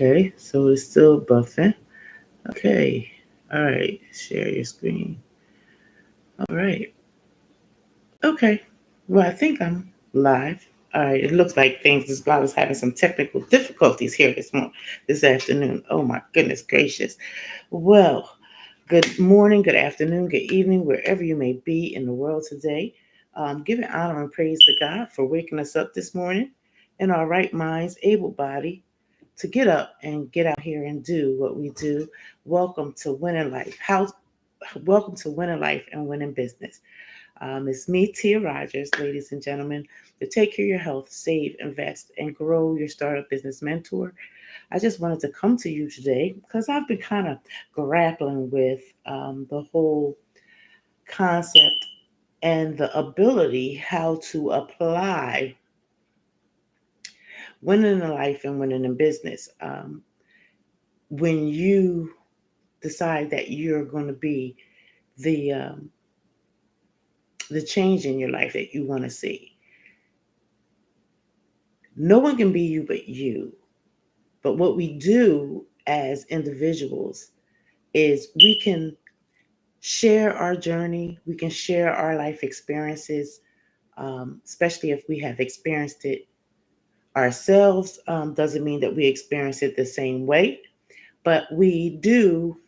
Okay, so it's still buffing. Okay, all right, share your screen. All right, okay. Well, I think I'm live. All right, it looks like I was having some technical difficulties here this afternoon. Oh my goodness gracious. Well, good morning, good afternoon, good evening, wherever you may be in the world today. Giving honor and praise to God for waking us up this morning in our right minds, able body, to get up and get out here and do what we do. Welcome to Winning Life. Welcome to Winning Life and Winning Business. It's me, Tia Rodgers, ladies and gentlemen, to take care of your health, save, invest, and grow your startup business mentor. I just wanted to come to you today because I've been kind of grappling with the whole concept and the ability how to apply winning in life and winning in business. When you decide that you're going to be the um, the change in your life that you want to see, no one can be you but you. But what we do as individuals is we can share our journey, we can share our life experiences, especially if we have experienced it ourselves. Doesn't mean that we experience it the same way, but we do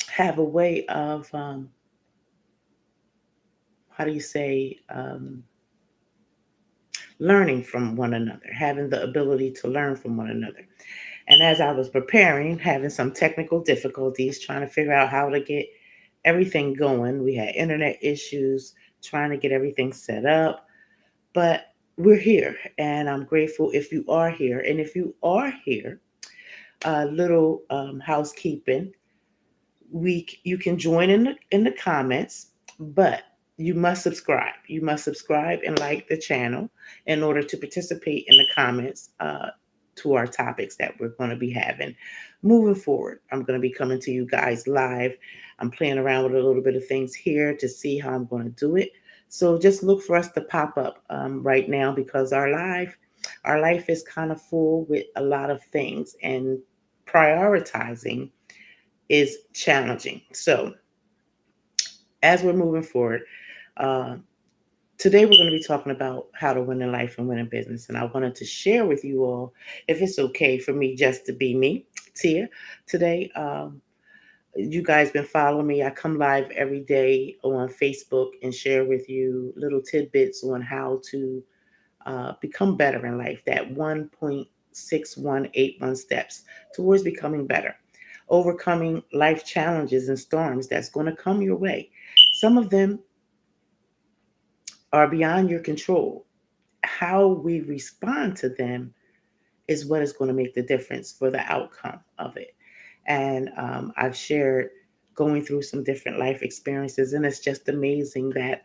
have a way of, how do you say, learning from one another, having the ability to learn from one another. And as I was preparing, having some technical difficulties, trying to figure out how to get everything going, we had internet issues, trying to get everything set up. But we're here, and I'm grateful if you are here. And if you are here, a little housekeeping. You can join in the comments, but you must subscribe. You must subscribe and like the channel in order to participate in the comments to our topics that we're going to be having moving forward. I'm going to be coming to you guys live. I'm playing around with a little bit of things here to see how I'm going to do it. So just look for us to pop up right now because our life is kind of full with a lot of things, and prioritizing is challenging. So, as we're moving forward, uh, today we're going to be talking about how to win in life and win in business. And I wanted to share with you all, if it's okay for me just to be me, Tia, today. You guys been following me. I come live every day on Facebook and share with you little tidbits on how to become better in life. That 1.6181 steps towards becoming better, overcoming life challenges and storms that's going to come your way. Some of them are beyond your control. How we respond to them is what is going to make the difference for the outcome of it. And I've shared going through some different life experiences, and it's just amazing that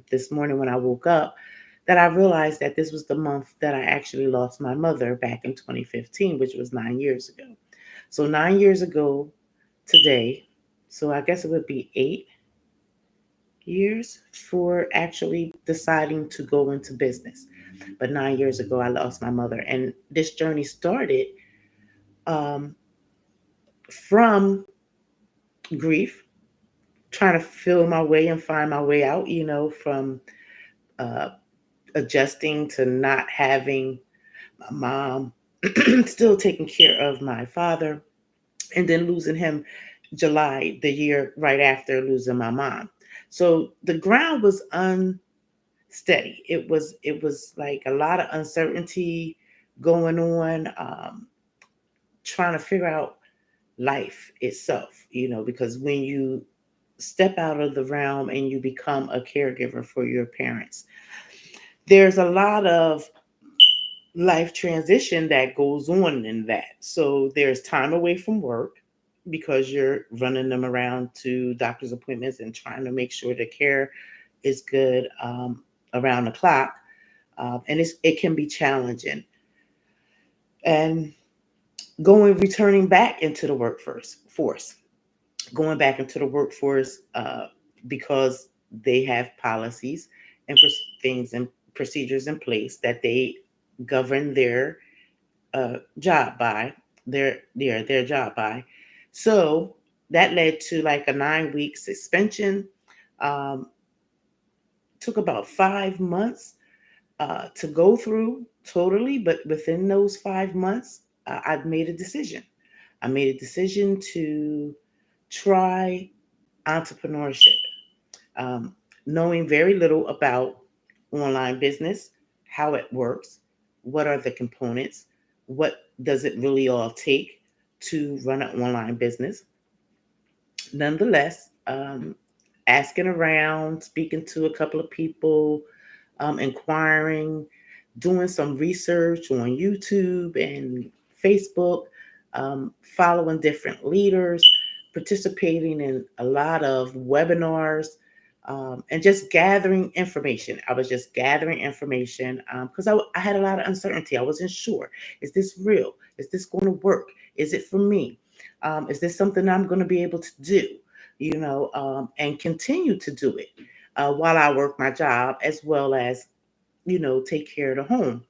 this morning when I woke up, that I realized that this was the month that I actually lost my mother back in 2015, which was 9 years ago. So 9 years ago today, so I guess it would be 8 years for actually deciding to go into business. But 9 years ago, I lost my mother, and this journey started um, from grief, trying to feel my way and find my way out, from uh, adjusting to not having my mom, still taking care of my father, and then losing him July, the year right after losing my mom. So the ground was unsteady. It was like a lot of uncertainty going on, trying to figure out life itself, because when you step out of the realm and you become a caregiver for your parents, there's a lot of life transition that goes on in that. So there's time away from work because you're running them around to doctor's appointments and trying to make sure the care is good around the clock. And it can be challenging. And returning back into the workforce, going back into the workforce because they have policies and things and procedures in place that they govern their job by. their job by. So that led to like a 9 week suspension. Um, took about 5 months to go through totally, but within those 5 months, I've made a decision. I made a decision to try entrepreneurship, um, knowing very little about online business, how it works, what are the components, what does it really all take to run an online business. Nonetheless, asking around, speaking to a couple of people, inquiring, doing some research on YouTube and Facebook, following different leaders, participating in a lot of webinars, and just gathering information. I was just gathering information because I had a lot of uncertainty. I wasn't sure. Is this real? Is this going to work? Is it for me? Is this something I'm going to be able to do? And continue to do it while I work my job, as well as take care of the home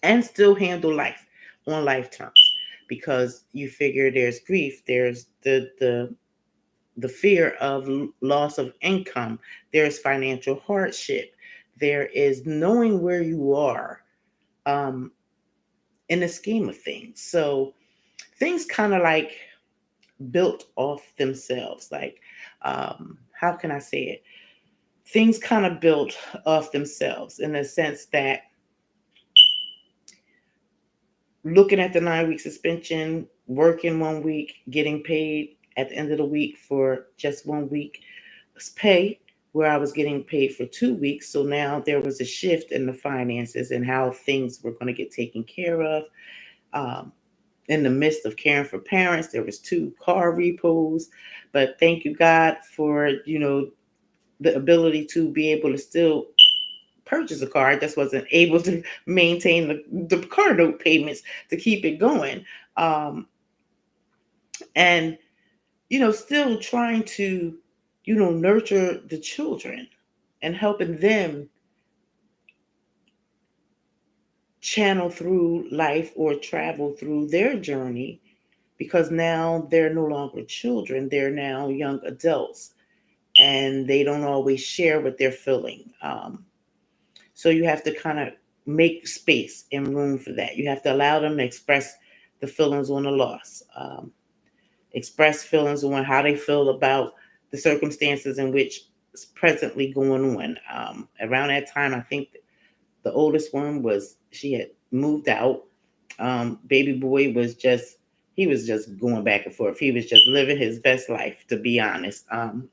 and still handle life on life terms, because you figure there's grief, there's the fear of loss of income, there's financial hardship, there is knowing where you are um, in the scheme of things. So things kind of like built off themselves. Like, how can I say it? Things kind of built off themselves in the sense that looking at the 9 week suspension, working 1 week, getting paid at the end of the week for just 1 week pay, where I was getting paid for 2 weeks. So now there was a shift in the finances and how things were going to get taken care of. Um, in the midst of caring for parents, there was 2 car repos, but thank you God for the ability to be able to still purchase a car. I just wasn't able to maintain the car note payments to keep it going. Um, and, still trying to, nurture the children and helping them channel through life or travel through their journey, because now they're no longer children, they're now young adults, and they don't always share what they're feeling. So you have to kind of make space and room for that. You have to allow them to express the feelings on the loss, express feelings on how they feel about the circumstances in which is presently going on. Around that time, I think the oldest one she had moved out. Baby boy he was just going back and forth. He was just living his best life, to be honest. And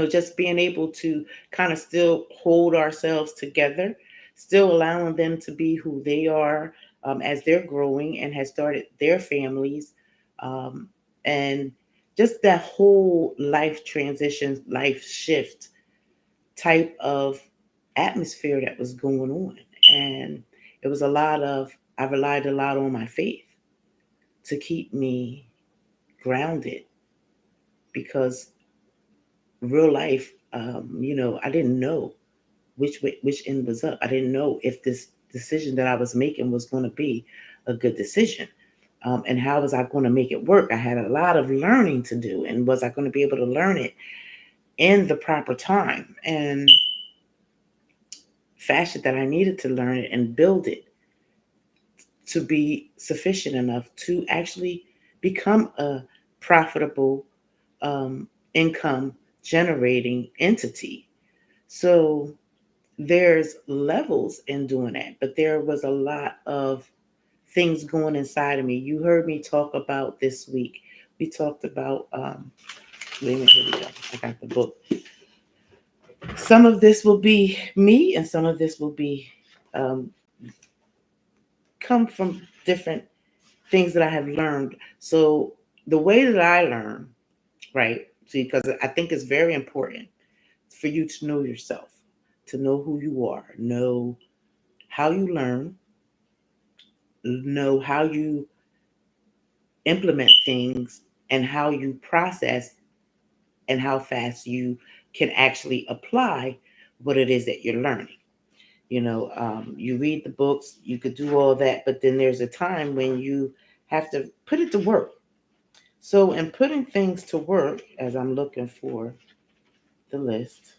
just being able to kind of still hold ourselves together, still allowing them to be who they are as they're growing and has started their families. And just that whole life transition, life shift type of atmosphere that was going on. And it was I relied a lot on my faith to keep me grounded, because real life, I didn't know which end was up. I didn't know if this decision that I was making was going to be a good decision. And how was I going to make it work? I had a lot of learning to do, and was I going to be able to learn it in the proper time and fashion that I needed to learn it and build it to be sufficient enough to actually become a profitable income generating entity. So there's levels in doing that, but there was a lot of things going inside of me. You heard me talk about this week. We talked about, wait a minute, here we go. I got the book. Some of this will be me, and some of this will be um, come from different things that I have learned. So the way that I learn, right? See, because I think it's very important for you to know yourself, to know who you are, know how you learn, know how you implement things, and how you process, and how fast you can actually apply what it is that you're learning. You read the books, you could do all that, but then there's a time when you have to put it to work. So, in putting things to work, as I'm looking for the list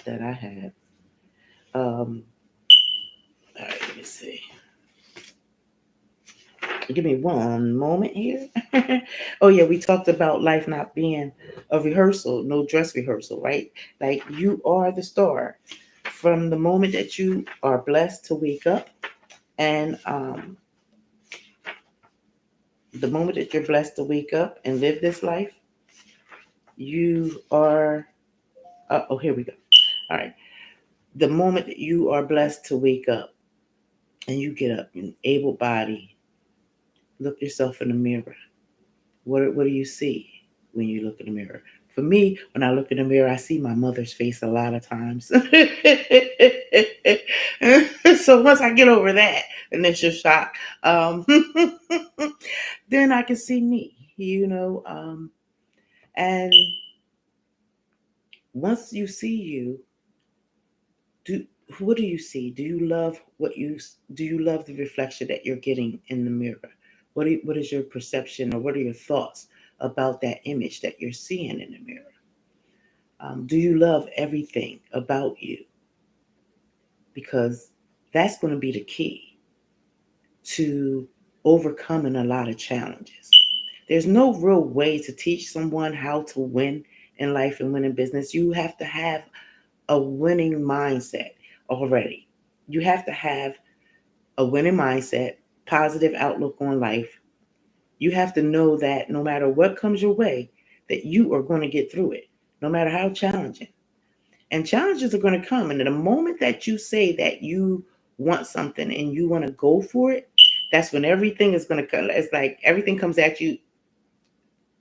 that I have, all right, let me see. Give me one moment here. Oh, yeah, we talked about life not being a rehearsal, no dress rehearsal, right? Like you are the star from the moment that you are blessed to wake up. And the moment that you're blessed to wake up and live this life, you are. Oh, here we go. All right. The moment that you are blessed to wake up and you get up, an able body, look yourself in the mirror. What do you see when you look in the mirror? For me, when I look in the mirror, I see my mother's face a lot of times. So once I get over that initial shock, um, then I can see me. And once you see you, do what do you see? Do you love do you love the reflection that you're getting in the mirror? What is your perception, or what are your thoughts about that image that you're seeing in the mirror? Do you love everything about you? Because that's going to be the key to overcoming a lot of challenges. There's no real way to teach someone how to win in life and win in business. You have to have a winning mindset already. You have to have a winning mindset, positive outlook on life. You have to know that no matter what comes your way, that you are going to get through it, no matter how challenging. And challenges are going to come. And the moment that you say that you want something and you want to go for it, that's when everything is going to come. It's like everything comes at you,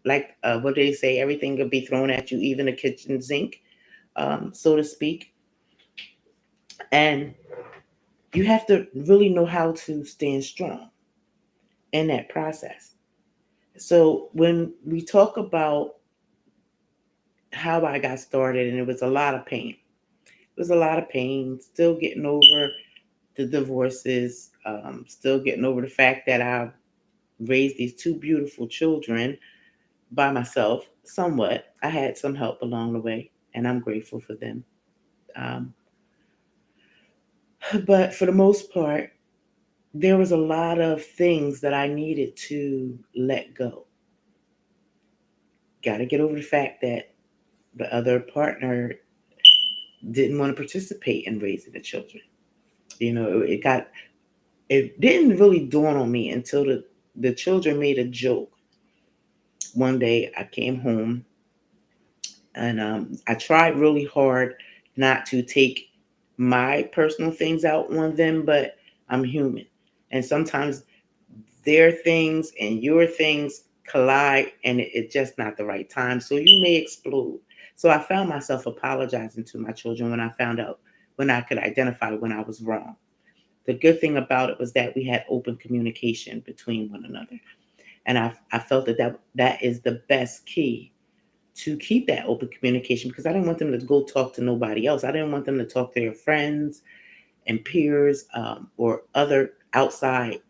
like what do they say? Everything will be thrown at you, even the kitchen sink, so to speak. And you have to really know how to stand strong in that process. So when we talk about how I got started, and it was a lot of pain. It was a lot of pain, still getting over the divorces, still getting over the fact that I raised these two beautiful children by myself, somewhat. I had some help along the way, and I'm grateful for them. Um, but for the most part, there was a lot of things that I needed to let go. Got to get over the fact that the other partner didn't want to participate in raising the children. It didn't really dawn on me until the children made a joke. One day I came home, and I tried really hard not to take my personal things out on them, but I'm human. And sometimes their things and your things collide, and it's just not the right time. So you may explode. So I found myself apologizing to my children when I could identify when I was wrong. The good thing about it was that we had open communication between one another. And I felt that is the best key to keep that open communication, because I didn't want them to go talk to nobody else. I didn't want them to talk to their friends and peers, or other outside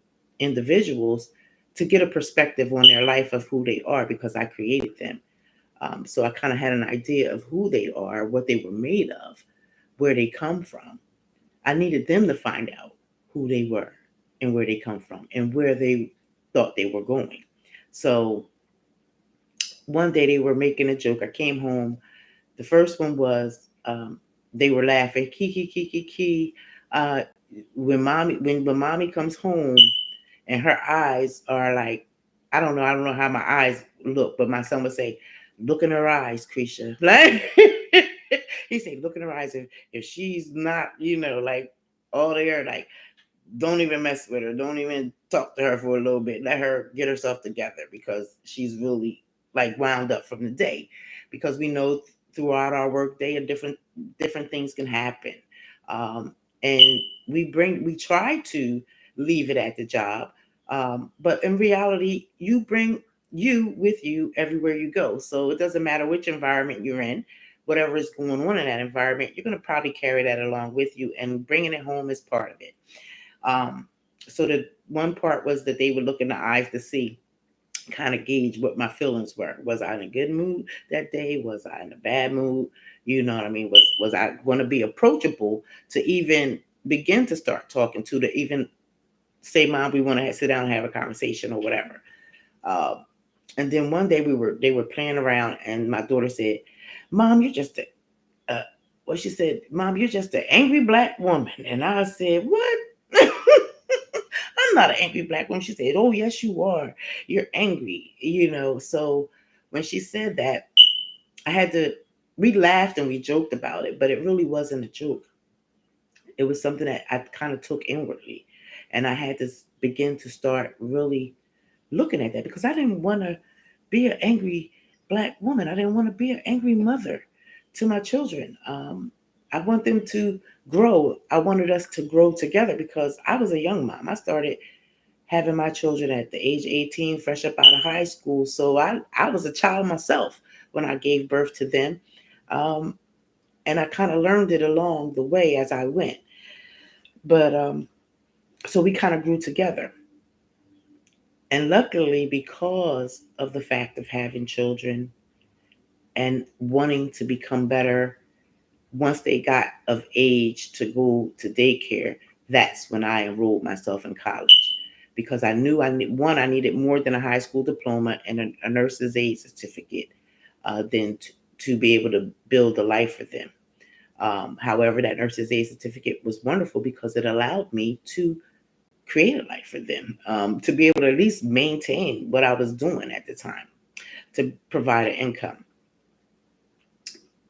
individuals, to get a perspective on their life of who they are, because I created them. So I kind of had an idea of who they are, what they were made of, where they come from. I needed them to find out who they were and where they come from and where they thought they were going. So one day they were making a joke. I came home. The first one was, they were laughing, kiki kiki kiki. When mommy comes home and her eyes are like, I don't know how my eyes look, but my son would say, "Look in her eyes, Krisha." Like he said, "Look in her eyes. If she's not, like all there, like." Don't even mess with her. Don't even talk to her for a little bit. Let her get herself together, because she's really like wound up from the day. Because we know throughout our work day, different things can happen, um, and we try to leave it at the job, but in reality, you bring you with you everywhere you go. So it doesn't matter which environment you're in, whatever is going on in that environment, you're going to probably carry that along with you, and bringing it home is part of it. Um, so the one part was that they would look in the eyes to see, kind of gauge what my feelings were. Was I in a good mood that day? Was I in a bad mood? You know what I mean? Was I going to be approachable to even begin to start talking to even say, Mom, we want to sit down and have a conversation or whatever. Uh, and then one day they were playing around, and my daughter said, Mom, you're just a well, she said, Mom, you're just an angry black woman. And I said, what? I'm not an angry black woman. She said, oh, yes, you are. You're angry, So when she said that, I had to, we laughed and we joked about it, but it really wasn't a joke. It was something that I kind of took inwardly. And I had to begin to start really looking at that, because I didn't want to be an angry black woman. I didn't want to be an angry mother to my children. I want them to grow. I wanted us to grow together, because I was a young mom. I started having my children at the age of 18, fresh up out of high school. So I was a child myself when I gave birth to them. Um, and I kind of learned it along the way as I went. But so we kind of grew together. And luckily, because of the fact of having children and wanting to become better once they got of age to go to daycare, that's when I enrolled myself in college, because I knew I needed more than a high school diploma and a nurse's aid certificate, than to be able to build a life for them. However, that nurse's aid certificate was wonderful because it allowed me to create a life for them, to be able to at least maintain what I was doing at the time, to provide an income.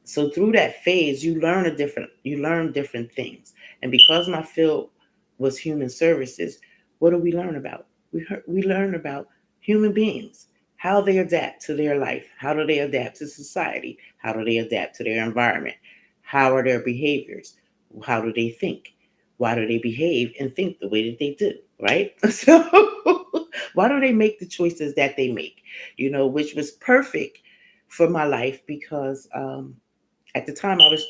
So through that phase, you learn different things. And because my field was human services, what do we learn about? We learn about human beings, how they adapt to their life, how do they adapt to society, how do they adapt to their environment, how are their behaviors, how do they think, why do they behave and think the way that they do, right? So why do they make the choices that they make? Which was perfect for my life, because at the time I was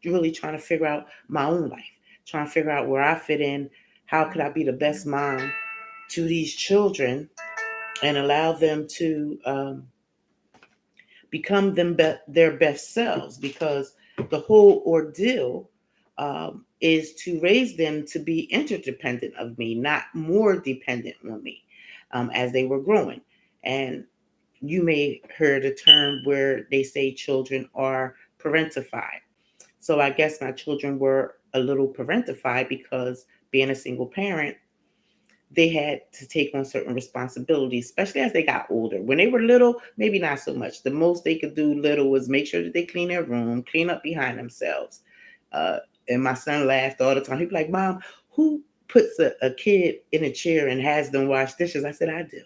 really trying to figure out my own life, trying to figure out where I fit in, how could I be the best mom to these children and allow them to become their best selves, because the whole ordeal is to raise them to be interdependent of me, not more dependent on me, as they were growing. And you may heard a term where they say children are parentified. So I guess my children were a little parentified, because being a single parent, they had to take on certain responsibilities, especially as they got older. When they were little, maybe not so much. The most they could do little was make sure that they clean their room, clean up behind themselves. Uh, and my son laughed all the time. He'd be like, Mom, who puts a kid in a chair and has them wash dishes? I said, I do.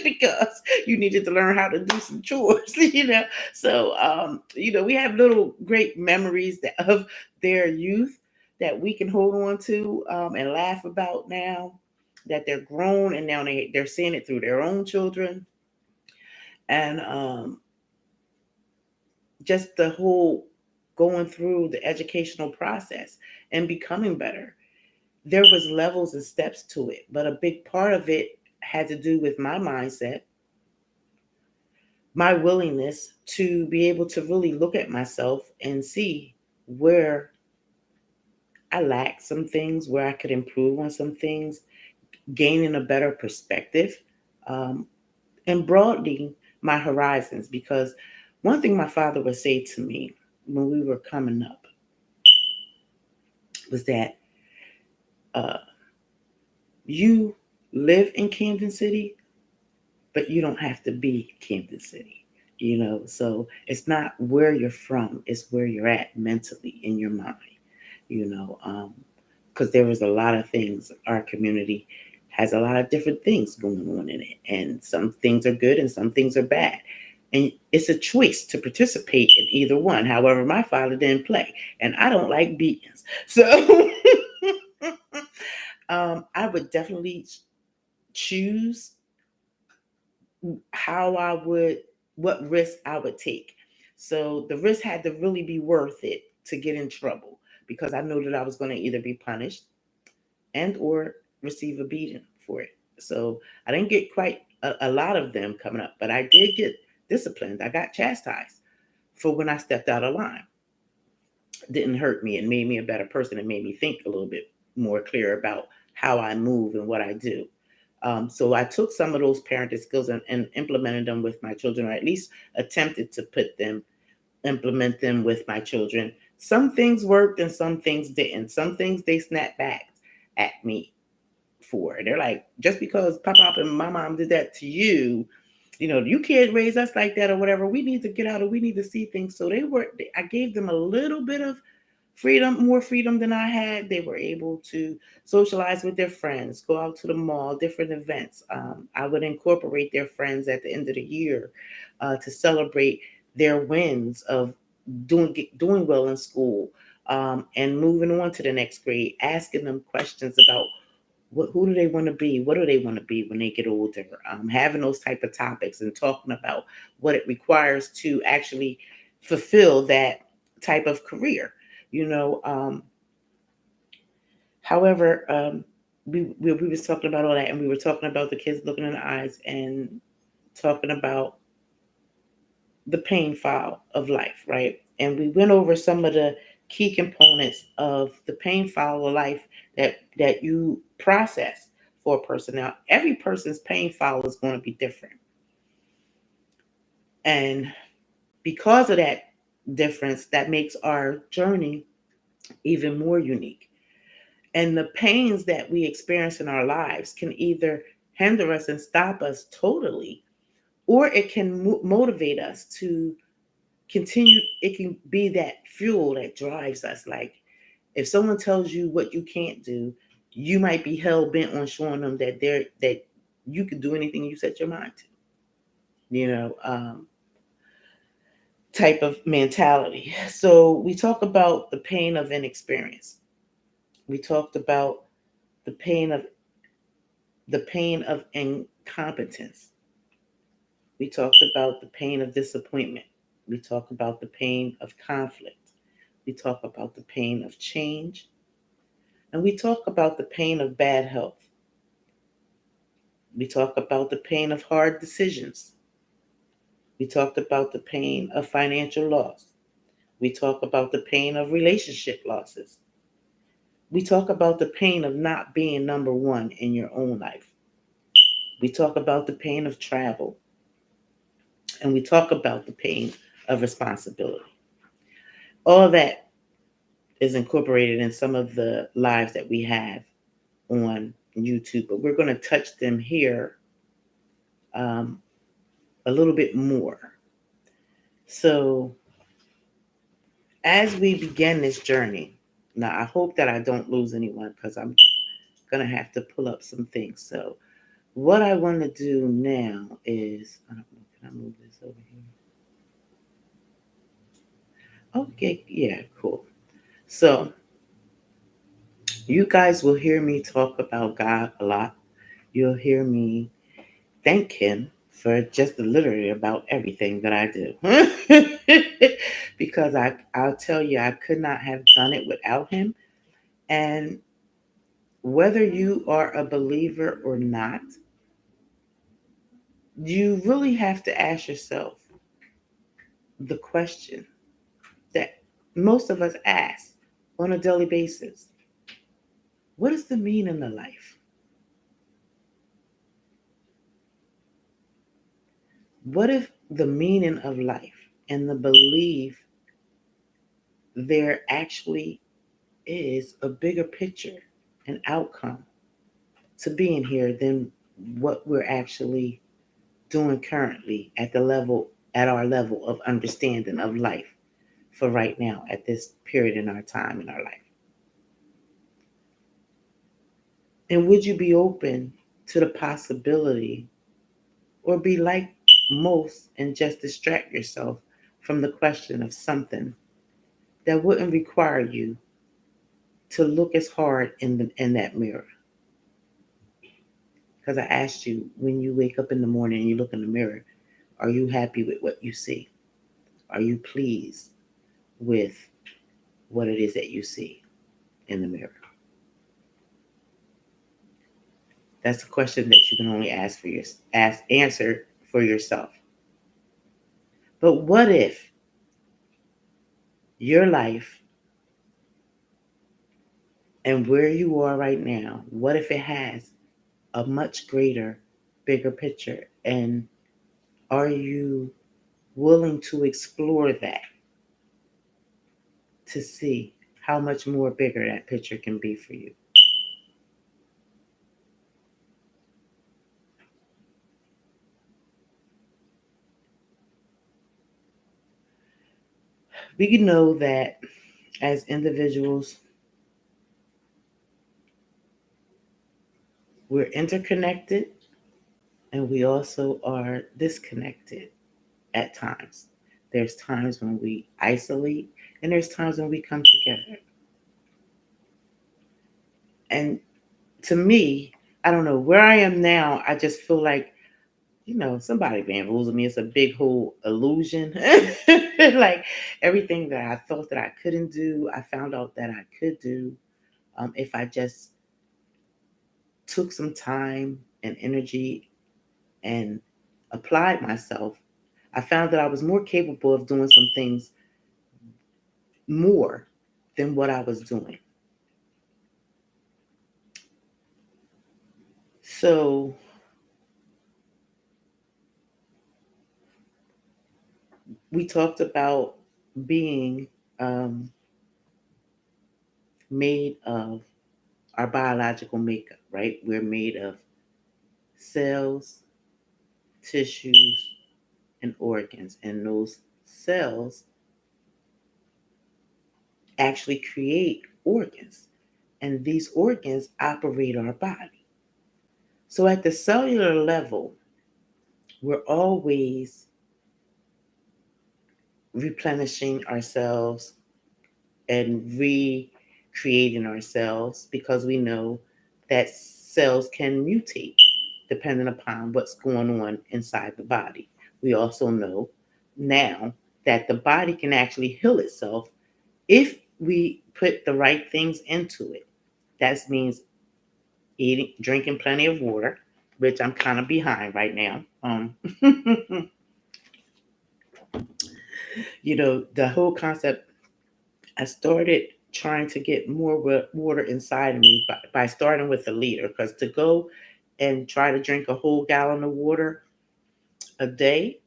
Because you needed to learn how to do some chores, So, we have little great memories of their youth that we can hold on to, and laugh about now that they're grown, and now they're seeing it through their own children. And just the whole going through the educational process and becoming better. There was levels and steps to it, but a big part of it had to do with my mindset, my willingness to be able to really look at myself and see where I lacked some things, where I could improve on some things, gaining a better perspective, um, and broadening my horizons. Because one thing my father would say to me when we were coming up was that uh, you live in Camden City, but you don't have to be Camden City. So it's not where you're from, it's where you're at mentally in your mind, because there was a lot of things. Our community has a lot of different things going on in it, and some things are good and some things are bad. And it's a choice to participate in either one. However, my father didn't play, and I don't like beatings. So I would definitely choose how I would, what risk I would take. So the risk had to really be worth it to get in trouble, because I knew that I was going to either be punished and or receive a beating for it. So I didn't get quite a lot of them coming up, but I did get disciplined. I got chastised for when I stepped out of line. It didn't hurt me. It made me a better person. It made me think a little bit more clear about how I move and what I do. So I took some of those parenting skills and implemented them with my children, or at least attempted to implement them with my children. Some things worked and some things didn't. Some things they snapped back at me for. They're like, just because Pop and my mom did that to you, you can't raise us like that or whatever. We need to get out, or we need to see things. So I gave them a little bit of freedom, more freedom than I had. They were able to socialize with their friends, go out to the mall, different events. I would incorporate their friends at the end of the year to celebrate their wins of doing well in school, and moving on to the next grade, asking them questions about who do they want to be? What do they want to be when they get older? Having those type of topics and talking about what it requires to actually fulfill that type of career. You know, however, we was talking about all that, and we were talking about the kids looking in the eyes and talking about the pain file of life, right? And we went over some of the key components of the pain file of life that you process for a person. Now, every person's pain file is going to be different, and because of that difference, that makes our journey even more unique. And the pains that we experience in our lives can either hinder us and stop us totally, or it can motivate us to continue. It can be that fuel that drives us. Like, if someone tells you what you can't do, you might be hell bent on showing them that you can do anything you set your mind to. You know, type of mentality. So we talk about the pain of inexperience. We talked about the pain of incompetence. We talked about the pain of disappointment. We talk about the pain of conflict. We talk about the pain of change. And we talk about the pain of bad health. We talk about the pain of hard decisions. We talked about the pain of financial loss. We talk about the pain of relationship losses. We talk about the pain of not being number one in your own life. We talk about the pain of travel. And we talk about the pain of responsibility. All of that is incorporated in some of the lives that we have on YouTube, but we're going to touch them here um, a little bit more. So, as we begin this journey, now I hope that I don't lose anyone, because I'm going to have to pull up some things. So, what I want to do now is, I don't know, can I move this over here? Okay, yeah, cool. So, you guys will hear me talk about God a lot. You'll hear me thank Him for just literally about everything that I do. Because I'll tell you, I could not have done it without Him. And whether you are a believer or not, you really have to ask yourself the question that most of us ask on a daily basis: what is the meaning of life? What if the meaning of life and the belief there actually is a bigger picture and outcome to being here than what we're actually doing currently at our level of understanding of life for right now at this period in our time in our life? And would you be open to the possibility, or be like most and just distract yourself from the question of something that wouldn't require you to look as hard in that mirror? Because I asked you, when you wake up in the morning and you look in the mirror, are you happy with what you see? Are you pleased with what it is that you see in the mirror? That's a question that you can only answer for yourself. But what if your life and where you are right now, what if it has a much greater, bigger picture? And are you willing to explore that to see how much more bigger that picture can be for you? We know that as individuals, we're interconnected and we also are disconnected at times. There's times when we isolate and there's times when we come together. And to me, I don't know where I am now. I just feel like, somebody bamboozled me. It's a big whole illusion. Like everything that I thought that I couldn't do, I found out that I could do. If I just took some time and energy and applied myself, I found that I was more capable of doing some things more than what I was doing. So we talked about being um, made of our biological makeup, right? We're made of cells, tissues, and organs. And those cells actually create organs. And these organs operate our body. So at the cellular level, we're always replenishing ourselves and recreating ourselves because we know that cells can mutate depending upon what's going on inside the body. We also know now that the body can actually heal itself if we put the right things into it. That means drinking plenty of water, which I'm kind of behind right now. The whole concept, I started trying to get more water inside of me by starting with a liter, because to go and try to drink a whole gallon of water a day,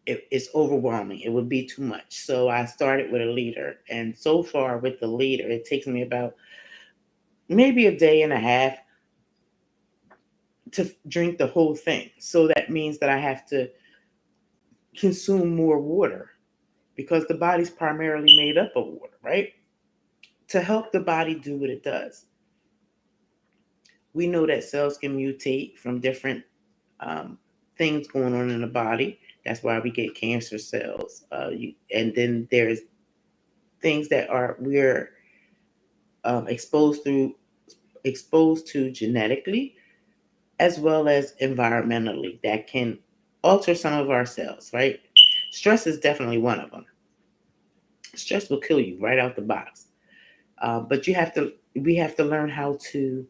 it's overwhelming. It would be too much. So I started with a liter. And so far with the liter, it takes me about maybe a day and a half to drink the whole thing. So that means that I have to consume more water because the body's primarily made up of water, right? To help the body do what it does. We know that cells can mutate from different um, things going on in the body. That's why we get cancer cells. And then there's things that we're exposed to genetically as well as environmentally that can alter some of our cells. Right? Stress is definitely one of them. Stress will kill you right out the box. But we have to learn how to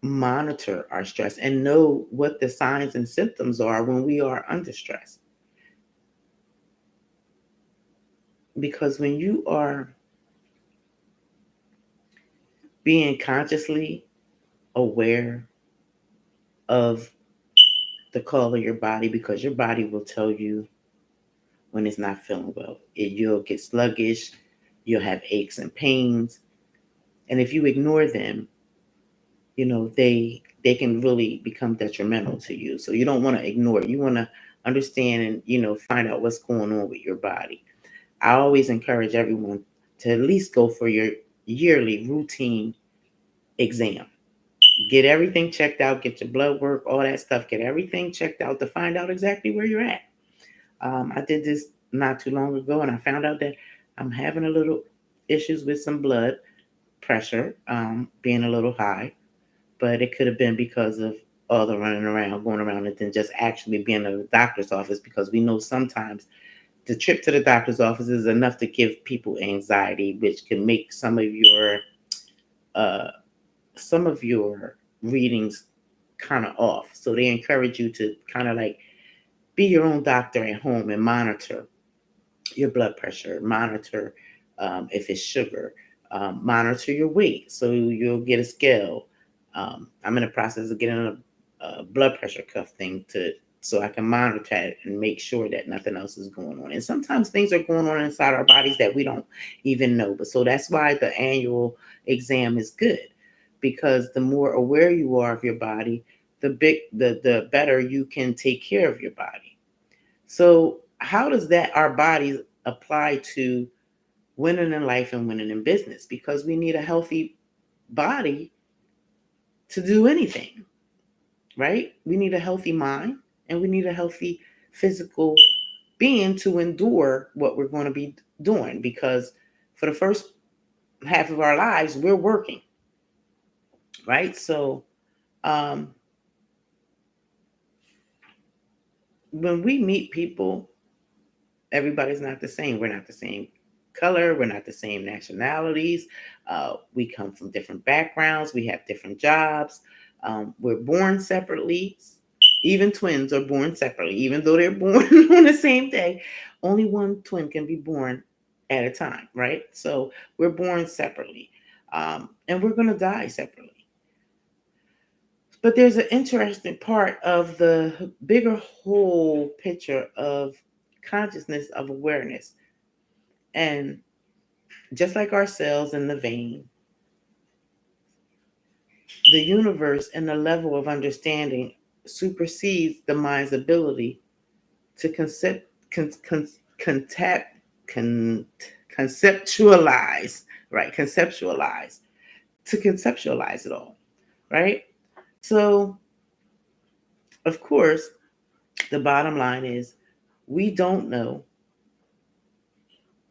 monitor our stress and know what the signs and symptoms are when we are under stress. Because when you are being consciously aware of the call of your body, because your body will tell you when it's not feeling well. You'll get sluggish, you'll have aches and pains. And if you ignore them, they can really become detrimental to you. So you don't want to ignore it. You want to understand and find out what's going on with your body. I always encourage everyone to at least go for your yearly routine exam. Get everything checked out, get your blood work, all that stuff, get everything checked out to find out exactly where you're at. I did this not too long ago and I found out that I'm having a little issues with some blood pressure being a little high, but it could have been because of all the running around, going around, and then just actually being in a doctor's office, because we know sometimes the trip to the doctor's office is enough to give people anxiety, which can make uh, some of your readings kind of off. So they encourage you to kind of like be your own doctor at home and monitor your blood pressure, monitor if it's sugar, monitor your weight. So you'll get a scale. I'm in the process of getting a blood pressure cuff thing to so I can monitor it and make sure that nothing else is going on. And sometimes things are going on inside our bodies that we don't even know. But so that's why the annual exam is good, because the more aware you are of your body, the better you can take care of your body. So, how does that our bodies apply to winning in life and winning in business? Because we need a healthy body to do anything, right? We need a healthy mind and we need a healthy physical being to endure what we're going to be doing. Because for the first half of our lives, we're working, right? So, um, when we meet people, everybody's not the same. We're not the same color. We're not the same nationalities. We come from different backgrounds. We have different jobs. We're born separately. Even twins are born separately, even though they're born on the same day. Only one twin can be born at a time, right? So we're born separately, and we're going to die separately. But there's an interesting part of the bigger whole picture of consciousness, of awareness. And just like our cells in the vein, the universe and the level of understanding supersedes the mind's ability to concept, con, conceptualize, right? Conceptualize it all, right? So, of course, the bottom line is we don't know,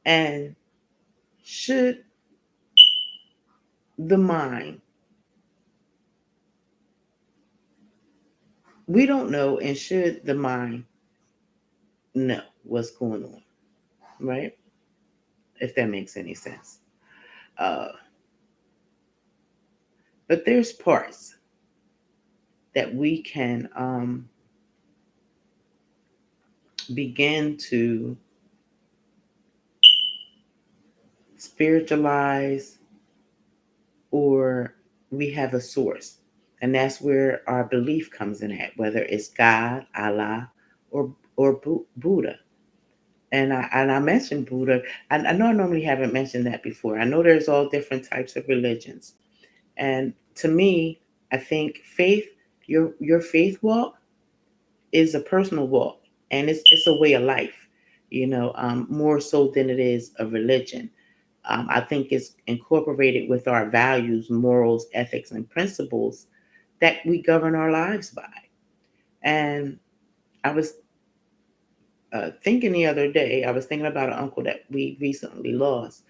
and should the mind, we don't know, and should the mind know what's going on, right? If that makes any sense. Uh, but there's parts that we can begin to spiritualize, or we have a source. And that's where our belief comes in at, whether it's God, Allah, or Buddha. And I mentioned Buddha. I know I normally haven't mentioned that before. I know there's all different types of religions. And to me, I think faith, your faith walk is a personal walk, and it's a way of life, more so than it is a religion. I think it's incorporated with our values, morals, ethics, and principles that we govern our lives by. And I was thinking the other day, I was thinking about an uncle that we recently lost.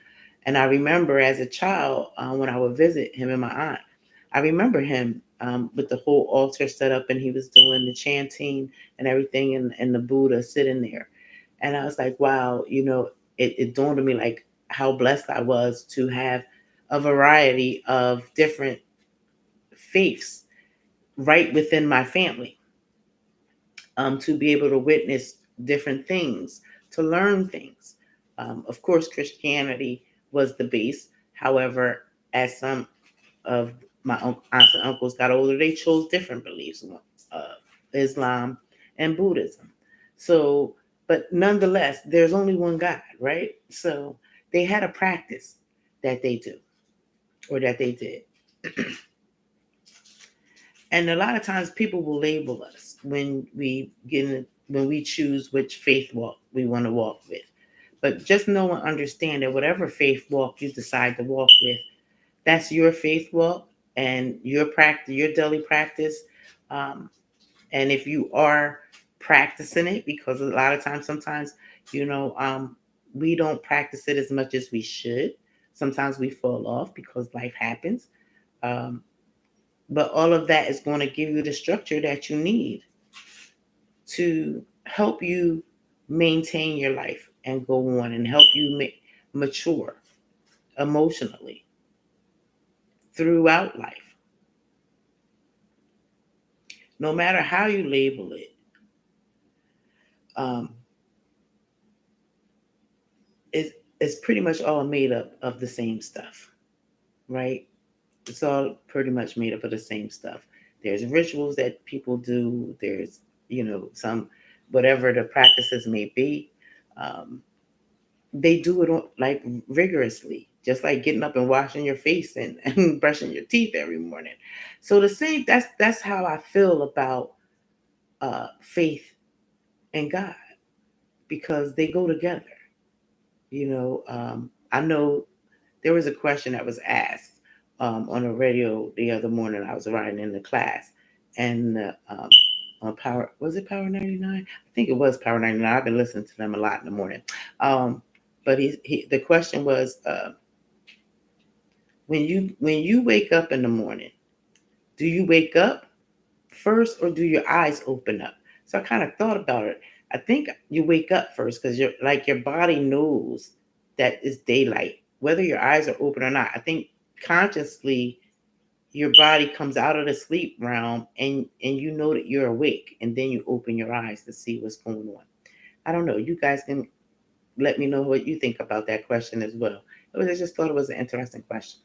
And I remember as a child, when I would visit him and my aunt, I remember him with the whole altar set up, and he was doing the chanting and everything, and the Buddha sitting there. And I was like, wow, it dawned on me like how blessed I was to have a variety of different faiths right within my family, to be able to witness different things, to learn things. Of course, Christianity was the base. However, as some of my aunts and uncles got older, they chose different beliefs, uh, Islam and Buddhism. So, but nonetheless, there's only one God, right? So they had a practice that they do, or that they did. And a lot of times people will label us when we choose which faith walk we want to walk with. But just know and understand that whatever faith walk you decide to walk with, that's your faith walk and your practice, your daily practice. Um, and if you are practicing it, because a lot of times, sometimes, we don't practice it as much as we should. Sometimes we fall off because life happens. Um, But all of that is going to give you the structure that you need to help you maintain your life and go on and help you mature emotionally throughout life. No matter how you label it, um, it's pretty much all made up of the same stuff, right? It's all pretty much made up of the same stuff. There's rituals that people do. There's, some, whatever the practices may be. Um, they do it like rigorously, just like getting up and washing your face and brushing your teeth every morning. So the same, that's how I feel about faith and God, because they go together. I know there was a question that was asked on the radio the other morning. I was riding in the class, and on Power, was it Power 99? I think it was Power 99. I've been listening to them a lot in the morning. But the question was, when you wake up in the morning, do you wake up first or do your eyes open up? So I kind of thought about it. I think you wake up first because your body knows that it's daylight, whether your eyes are open or not. I think consciously your body comes out of the sleep realm and you know that you're awake, and then you open your eyes to see what's going on. I don't know. You guys can let me know what you think about that question as well. I just thought it was an interesting question.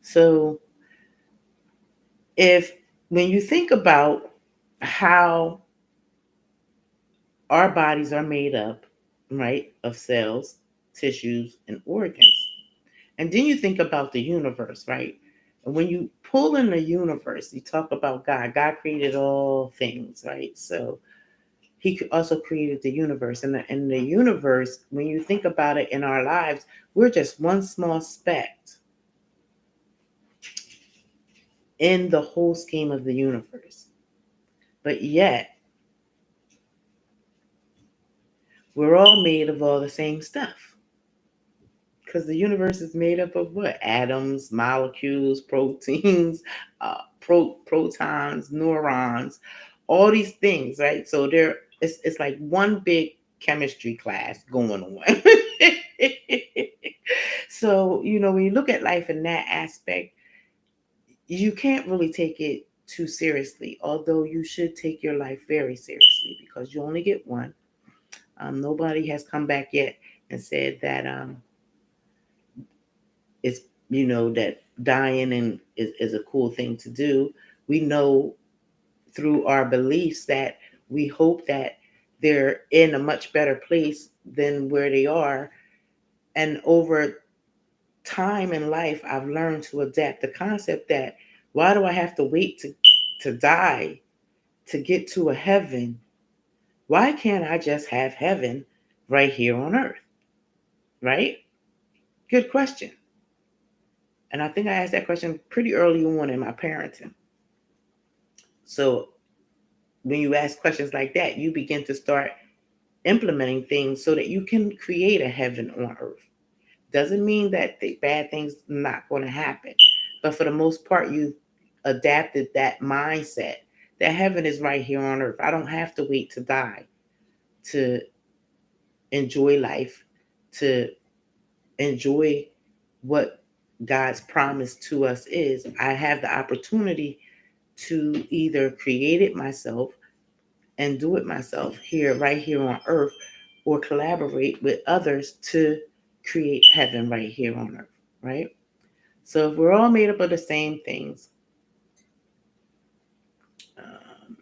So if when you think about how our bodies are made up, right, of cells, tissues, and organs. And then you think about the universe, right? And when you pull in the universe, you talk about God. God created all things, right? So he also created the universe. And the universe, when you think about it in our lives, we're just one small speck in the whole scheme of the universe. But yet, we're all made of all the same stuff. Because the universe is made up of what? Atoms, molecules, proteins, protons, neurons, all these things, right? So it's like one big chemistry class going on. So, when you look at life in that aspect, you can't really take it too seriously, although you should take your life very seriously because you only get one. Nobody has come back yet and said that it's that dying and is a cool thing to do. We know through our beliefs that we hope that they're in a much better place than where they are. And over time in life, I've learned to adapt the concept that why do I have to wait to die to get to a heaven? Why can't I just have heaven right here on earth? Right? Good question. And I think I asked that question pretty early on in my parenting. So when you ask questions like that, you begin to start implementing things so that you can create a heaven on earth. Doesn't mean that the bad things are not going to happen, but for the most part, you adapted that mindset that heaven is right here on earth. I don't have to wait to die to enjoy life, to enjoy what God's promise to us is. I have the opportunity to either create it myself and do it myself right here on earth, or collaborate with others to create heaven right here on earth, right? So if we're all made up of the same things, um,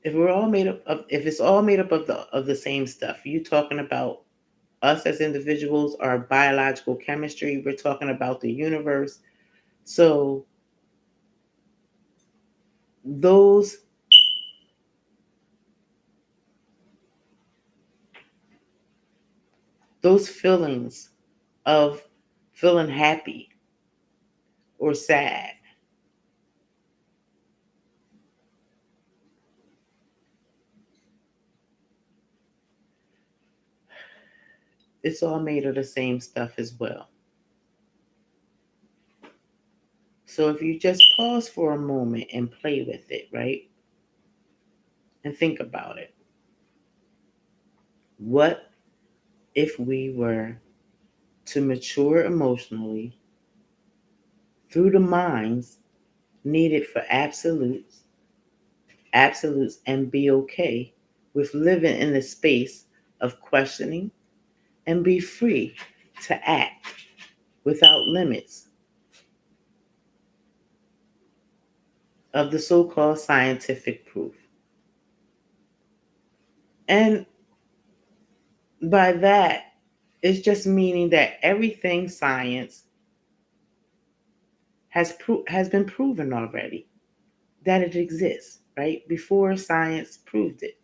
if it's all made up of the same stuff, you talking about us as individuals, our biological chemistry, we're talking about the universe. So those those feelings of feeling happy or sad, it's all made of the same stuff as well. So if you just pause for a moment and play with it, right? And think about it. What if we were to mature emotionally through the minds needed for absolutes, and be okay with living in the space of questioning and be free to act without limits of the so called scientific proof. And by that, it's just meaning that everything science has been proven already, that it exists, right? Before science proved it.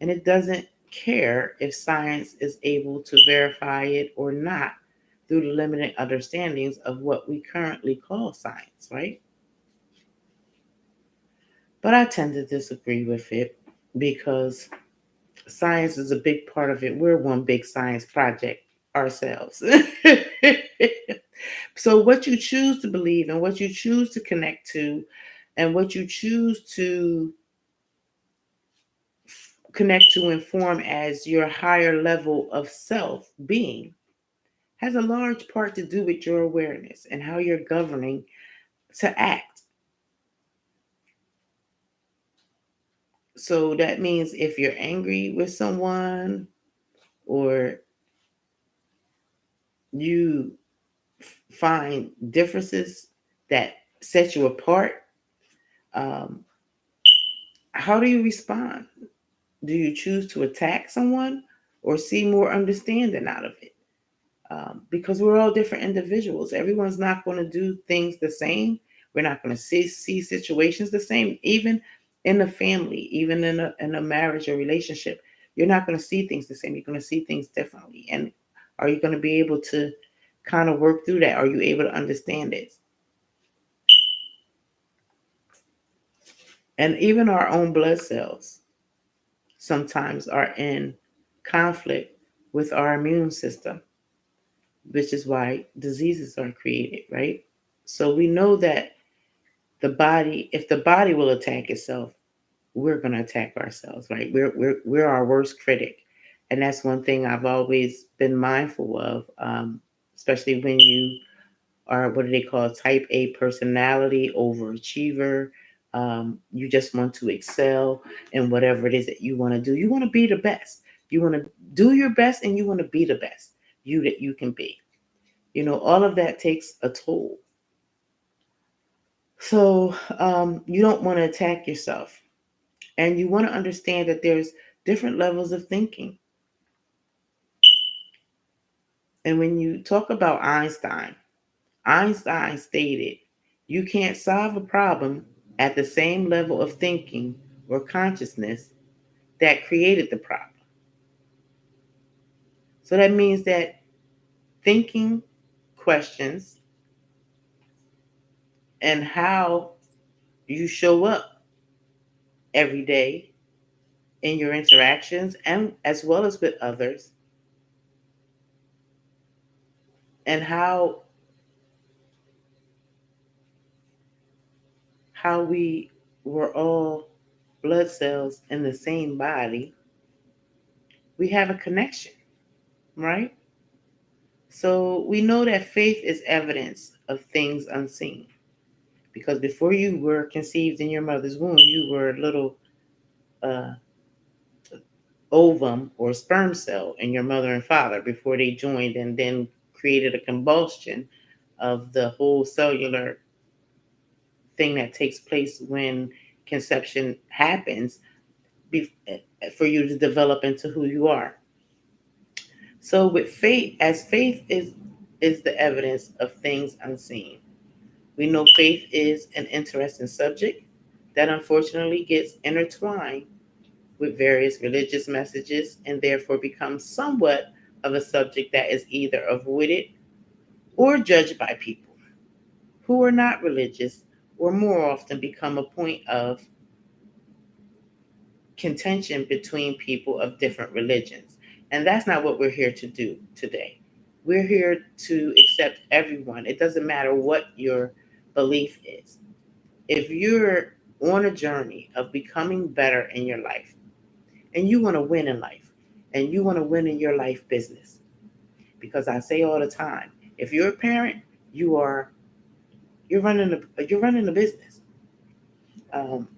And it doesn't care if science is able to verify it or not through the limited understandings of what we currently call science, right? But I tend to disagree with it because science is a big part of it. We're one big science project ourselves. So, what you choose to believe and what you choose to connect to, and what you choose to connect to and form as your higher level of self being, has a large part to do with your awareness and how you're governing to act. So that means if you're angry with someone or you find differences that set you apart, um, how do you respond? Do you choose to attack someone or see more understanding out of it? Because we're all different individuals. Everyone's not going to do things the same. We're not going to see situations the same. Even in a family, even in a marriage or relationship, you're not going to see things the same. You're going to see things differently. And are you going to be able to kind of work through that? Are you able to understand it? And even our own blood cells sometimes are in conflict with our immune system, which is why diseases are created, right? So we know that the body, if the body will attack itself, we're going to attack ourselves, right? We're our worst critic. And that's one thing I've always been mindful of, especially when you are, what do they call, type A personality, overachiever. You just want to excel in whatever it is that you want to do. You want to be the best. You want to do your best and you want to be the best you that you can be. All of that takes a toll. So you don't want to attack yourself. And you want to understand that there's different levels of thinking. And when you talk about Einstein stated, you can't solve a problem at the same level of thinking or consciousness that created the problem. So that means that thinking questions and how you show up every day in your interactions and as well as with others, and how we were all blood cells in the same body, we have a connection, right? So we know that faith is evidence of things unseen. Because before you were conceived in your mother's womb, you were a little uh, ovum or sperm cell in your mother and father before they joined and then created a combustion of the whole cellular thing that takes place when conception happens for you to develop into who you are. So with faith, as faith is the evidence of things unseen. We know faith is an interesting subject that unfortunately gets intertwined with various religious messages and therefore becomes somewhat of a subject that is either avoided or judged by people who are not religious, or more often become a point of contention between people of different religions. And that's not what we're here to do today. We're here to accept everyone. It doesn't matter what your belief is. If you're on a journey of becoming better in your life and you want to win in life and you want to win in your life business, because I say all the time, if you're a parent, you are you're running a business, um,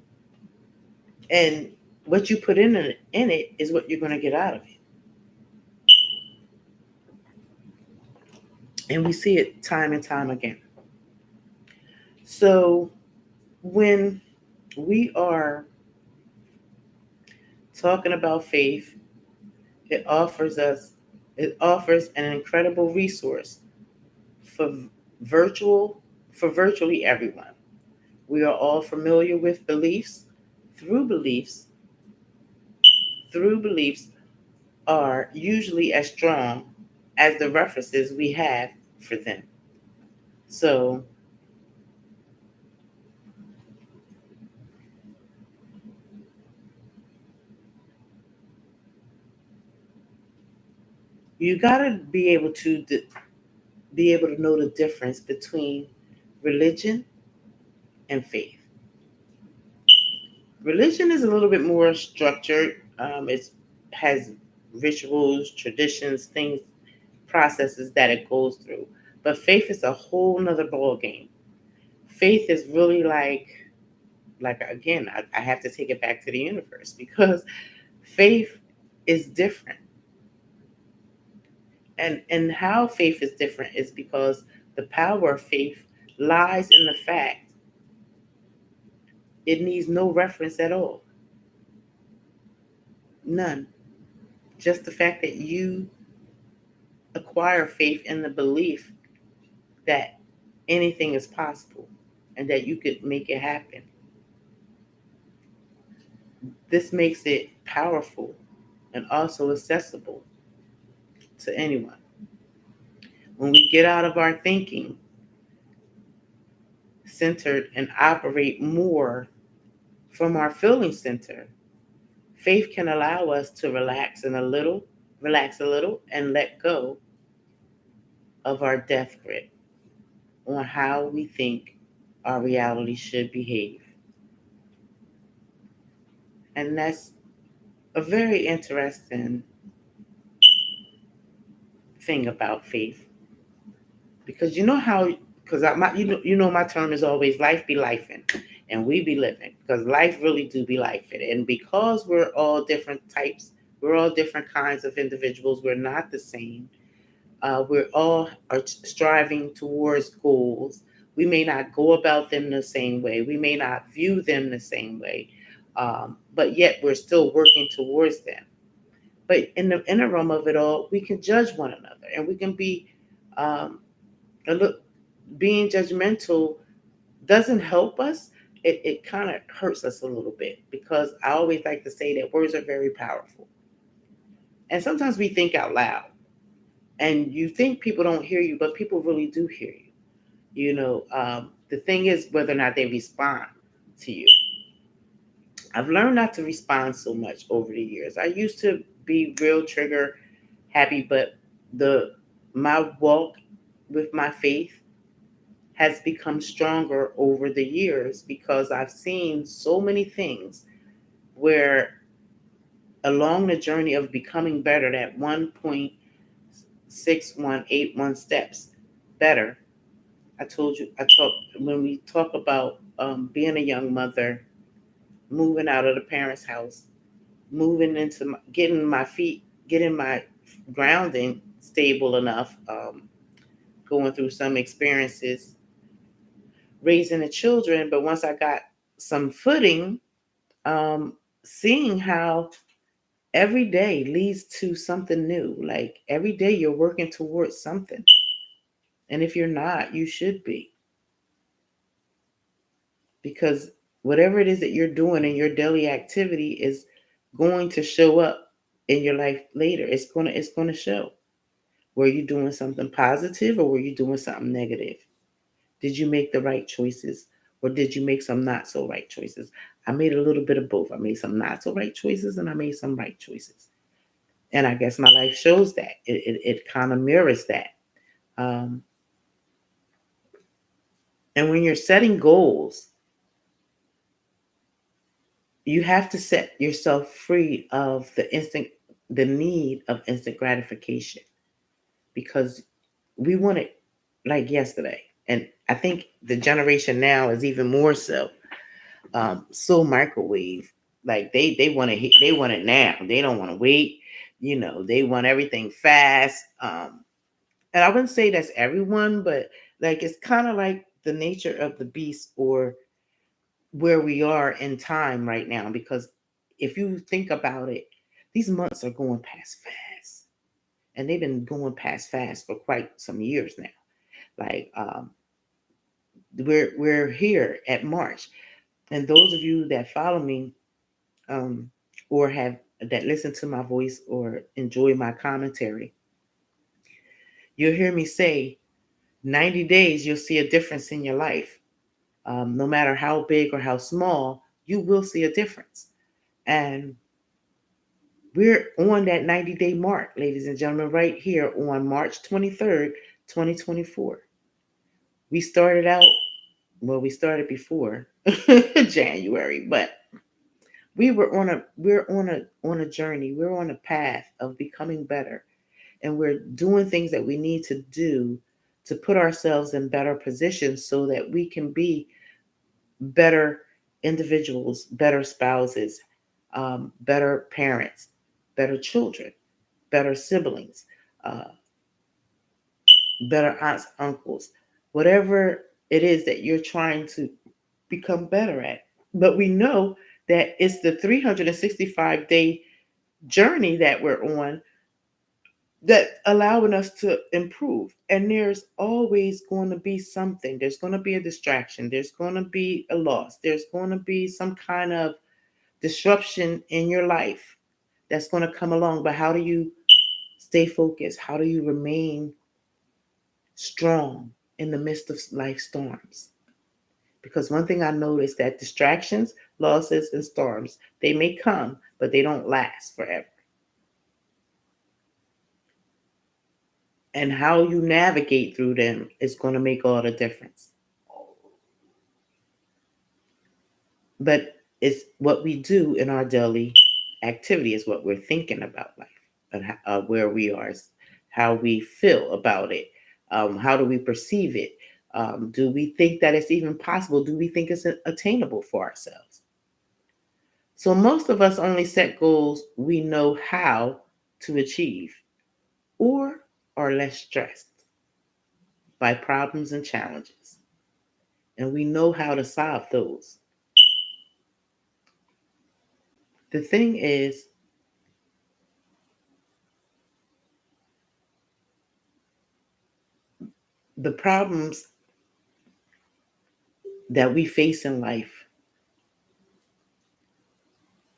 and what you put in it is what you're going to get out of it. And we see it time and time again. So when we are talking about faith, it offers us it offers an incredible resource for virtual for virtually everyone. We are all familiar with beliefs. Through beliefs, through beliefs are usually as strong as the references we have for them. So you got to be able to know the difference between religion and faith. Religion is a little bit more structured. It has rituals, traditions, things, processes that it goes through. But faith is a whole nother ball game. Faith is really like again, I have to take it back to the universe because faith is different. And how faith is different is because the power of faith lies in the fact it needs no reference at all. None. Just the fact that you acquire faith in the belief that anything is possible and that you could make it happen. This makes it powerful and also accessible to anyone. When we get out of our thinking centered and operate more from our feeling center, faith can allow us to relax a little and let go of our death grip on how we think our reality should behave. And that's a very interesting thing about faith because you know how because you know my term is always life be lifing and we be living because life really do be lifing, and because we're all different types, we're all different kinds of individuals, we're not the same. We're all are striving towards goals. We may not go about them the same way, we may not view them the same way, but yet we're still working towards them. But in the inner realm of it all, we can judge one another and we can be um, a little, being judgmental doesn't help us. It kind of hurts us a little bit because I always like to say that words are very powerful. And sometimes we think out loud and you think people don't hear you, but people really do hear you. The thing is whether or not they respond to you. I've learned not to respond so much over the years. I used to be real trigger happy, but the my walk with my faith has become stronger over the years because I've seen so many things where along the journey of becoming better, that 1.6181 steps better. I told you, I talk when we talk about being a young mother, moving out of the parents' house, moving into getting my feet, getting my grounding stable enough, going through some experiences, raising the children. But once I got some footing, um, seeing how every day leads to something new. Like every day you're working towards something. And if you're not, you should be. Because whatever it is that you're doing in your daily activity is going to show up in your life later. It's gonna show. Were you doing something positive or were you doing something negative? Did you make the right choices or did you make some not so right choices? I made a little bit of both. I made some not so right choices and I made some right choices. And I guess my life shows that. It kind of mirrors that. Um, and when you're setting goals, you have to set yourself free of the need of instant gratification, because we want it like yesterday. And I think the generation now is even more so, so microwave. Like they want to, they want it now. They don't want to wait. They want everything fast. And I wouldn't say that's everyone, but like it's kind of like the nature of the beast, or where we are in time right now. Because if you think about it, these months are going past fast, and they've been going past fast for quite some years now. Like we're here at March, and those of you that follow me, um, or have that listen to my voice or enjoy my commentary, you'll hear me say 90 days, you'll see a difference in your life. No matter how big or how small, you will see a difference. And we're on that 90-day mark, ladies and gentlemen, right here on March 23rd, 2024. We started out, well, we started before January, but we're on a journey. We're on a path of becoming better, and we're doing things that we need to do to put ourselves in better positions so that we can be better individuals, better spouses, better parents, better children, better siblings, uh, better aunts, uncles, whatever it is that you're trying to become better at. But we know that it's the 365-day journey that we're on that allowing us to improve. And there's always going to be something. There's going to be a distraction. There's going to be a loss. There's going to be some kind of disruption in your life that's going to come along. But how do you stay focused? How do you remain strong in the midst of life storms? Because one thing I noticed, that distractions, losses, and storms, they may come, but they don't last forever. And how you navigate through them is going to make all the difference. But it's what we do in our daily activity is what we're thinking about life, and where we are, how we feel about it. How do we perceive it? Do we think that it's even possible? Do we think it's attainable for ourselves? So most of us only set goals we know how to achieve, or are less stressed by problems and challenges, and we know how to solve those. The thing is, the problems that we face in life,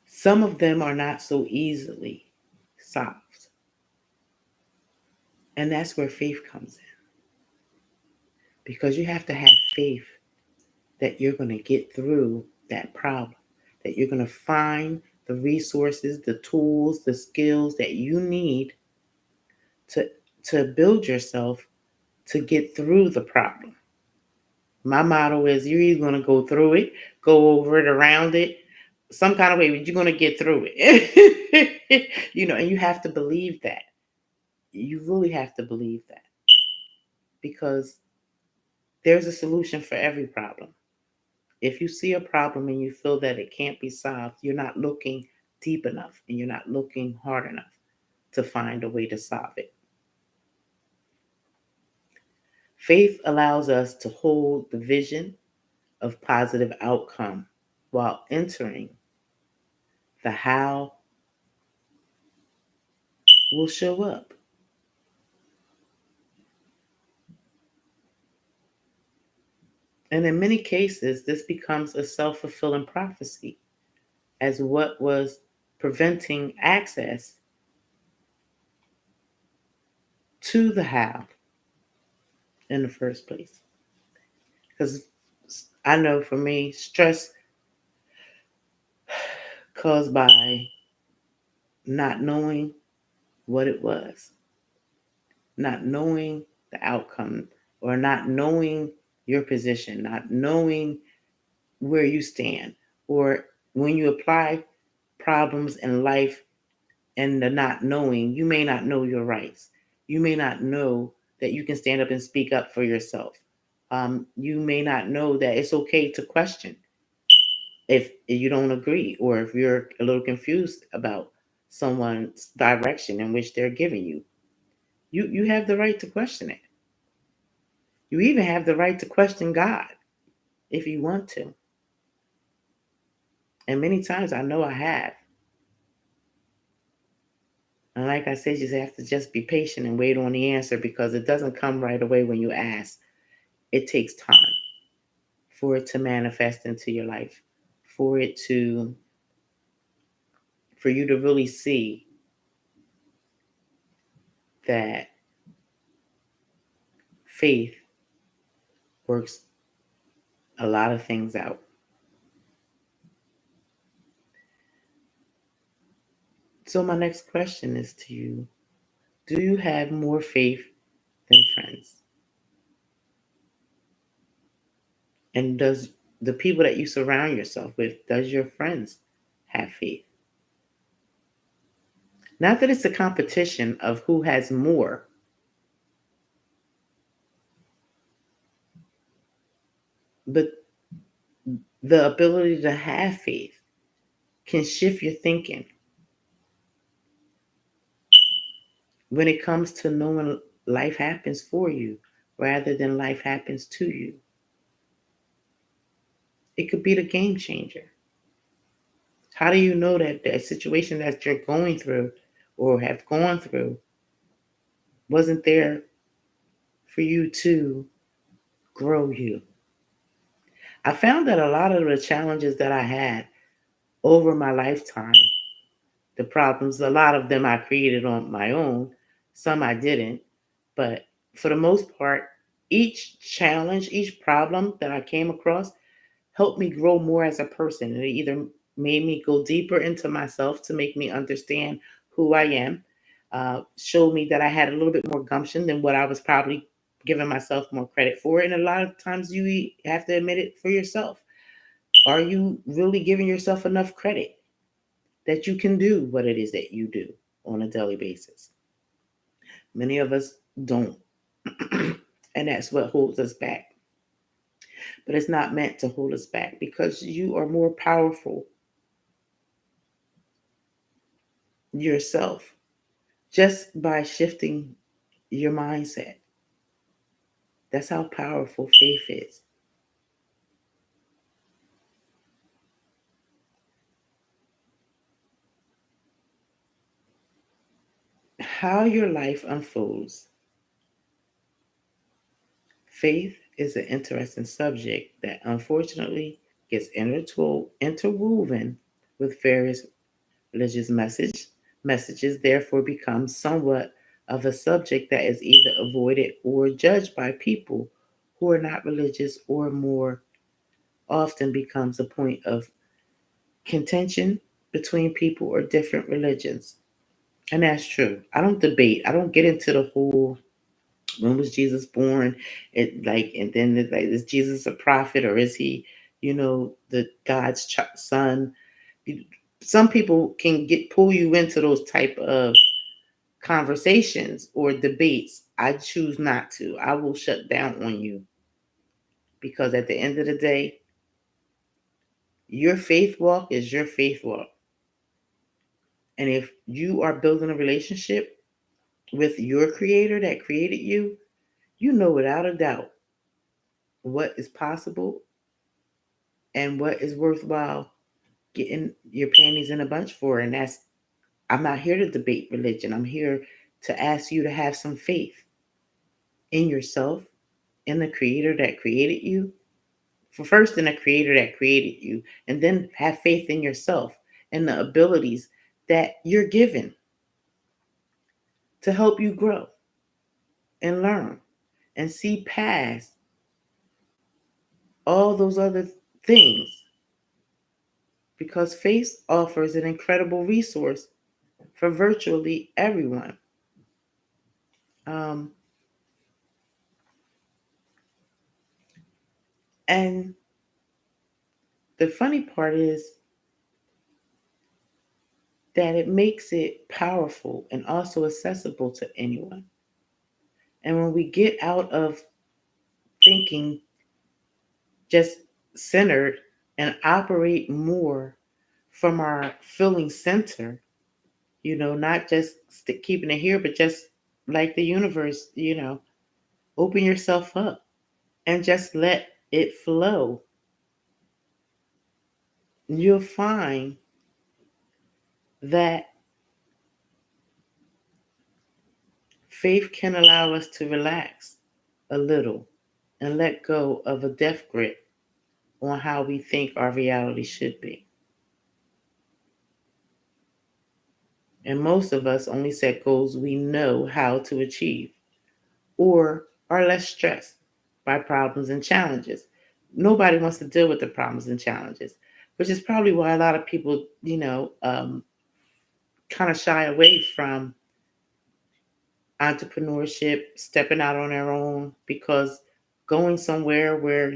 some of them are not so easily solved. And that's where faith comes in. Because you have to have faith that you're going to get through that problem, that you're going to find the resources, the tools, the skills that you need to, to build yourself to get through the problem. My motto is, you're either going to go through it, go over it, around it, some kind of way, but you're going to get through it. And you have to believe that. You really have to believe that, because there's a solution for every problem. If you see a problem and you feel that it can't be solved, you're not looking deep enough, and you're not looking hard enough to find a way to solve it. Faith allows us to hold the vision of positive outcome while entering the how will show up. And in many cases, this becomes a self fulfilling prophecy, as what was preventing access to the how in the first place. Because I know for me, stress caused by not knowing what it was, not knowing the outcome, or not knowing your position, not knowing where you stand, or when you apply problems in life and the not knowing, you may not know your rights. You may not know that you can stand up and speak up for yourself. You may not know that it's okay to question if you don't agree, or if you're a little confused about someone's direction in which they're giving you. You have the right to question it. You even have the right to question God if you want to. And many times I know I have. And like I said, you have to just be patient and wait on the answer, because it doesn't come right away when you ask. It takes time for it to manifest into your life, for it to for you to really see that faith works a lot of things out. So my next question is to you. Do you have more faith than friends? And does the people that you surround yourself with, does your friends have faith? Not that it's a competition of who has more, but the ability to have faith can shift your thinking when it comes to knowing life happens for you rather than life happens to you. It could be the game changer. How do you know that the situation that you're going through or have gone through wasn't there for you to grow you? I found that a lot of the challenges that I had over my lifetime, the problems, a lot of them I created on my own, some I didn't, but for the most part, each challenge, each problem that I came across helped me grow more as a person. And it either made me go deeper into myself to make me understand who I am, showed me that I had a little bit more gumption than what I was probably giving myself more credit for. And a lot of times you have to admit it for yourself. Are you really giving yourself enough credit that you can do what it is that you do on a daily basis? Many of us don't. And that's what holds us back. But it's not meant to hold us back, because you are more powerful yourself just by shifting your mindset. That's how powerful faith is. How your life unfolds. Faith is an interesting subject that unfortunately gets interwoven with various religious messages, therefore becomes somewhat of a subject that is either avoided or judged by people who are not religious, or more often becomes a point of contention between people or different religions. And that's true. I don't debate. I don't get into the whole when was Jesus born? It like, and then it's like, is Jesus a prophet, or is he, the God's son? Some people can pull you into those type of conversations or debates. I choose not to. I will shut down on you, because at the end of the day, your faith walk is your faith walk. And if you are building a relationship with your creator that created you, you know without a doubt what is possible and what is worthwhile getting your panties in a bunch for. And that's, I'm not here to debate religion. I'm here to ask you to have some faith in yourself, in the creator that created you. For first, in the creator that created you, and then have faith in yourself and the abilities that you're given to help you grow and learn and see past all those other things, because faith offers an incredible resource for virtually everyone. Um, and the funny part is that it makes it powerful and also accessible to anyone. And when we get out of thinking just centered and operate more from our feeling center, not just keeping it here, but just like the universe, open yourself up and just let it flow. You'll find that faith can allow us to relax a little and let go of a death grip on how we think our reality should be. And most of us only set goals we know how to achieve or are less stressed by problems and challenges. Nobody wants to deal with the problems and challenges, which is probably why a lot of people, kind of shy away from entrepreneurship, stepping out on their own, because going somewhere where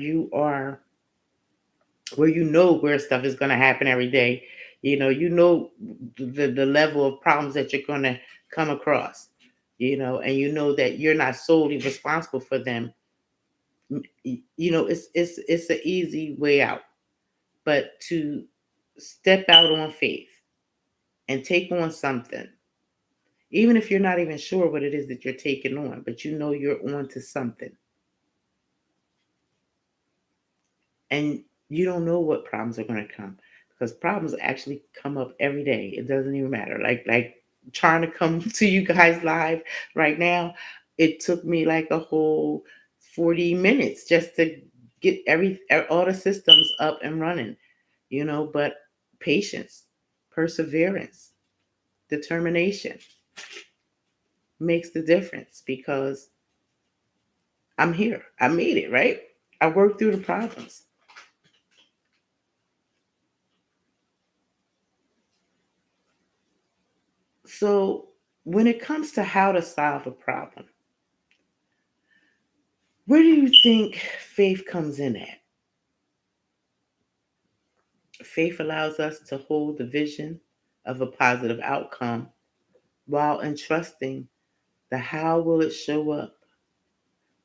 where stuff is going to happen every day, the level of problems that you're going to come across, and that you're not solely responsible for them. It's an easy way out, but to step out on faith and take on something, even if you're not even sure what it is that you're taking on, but you're on to something, and you don't know what problems are going to come, because problems actually come up every day. It doesn't even matter. Like trying to come to you guys live right now, it took me like a whole 40 minutes just to get all the systems up and running, but patience, perseverance, determination makes the difference, because I'm here. I made it, right? I worked through the problems. So, when it comes to how to solve a problem, where do you think faith comes in at? Faith allows us to hold the vision of a positive outcome while entrusting the how will it show up.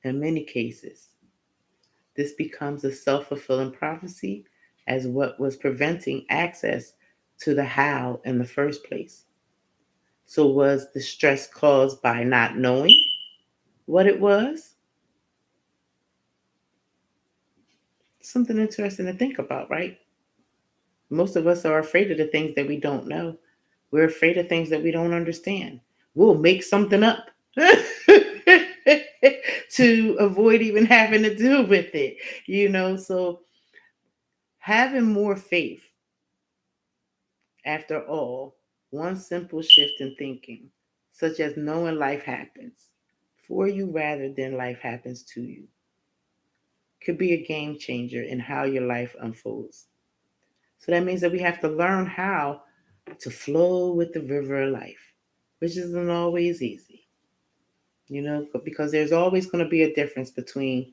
In many cases, this becomes a self fulfilling prophecy as what was preventing access to the how in the first place. So, was the stress caused by not knowing what it was? Something interesting to think about, right? Most of us are afraid of the things that we don't know. We're afraid of things that we don't understand. We'll make something up to avoid even having to deal with it, So, having more faith, after all, one simple shift in thinking, such as knowing life happens for you rather than life happens to you, could be a game changer in how your life unfolds. So that means that we have to learn how to flow with the river of life, which isn't always easy, because there's always going to be a difference between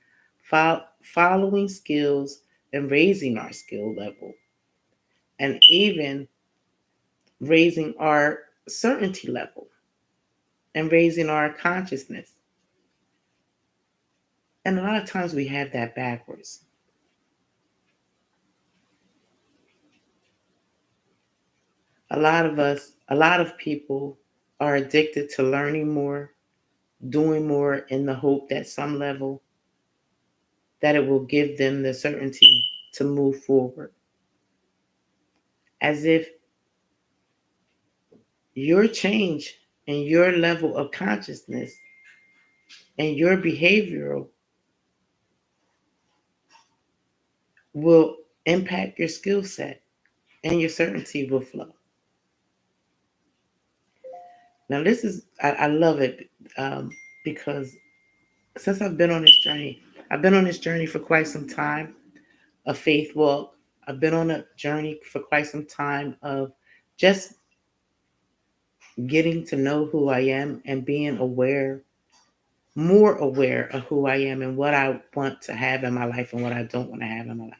following skills and raising our skill level, and even raising our certainty level and raising our consciousness. And a lot of times we have that backwards. A lot of people are addicted to learning more, doing more in the hope that some level that it will give them the certainty to move forward. As if your change and your level of consciousness and your behavioral will impact your skill set and your certainty will flow. Now, I love it, because since I've been on this journey for quite some time, a faith walk. I've been on a journey for quite some time of just getting to know who I am and being aware, more aware of who I am and what I want to have in my life and what I don't want to have in my life.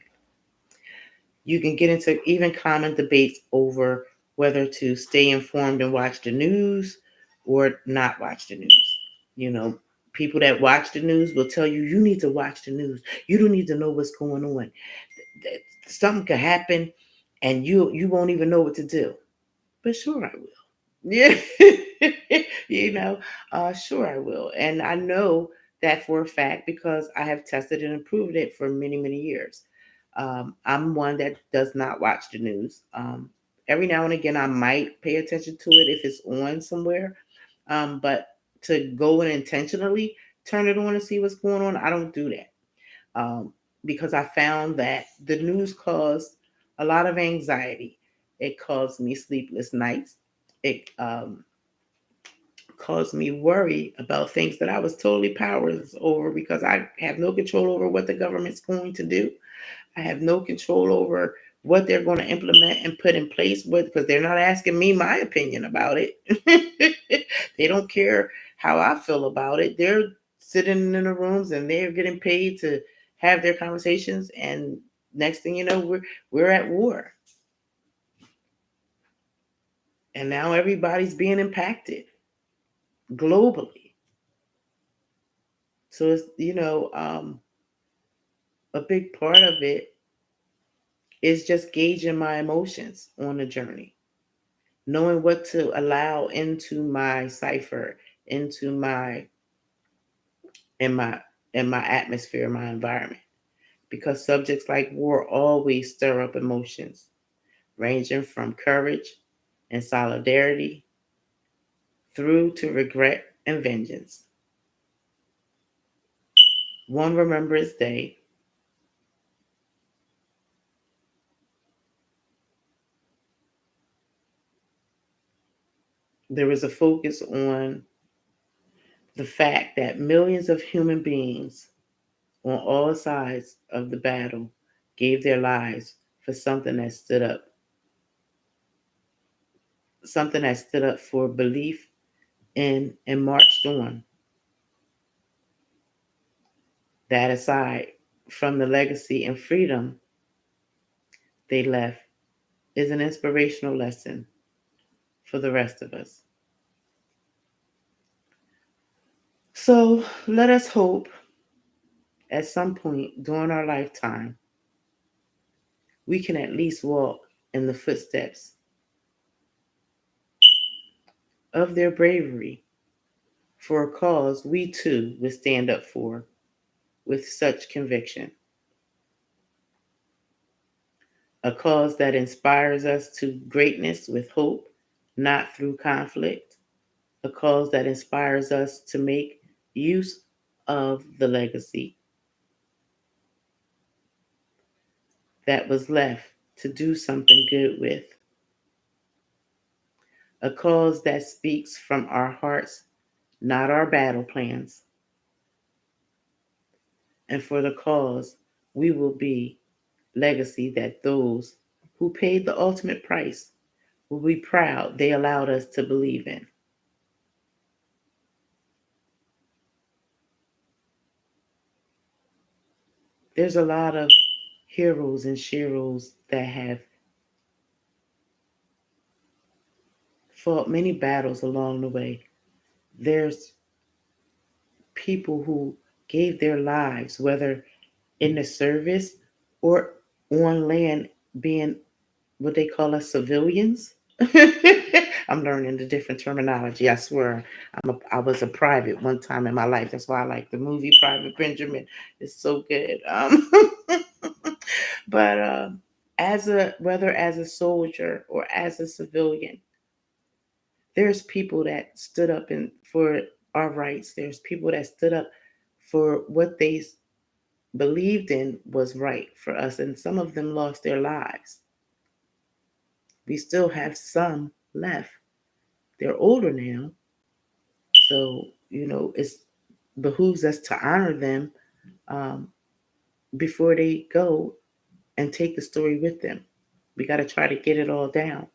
You can get into even common debates over whether to stay informed and watch the news or not watch the news. You know, people that watch the news will tell you, you need to watch the news. You don't need to know what's going on. Something could happen and you won't even know what to do. But sure I will. Yeah. you know, sure I will. And I know that for a fact because I have tested and improved it for many, many years. I'm one that does not watch the news. Every now and again, I might pay attention to it if it's on somewhere. But to go and intentionally turn it on and see what's going on, I don't do that. Because I found that the news caused a lot of anxiety. It caused me sleepless nights. It caused me worry about things that I was totally powerless over because I have no control over what the government's going to do. I have no control over what they're going to implement and put in place with because they're not asking me my opinion about it. They don't care how I feel about it. They're sitting in the rooms and they're getting paid to have their conversations and next thing you know we're at war. And now everybody's being impacted globally. So it's a big part of it is just gauging my emotions on the journey, knowing what to allow into my cipher, into in my in my atmosphere, my environment. Because subjects like war always stir up emotions, ranging from courage and solidarity through to regret and vengeance. One Remembrance Day, there was a focus on the fact that millions of human beings on all sides of the battle gave their lives for something that stood up for belief in and marched on. That aside from the legacy and freedom they left is an inspirational lesson for the rest of us. So let us hope at some point during our lifetime we can at least walk in the footsteps of their bravery for a cause we too would stand up for with such conviction. A cause that inspires us to greatness with hope, not through conflict. A cause that inspires us to make use of the legacy that was left to do something good with. A cause that speaks from our hearts, not our battle plans. And for the cause, we will be legacy that those who paid the ultimate price will be proud they allowed us to believe in. There's a lot of heroes and sheroes that have fought many battles along the way. There's people who gave their lives, whether in the service or on land, being what they call us civilians. I'm learning the different terminology. I swear, I was a private one time in my life. That's why I like the movie Private Benjamin. It's so good. But as a whether as a soldier or as a civilian, there's people that stood up for our rights. There's people that stood up for what they believed in was right for us, and some of them lost their lives. We still have some left. They're older now, so it's behooves us to honor them um, before they go and take the story with them. We got to try to get it all down.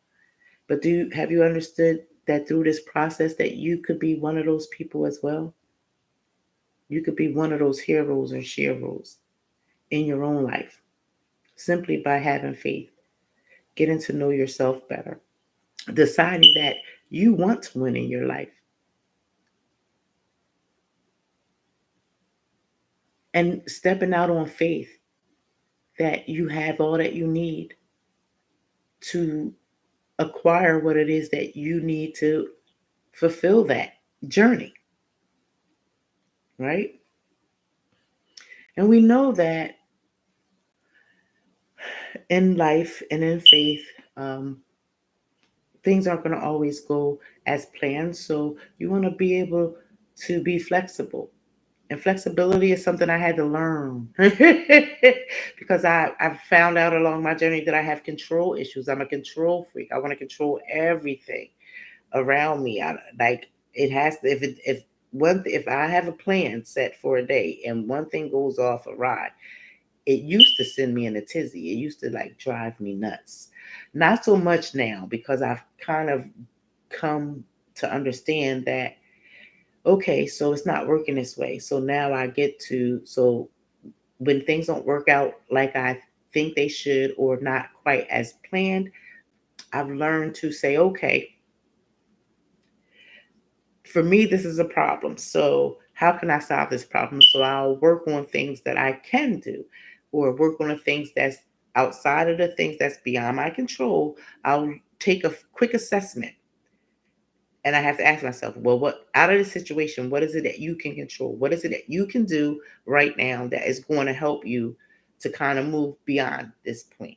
But have you understood that through this process that you could be one of those people as well. You could be one of those heroes or sheroes in your own life simply by having faith, getting to know yourself better, deciding that you want to win in your life, and stepping out on faith that you have all that you need to acquire what it is that you need to fulfill that journey, right? And we know that in life and in faith, things aren't going to always go as planned. So you want to be able to be flexible. And flexibility is something I had to learn because I found out along my journey that I have control issues. I'm a control freak. I want to control everything around me. Like it has to, if I have a plan set for a day and one thing goes off awry, it used to send me in a tizzy. It used to like drive me nuts. Not so much now because I've kind of come to understand that, okay, so it's not working this way. So now I get to, so when things don't work out like I think they should or not quite as planned, I've learned to say, okay, for me, this is a problem. So how can I solve this problem? So I'll work on things that I can do or work on the things that's outside of the things that's beyond my control. I'll take a quick assessment and I have to ask myself, well, what out of the situation, what is it that you can control? What is it that you can do right now that is going to help you to kind of move beyond this point?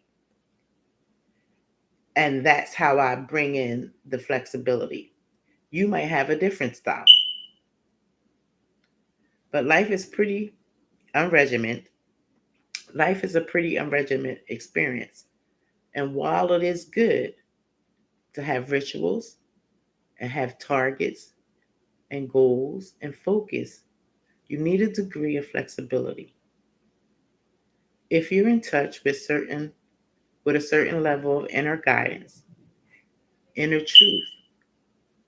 And that's how I bring in the flexibility. You might have a different style, but life is pretty unregimented. Life is a pretty unregimented experience. And while it is good to have rituals and have targets and goals and focus, you need a degree of flexibility. If you're in touch with a certain level of inner guidance, inner truth,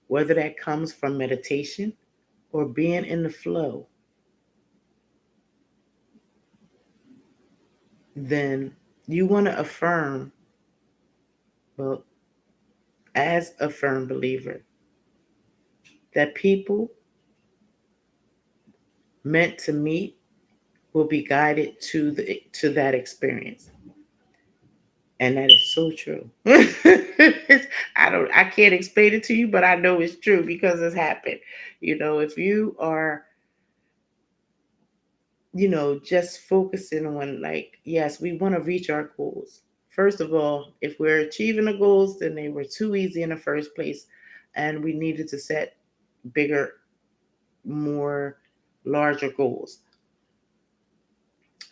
whether that comes from meditation or being in the flow, then you want to affirm, well, as a firm believer, that people meant to meet will be guided to that experience. And that is so true. I can't explain it to you, but I know it's true because it's happened. If you are, just focusing on, like, yes, we want to reach our goals. First of all, if we're achieving the goals, then they were too easy in the first place. And we needed to set bigger, more larger goals.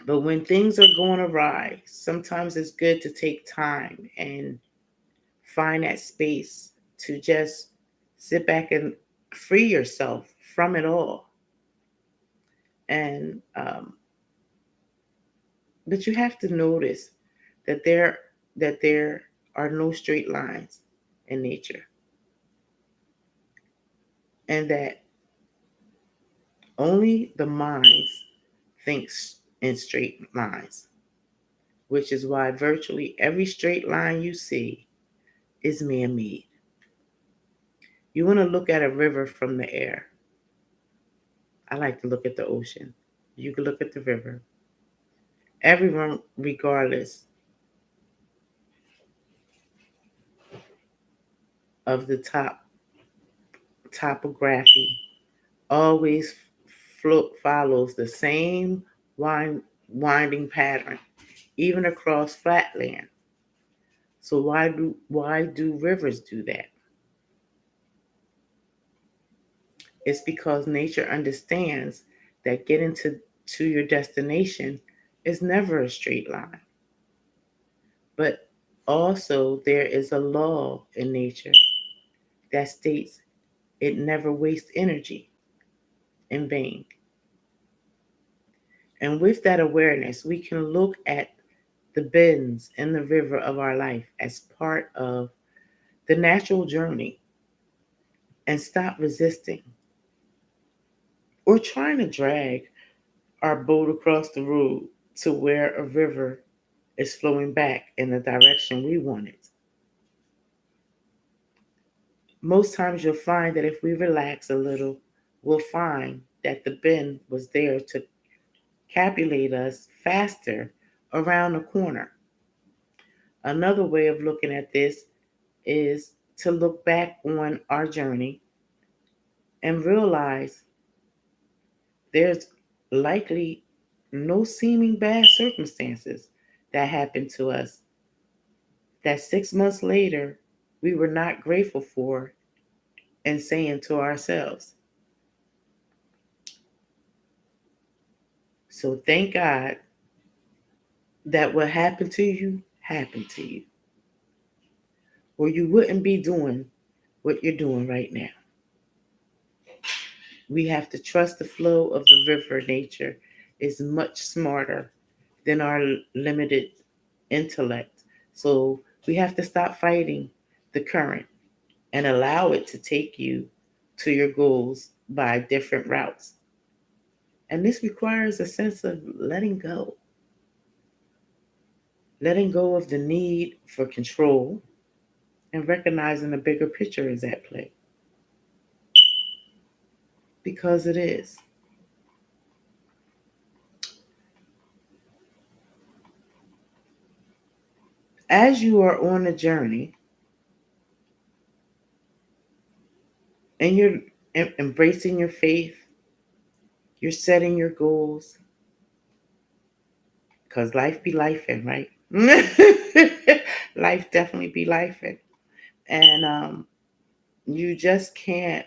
But when things are going awry, sometimes it's good to take time and find that space to just sit back and free yourself from it all. And but you have to notice that there are no straight lines in nature, and that only the mind thinks in straight lines, which is why virtually every straight line you see is man-made. You want to look at a river from the air. I like to look at the ocean. You can look at the river. Everyone, regardless of the topography, always follows the same winding pattern, even across flat land. So why do rivers do that? It's because nature understands that getting to your destination is never a straight line. But also there is a law in nature that states it never wastes energy in vain. And with that awareness, we can look at the bends in the river of our life as part of the natural journey. and stop resisting or trying to drag our boat across the road to where a river is flowing back in the direction we want it. Most times you'll find that if we relax a little, we'll find that the bend was there to capulate us faster around the corner. Another way of looking at this is to look back on our journey and realize there's likely no seeming bad circumstances that happened to us that 6 months later we were not grateful for and saying to ourselves, so thank God that what happened to you, or you wouldn't be doing what you're doing right now. We have to trust the flow of the river. Nature is much smarter than our limited intellect. So we have to stop fighting the current and allow it to take you to your goals by different routes. And this requires a sense of letting go of the need for control and recognizing the bigger picture is at play. Because it is. As you are on a journey and you're embracing your faith, you're setting your goals, because life be lifing, right? Life definitely be lifing. And you just can't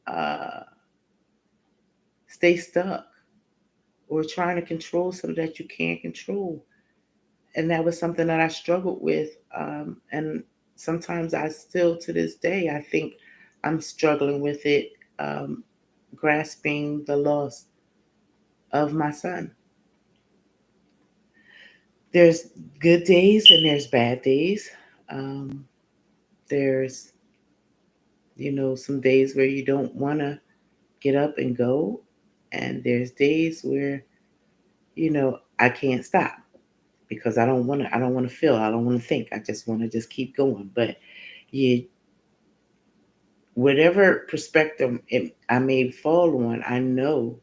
uh, stay stuck or trying to control something that you can't control. And that was something that I struggled with. And sometimes I still, to this day, I think I'm struggling with it, grasping the loss of my son. There's good days and there's bad days. Um, there's, some days where you don't want to get up and go. And there's days where, I can't stop because I don't want to feel, I don't want to think. I just want to just keep going. But you, whatever perspective I may fall on, I know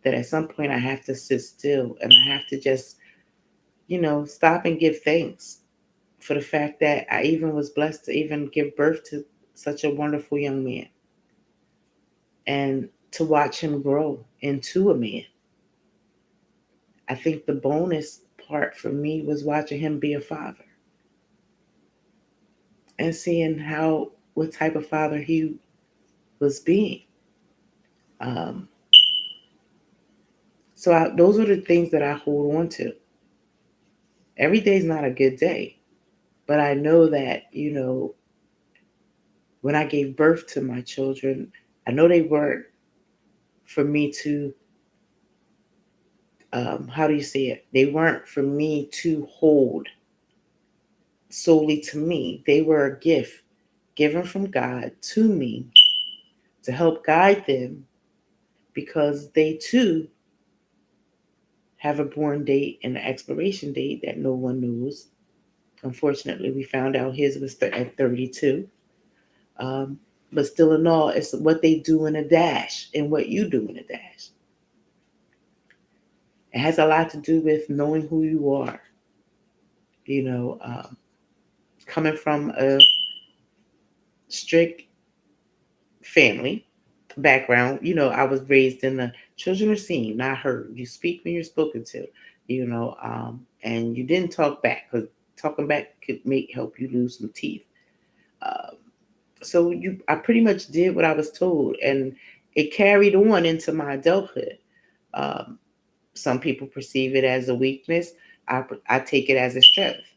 that at some point I have to sit still and I have to just, stop and give thanks for the fact that I even was blessed to even give birth to such a wonderful young man and to watch him grow into a man. I think the bonus part for me was watching him be a father and seeing what type of father he was being. Um, those are the things that I hold on to. Every day is not a good day, but I know that, when I gave birth to my children, I know they weren't for me to, how do you say it? They weren't for me to hold solely to me. They were a gift given from God to me to help guide them because they too have a born date and an expiration date that no one knows. Unfortunately, we found out his was at 32. Um, but still in all, it's what they do in a dash and what you do in a dash. It has a lot to do with knowing who you are. You know, coming from a strict family background, I was raised in the children are seen, not heard. You speak when you're spoken to, and you didn't talk back because talking back could help you lose some teeth. Um, I pretty much did what I was told, and it carried on into my adulthood. Um, some people perceive it as a weakness. I take it as a strength.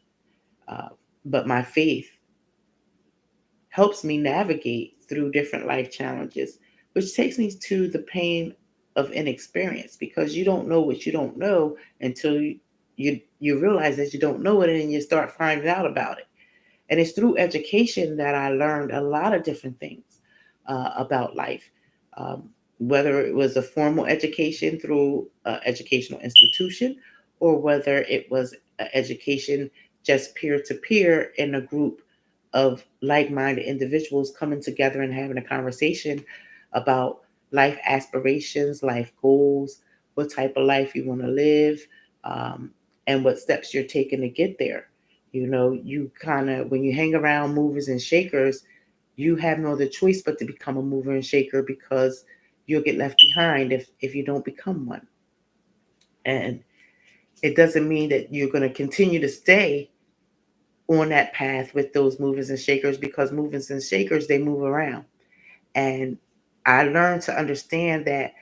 Uh, but my faith helps me navigate through different life challenges, which takes me to the pain of inexperience because you don't know what you don't know until you realize that you don't know it and then you start finding out about it. And it's through education that I learned a lot of different things. about life, um, whether it was a formal education through an educational institution, or whether it was education just peer to peer in a group of like minded individuals coming together and having a conversation about life aspirations, life goals, what type of life you want to live, um, and what steps you're taking to get there. You know, you kind of, when you hang around movers and shakers, you have no other choice but to become a mover and shaker, because you'll get left behind if you don't become one. And it doesn't mean that you're going to continue to stay on that path with those movers and shakers, because movers and shakers, they move around. And I learned to understand that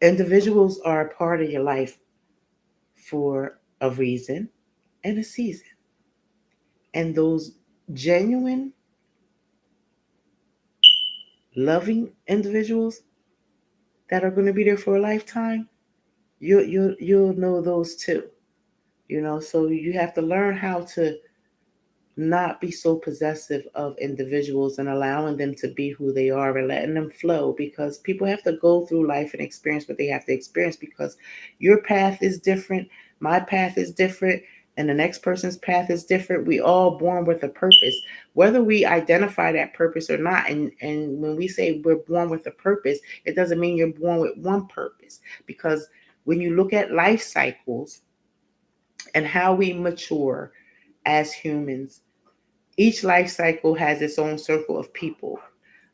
individuals are a part of your life for a reason and a season. And those genuine, loving individuals that are going to be there for a lifetime, you'll know those too. You know, so you have to learn how to not be so possessive of individuals and allowing them to be who they are and letting them flow, because people have to go through life and experience what they have to experience, because your path is different, my path is different, and the next person's path is different. We all born with a purpose, whether we identify that purpose or not. And when we say we're born with a purpose, it doesn't mean you're born with one purpose, because when you look at life cycles and how we mature as humans, each life cycle has its own circle of people.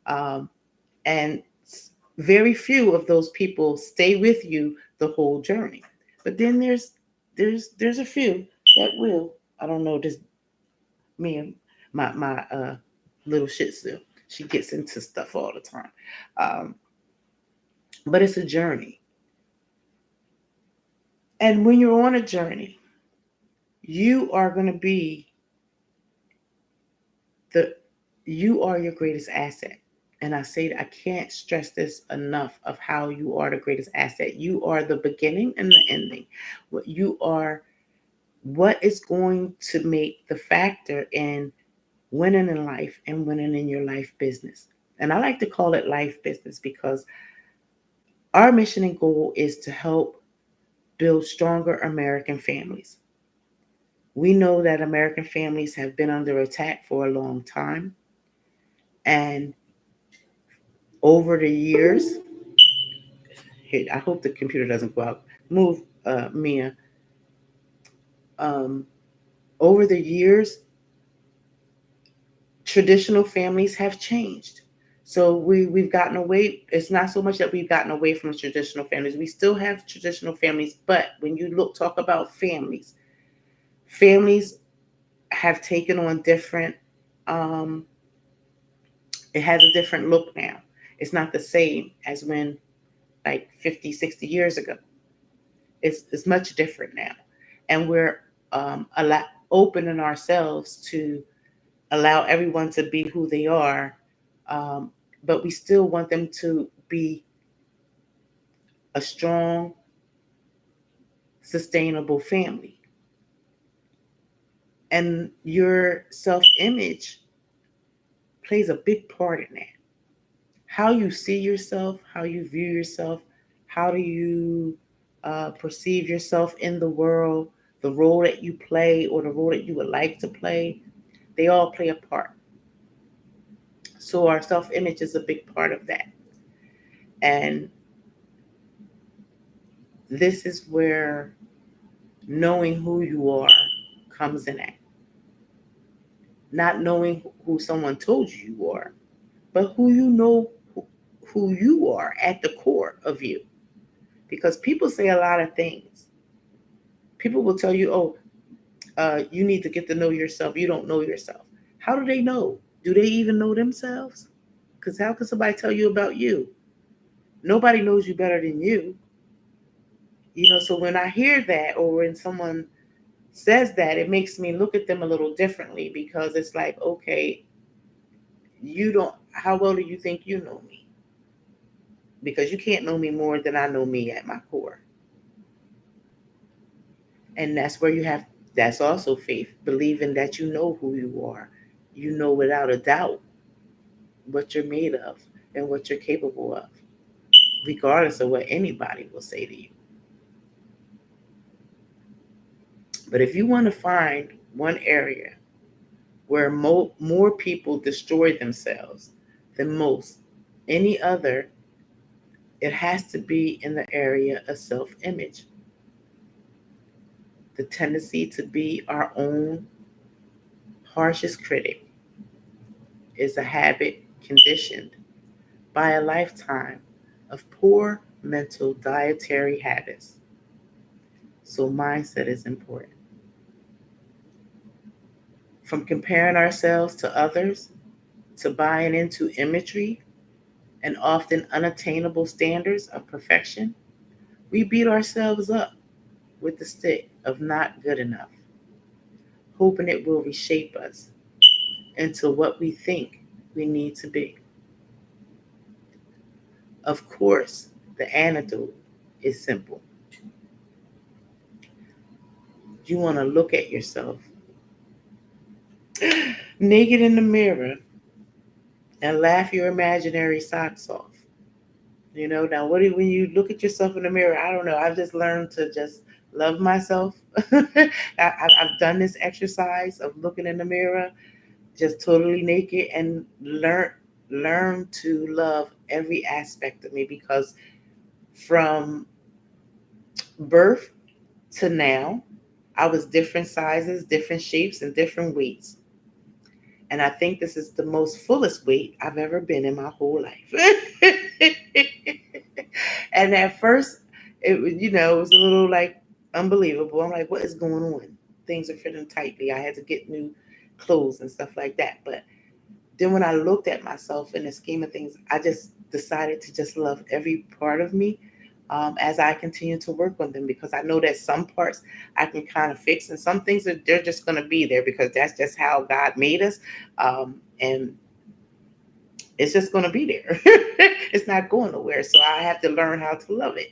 Um, and very few of those people stay with you the whole journey. But then there's a few that will. I don't know, this me and my little Shih Tzu. She gets into stuff all the time. Um, but it's a journey. And when you're on a journey, you are going to be the you are your greatest asset. And I say that, I can't stress this enough, of how you are the greatest asset. You are the beginning and the ending. What you are, what is going to make the factor in winning in life and winning in your life business. And I like to call it life business, because our mission and goal is to help build stronger American families. We know that American families have been under attack for a long time. And over the years, I hope the computer doesn't go out. Move, Mia. Um, Over the years, traditional families have changed. So we've gotten away. It's not so much that we've gotten away from traditional families. We still have traditional families, but when you talk about families, families have taken on different. Um, it has a different look now. It's not the same as when, like, 50, 60 years ago. It's much different now, and we're a lot opening ourselves to allow everyone to be who they are, um, but we still want them to be a strong, sustainable family. And your self image plays a big part in that. How you see yourself, how you view yourself, how do you perceive yourself in the world, the role that you play or the role that you would like to play, they all play a part. So our self image is a big part of that. And this is where knowing who you are comes in at. Not knowing who someone told you you are, but who you know who you are at the core of you. Because people say a lot of things. People will tell you, oh, you need to get to know yourself. You don't know yourself. How do they know? Do they even know themselves? Because how can somebody tell you about you? Nobody knows you better than you. You know, so when I hear that, or when someone says that, it makes me look at them a little differently, because it's like, okay, you don't, how well do you think you know me? Because you can't know me more than I know me at my core. And that's where you have, that's also faith, believing that you know who you are. You know without a doubt what you're made of and what you're capable of, regardless of what anybody will say to you. But if you want to find one area where more people destroy themselves than most any other, it has to be in the area of self image. The tendency to be our own harshest critic is a habit conditioned by a lifetime of poor mental dietary habits. So, mindset is important. From comparing ourselves to others to buying into imagery and often unattainable standards of perfection, we beat ourselves up with the stick of not good enough, hoping it will reshape us into what we think we need to be. Of course, the antidote is simple. You want to look at yourself naked in the mirror and laugh your imaginary socks off. Now when you look at yourself in the mirror, I don't know. I've just learned to just love myself. I've done this exercise of looking in the mirror, just totally naked, and learn to love every aspect of me, because from birth to now, I was different sizes, different shapes, and different weights. And I think this is the most fullest weight I've ever been in my whole life. And at first, it was a little like unbelievable. I'm like, what is going on? Things are fitting tightly. I had to get new clothes and stuff like that. But then when I looked at myself in the scheme of things, I just decided to just love every part of me, as I continue to work on them, because I know that some parts I can kind of fix, and some things they're just going to be there because that's just how God made us, and it's just going to be there. It's not going nowhere. So I have to learn how to love it.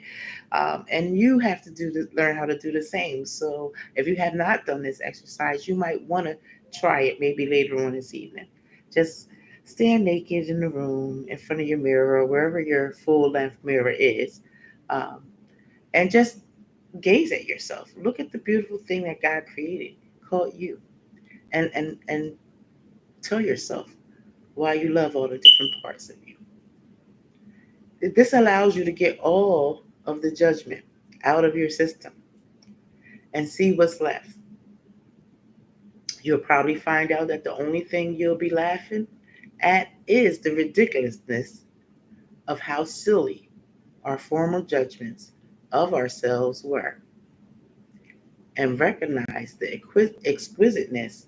And you have to learn how to do the same. So if you have not done this exercise, you might want to try it maybe later on this evening. Just stand naked in the room in front of your mirror or wherever your full length mirror is, um, and just gaze at yourself. Look at the beautiful thing that God created called you, and tell yourself why you love all the different parts of you. This allows you to get all of the judgment out of your system and see what's left. You'll probably find out that the only thing you'll be laughing at is the ridiculousness of how silly our former judgments of ourselves were, and recognize the exquisiteness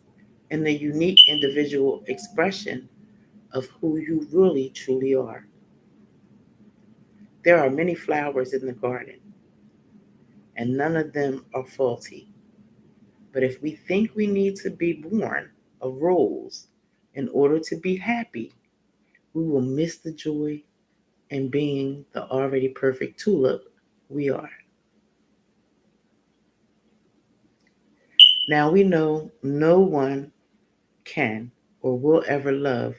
and the unique individual expression of who you really truly are. There are many flowers in the garden, and none of them are faulty. But if we think we need to be born a rose in order to be happy, we will miss the joy in being the already perfect tulip we are. Now we know no one can or will ever love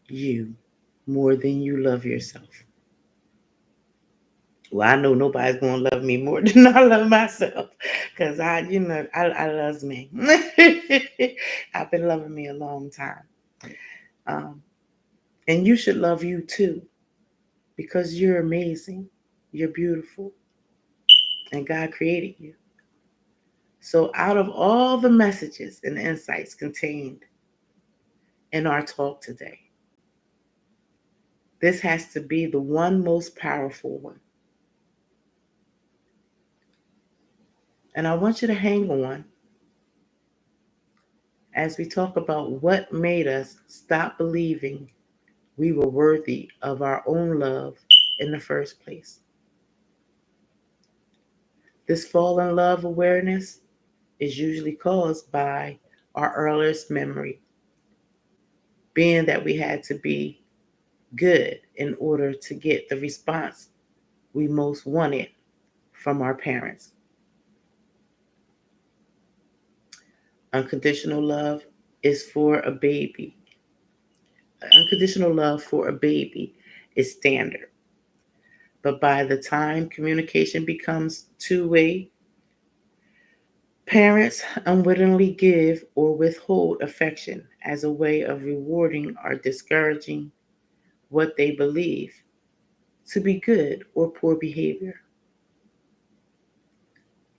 you more than you love yourself. Well, I know nobody's gonna love me more than I love myself, because I love me. I've been loving me a long time, um, and you should love you too, because you're amazing, you're beautiful, and God created you. So, out of all the messages and insights contained in our talk today, this has to be the one most powerful one. And I want you to hang on as we talk about what made us stop believing we were worthy of our own love in the first place. This fall in love awareness is usually caused by our earliest memory, being that we had to be good in order to get the response we most wanted from our parents. Unconditional love is for a baby, unconditional love for a baby is standard. But by the time communication becomes two-way, parents unwittingly give or withhold affection as a way of rewarding or discouraging what they believe to be good or poor behavior.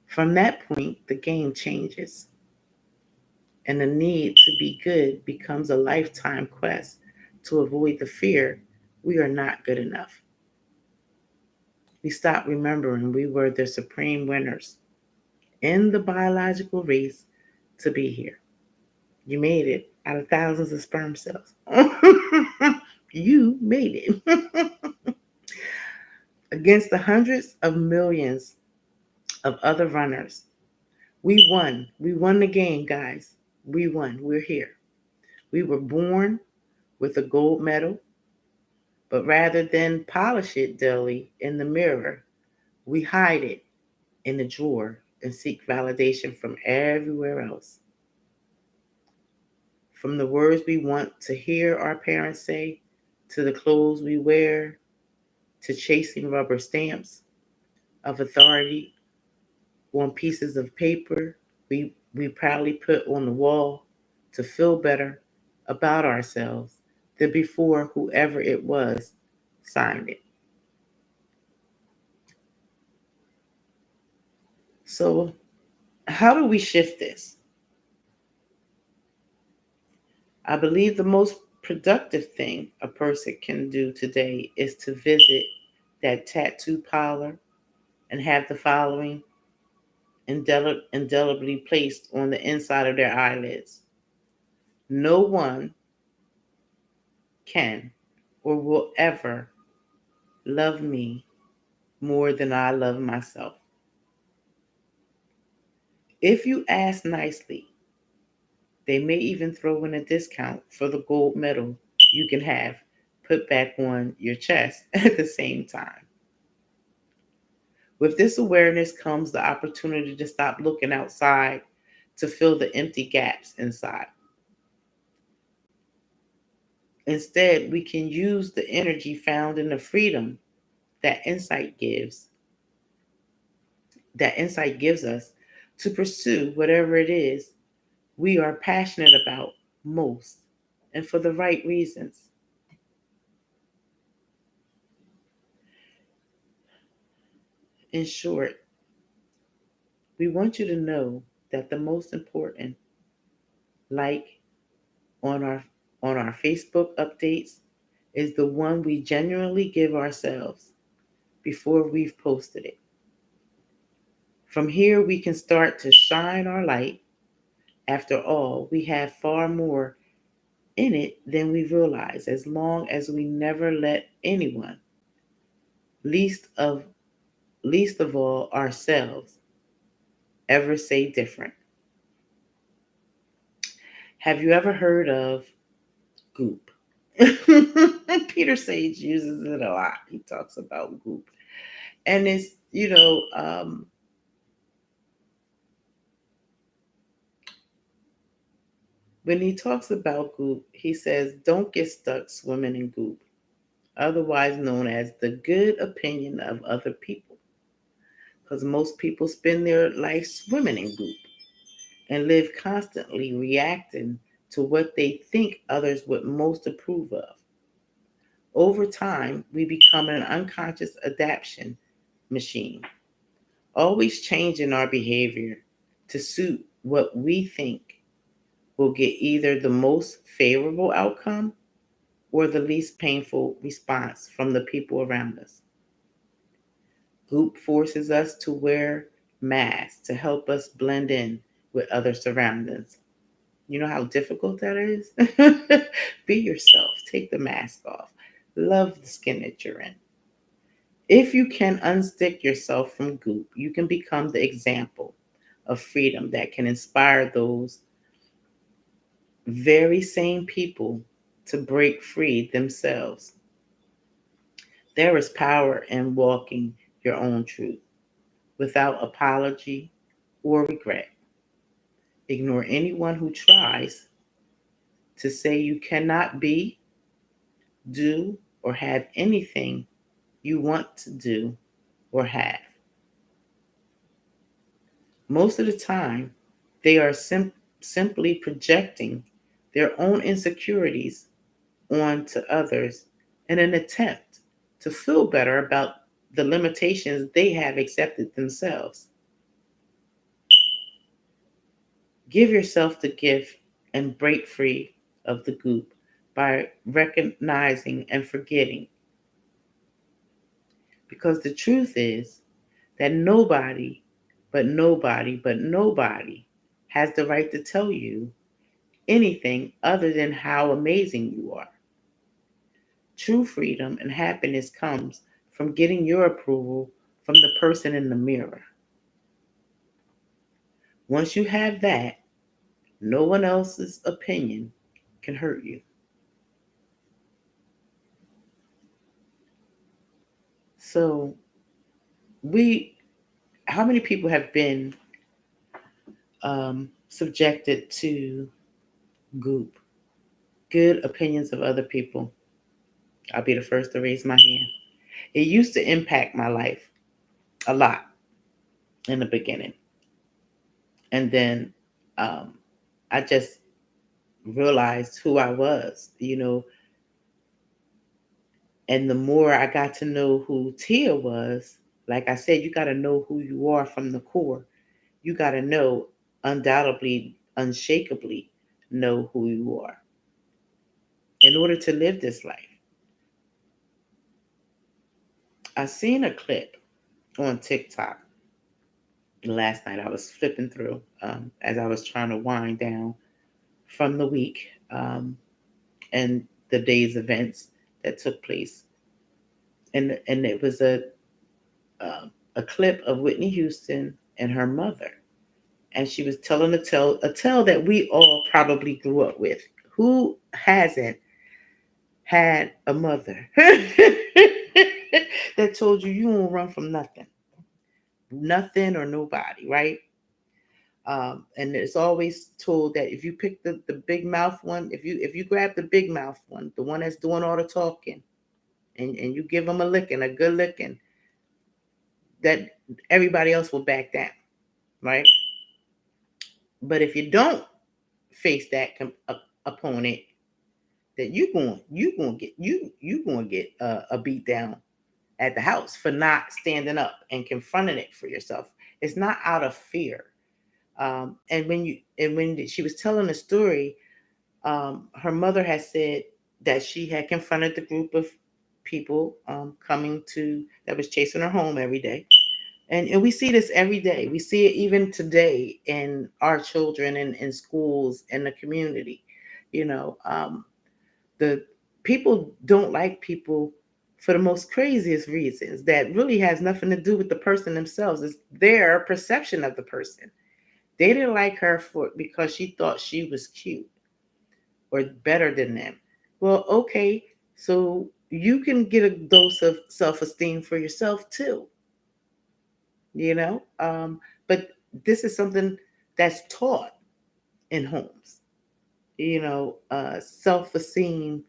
From that point, the game changes, and the need to be good becomes a lifetime quest to avoid the fear we are not good enough. We stop remembering we were the supreme winners in the biological race to be here. You made it out of thousands of sperm cells. You made it against the hundreds of millions of other runners. We won. We won the game, guys. We won. We're here. We were born with a gold medal, but rather than polish it daily in the mirror, we hide it in the drawer and seek validation from everywhere else. From the words we want to hear our parents say, to the clothes we wear, to chasing rubber stamps of authority on pieces of paper we proudly put on the wall to feel better about ourselves than before whoever it was signed it. So, how do we shift this? I believe the most productive thing a person can do today is to visit that tattoo parlor and have the following indelibly placed on the inside of their eyelids. No one can or will ever love me more than I love myself. If you ask nicely, they may even throw in a discount for the gold medal you can have put back on your chest at the same time. With this awareness comes the opportunity to stop looking outside to fill the empty gaps inside. Instead, we can use the energy found in the freedom that insight gives us to pursue whatever it is we are passionate about most and for the right reasons. In short, we want you to know that the most important like on our Facebook updates is the one we genuinely give ourselves before we've posted it. From here we can start to shine our light. After all, we have far more in it than we realize as long as we never let anyone, least of least of all ourselves, ever say different. Have you ever heard of goop? Peter Sage uses it a lot. He talks about goop. And it's, when he talks about goop, he says, don't get stuck swimming in goop, otherwise known as the good opinion of other people. Because most people spend their life swimming in goop and live constantly reacting to what they think others would most approve of. Over time, we become an unconscious adaptation machine, always changing our behavior to suit what we think will get either the most favorable outcome or the least painful response from the people around us. Goop forces us to wear masks to help us blend in with other surroundings. You know how difficult that is? Be yourself. Take the mask off. Love the skin that you're in. If you can unstick yourself from goop, you can become the example of freedom that can inspire those very same people to break free themselves. There is power in walking your own truth without apology or regret. Ignore anyone who tries to say you cannot be do, or have anything you want to do or have. Most of the time, they are simply projecting their own insecurities onto others in an attempt to feel better about the limitations they have accepted themselves. Give yourself the gift and break free of the goop by recognizing and forgetting. Because the truth is that nobody has the right to tell you anything other than how amazing you are. True freedom and happiness comes from getting your approval from the person in the mirror. Once you have that, no one else's opinion can hurt you. So, we, how many people have been subjected to goop, good opinions of other people? I'll be the first to raise my hand. It used to impact my life a lot in the beginning. And then um, I just realized who I was, and the more I got to know who Tia was, like I said, you got to know who you are from the core. You got to know, undoubtedly, unshakably, know who you are in order to live this life. I seen a clip on TikTok last night. I was flipping through as I was trying to wind down from the week and the day's events that took place, and it was a clip of Whitney Houston and her mother, and she was telling a tale that we all probably grew up with. Who hasn't had a mother that told you you won't run from nothing or nobody, right? And it's always told that if you pick the big mouth one, if you grab the big mouth one, the one that's doing all the talking, and you give them a licking, a good licking, that everybody else will back down, right? But if you don't face that opponent, that you going to get a beat down at the house for not standing up and confronting it for yourself. It's not out of fear. And when she was telling the story, her mother had said that she had confronted the group of people coming to that was chasing her home every day. And we see this every day. We see it even today in our children and in schools and the community. You know, the people don't like people for the most craziest reasons that really has nothing to do with the person themselves. It's their perception of the person. They didn't like her for because she thought she was cute or better than them. Well, okay, so you can get a dose of self-esteem for yourself too, you know. But this is something that's taught in homes, self-esteem,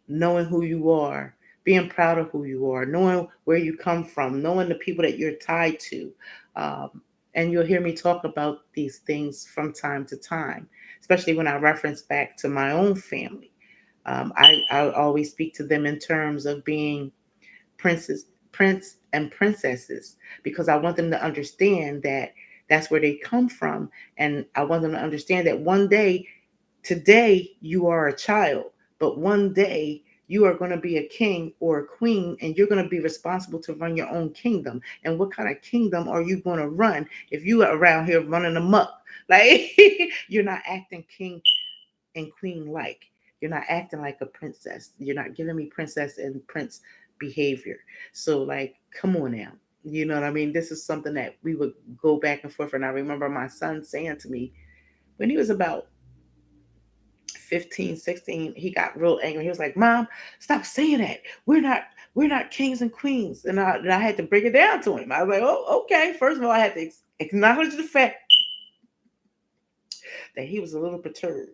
knowing who you are, being proud of who you are, knowing where you come from, knowing the people that you're tied to. And you'll hear me talk about these things from time to time, especially when I reference back to my own family. I always speak to them in terms of being prince and princesses, because I want them to understand that that's where they come from. And I want them to understand that one day, today, you are a child, but one day you are going to be a king or a queen, and you're going to be responsible to run your own kingdom. And what kind of kingdom are you going to run if you are around here running amok? Like, you're not acting king and queen like. You're not acting like a princess. You're not giving me princess and prince behavior. So, like, come on now. You know what I mean? This is something that we would go back and forth. And I remember my son saying to me when he was about 15, 16, he got real angry. He was like, Mom, stop saying that. We're not kings and queens. And I had to break it down to him. I was like, oh, okay. First of all, I had to acknowledge the fact that he was a little perturbed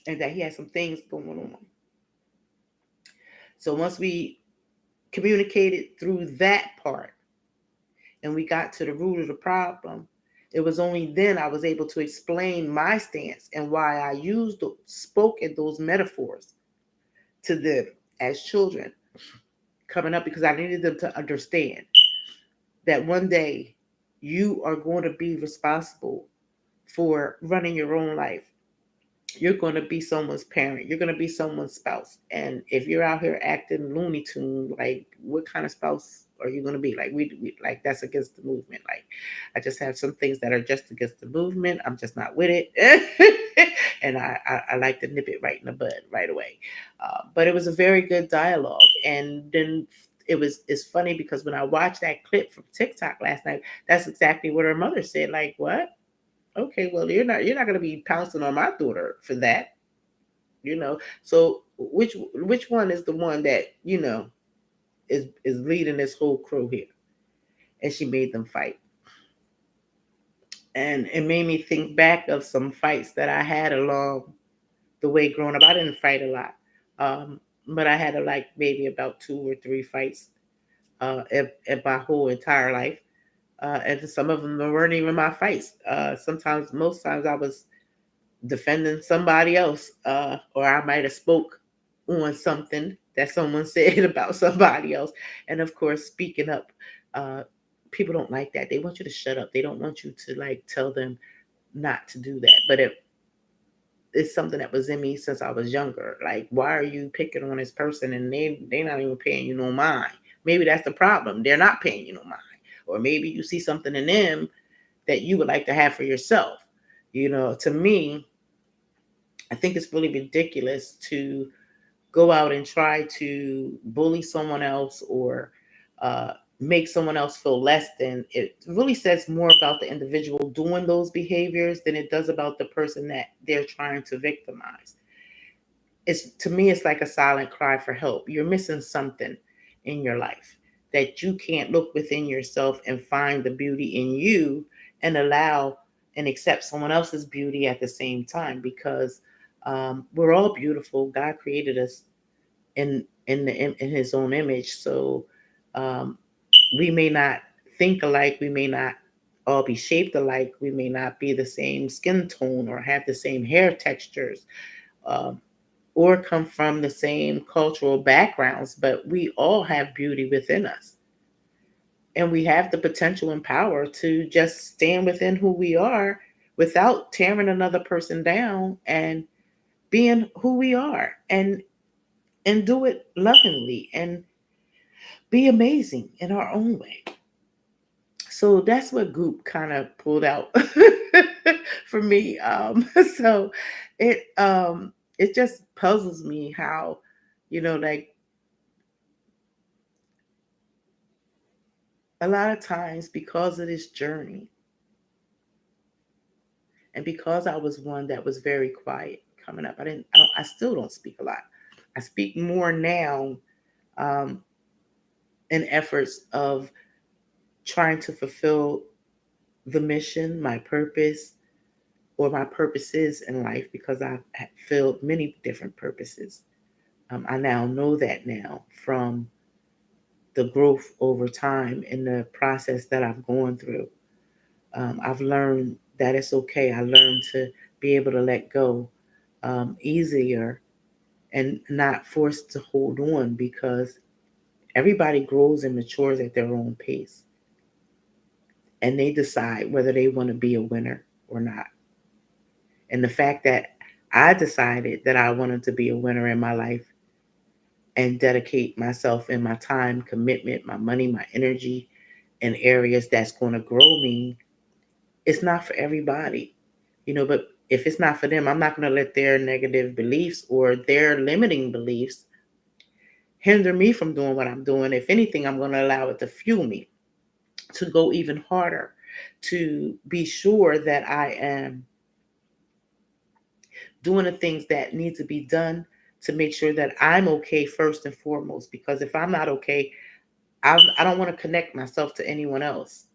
and that he had some things going on. So once we communicated through that part and we got to the root of the problem, it was only then I was able to explain my stance and why I spoke in those metaphors to them as children coming up, because I needed them to understand that one day you are going to be responsible for running your own life. You're going to be someone's parent. You're going to be someone's spouse. And if you're out here acting Looney Tune, like, what kind of spouse are you going to be? Like, we like, that's against the movement. Like, I just have some things that are just against the movement. I'm just not with it. And I like to nip it right in the bud right away. But it was a very good dialogue. And then it's funny because when I watched that clip from TikTok last night, that's exactly what her mother said. Like, what? Okay, well, you're not going to be pouncing on my daughter for that, you know. So which one is the one that, is leading this whole crew here? And she made them fight, and it made me think back of some fights that I had along the way growing up. I didn't fight a lot, but I had like maybe about 2 or 3 fights in my whole entire life, and some of them weren't even my fights. Sometimes, most times, I was defending somebody else, or I might have spoke on something that someone said about somebody else. And of course, speaking up, uh, people don't like that. They want you to shut up. They don't want you to, like, tell them not to do that. But it's something that was in me since I was younger. Like, why are you picking on this person and they not even paying you no mind? Maybe that's the problem. They're not paying you no mind. Or maybe you see something in them that you would like to have for yourself. To me, I think it's really ridiculous to go out and try to bully someone else, or make someone else feel less than. It really says more about the individual doing those behaviors than it does about the person that they're trying to victimize. It's, to me, it's like a silent cry for help. You're missing something in your life, that you can't look within yourself and find the beauty in you and allow and accept someone else's beauty at the same time, because we're all beautiful. God created us in his own image. So um, we may not think alike, we may not all be shaped alike, we may not be the same skin tone or have the same hair textures, um, or come from the same cultural backgrounds, but we all have beauty within us. And we have the potential and power to just stand within who we are without tearing another person down, and being who we are, and do it lovingly and be amazing in our own way. So that's what Goop kind of pulled out for me. So it just puzzles me how, like, a lot of times, because of this journey, and because I was one that was very quiet coming up, I still don't speak a lot. I speak more now, um, in efforts of trying to fulfill the mission, my purpose, or my purposes in life, because I've filled many different purposes. I now know that now from the growth over time in the process that I've gone through. I've learned that it's okay. I learned to be able to let go easier, and not forced to hold on, because everybody grows and matures at their own pace, and they decide whether they want to be a winner or not. And the fact that I decided that I wanted to be a winner in my life and dedicate myself and my time, commitment, my money, my energy in areas that's going to grow me, it's not for everybody. But if it's not for them, I'm not going to let their negative beliefs or their limiting beliefs hinder me from doing what I'm doing. If anything, I'm going to allow it to fuel me to go even harder, to be sure that I am doing the things that need to be done to make sure that I'm okay first and foremost. Because if I'm not okay, I don't want to connect myself to anyone else.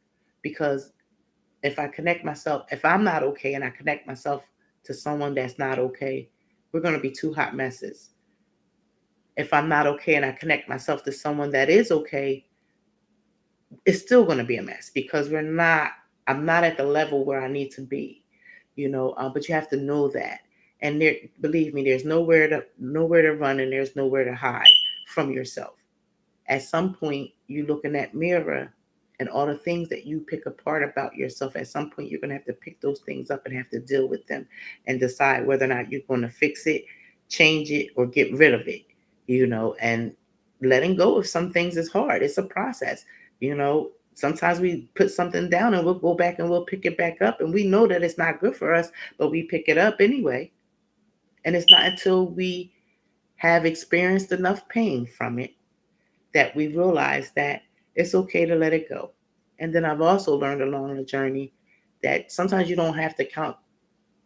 Because if I'm not okay and I connect myself to someone that's not okay, we're going to be two hot messes. If I'm not okay and I connect myself to someone that is okay, it's still going to be a mess because I'm not at the level where I need to be, but you have to know that. And there, believe me, there's nowhere to run, and there's nowhere to hide from yourself. At some point, you look in that mirror, and all the things that you pick apart about yourself, at some point you're going to have to pick those things up and have to deal with them and decide whether or not you're going to fix it, change it, or get rid of it. And letting go of some things is hard. It's a process. Sometimes we put something down and we'll go back and we'll pick it back up, and we know that it's not good for us, but we pick it up anyway. And it's not until we have experienced enough pain from it that we realize that it's okay to let it go. And then I've also learned along the journey that sometimes you don't have to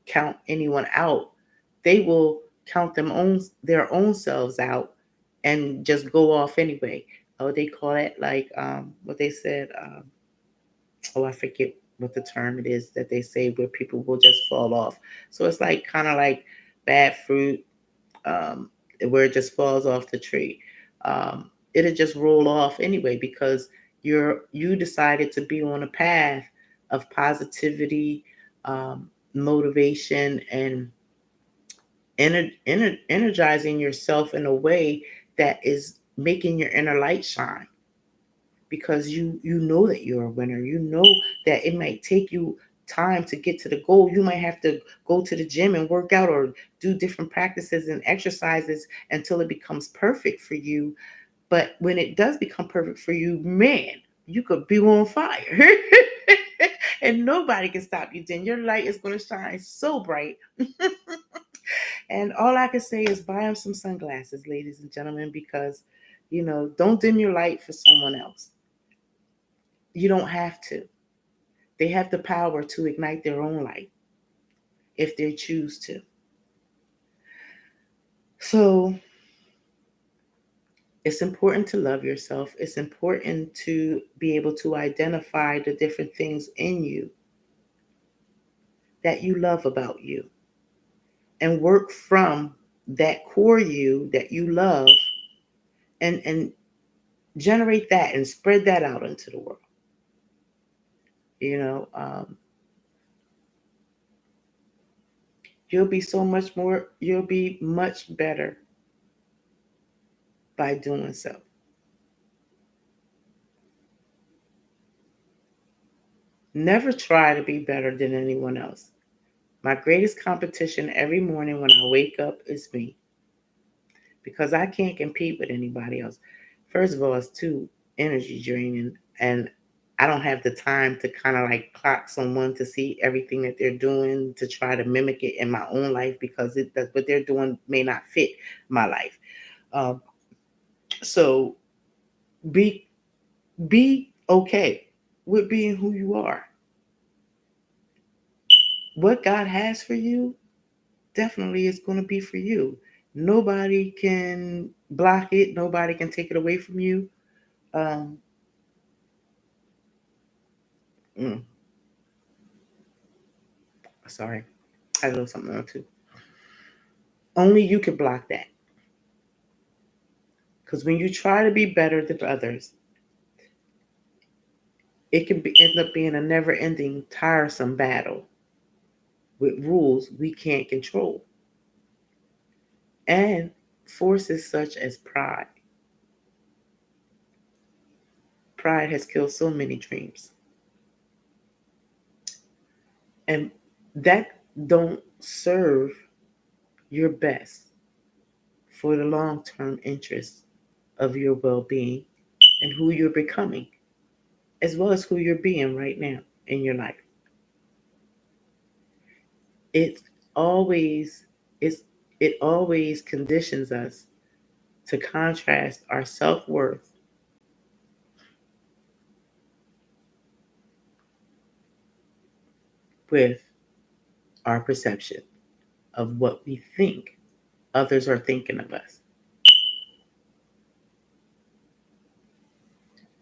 count anyone out. They will count their own selves out and just go off anyway. Oh, they call it like what they said. I forget what the term it is that they say where people will just fall off. So it's like kind of like bad fruit, um, where it just falls off the tree. It'll just roll off anyway because you decided to be on a path of positivity, motivation, and energizing yourself in a way that is making your inner light shine, because you know that you're a winner. You know that it might take you time to get to the goal. You might have to go to the gym and work out or do different practices and exercises until it becomes perfect for you. But when it does become perfect for you, man, you could be on fire. And nobody can stop you. Then your light is going to shine so bright. And all I can say is buy them some sunglasses, ladies and gentlemen, because, don't dim your light for someone else. You don't have to. They have the power to ignite their own light if they choose to. So it's important to love yourself. It's important to be able to identify the different things in you that you love about you and work from that core you that you love, and generate that and spread that out into the world. You know, um, you'll be much better by doing so. Never try to be better than anyone else. My greatest competition every morning when I wake up is me, because I can't compete with anybody else. First of all, it's too energy draining, and I don't have the time to kind of like clock someone to see everything that they're doing to try to mimic it in my own life, because that what they're doing may not fit my life. Um, so be be okay with being who you are. What God has for you definitely is going to be for you. Nobody can block it. Nobody can take it away from you. Um, mm, sorry, I had a little something on too. Only you can block that. Because when you try to be better than others, it can end up being a never-ending, tiresome battle with rules we can't control and forces such as pride. Pride has killed so many dreams, and that don't serve your best for the long-term interests of your well-being and who you're becoming, as well as who you're being right now in your life. It always is it always conditions us to contrast our self-worth with our perception of what we think others are thinking of us.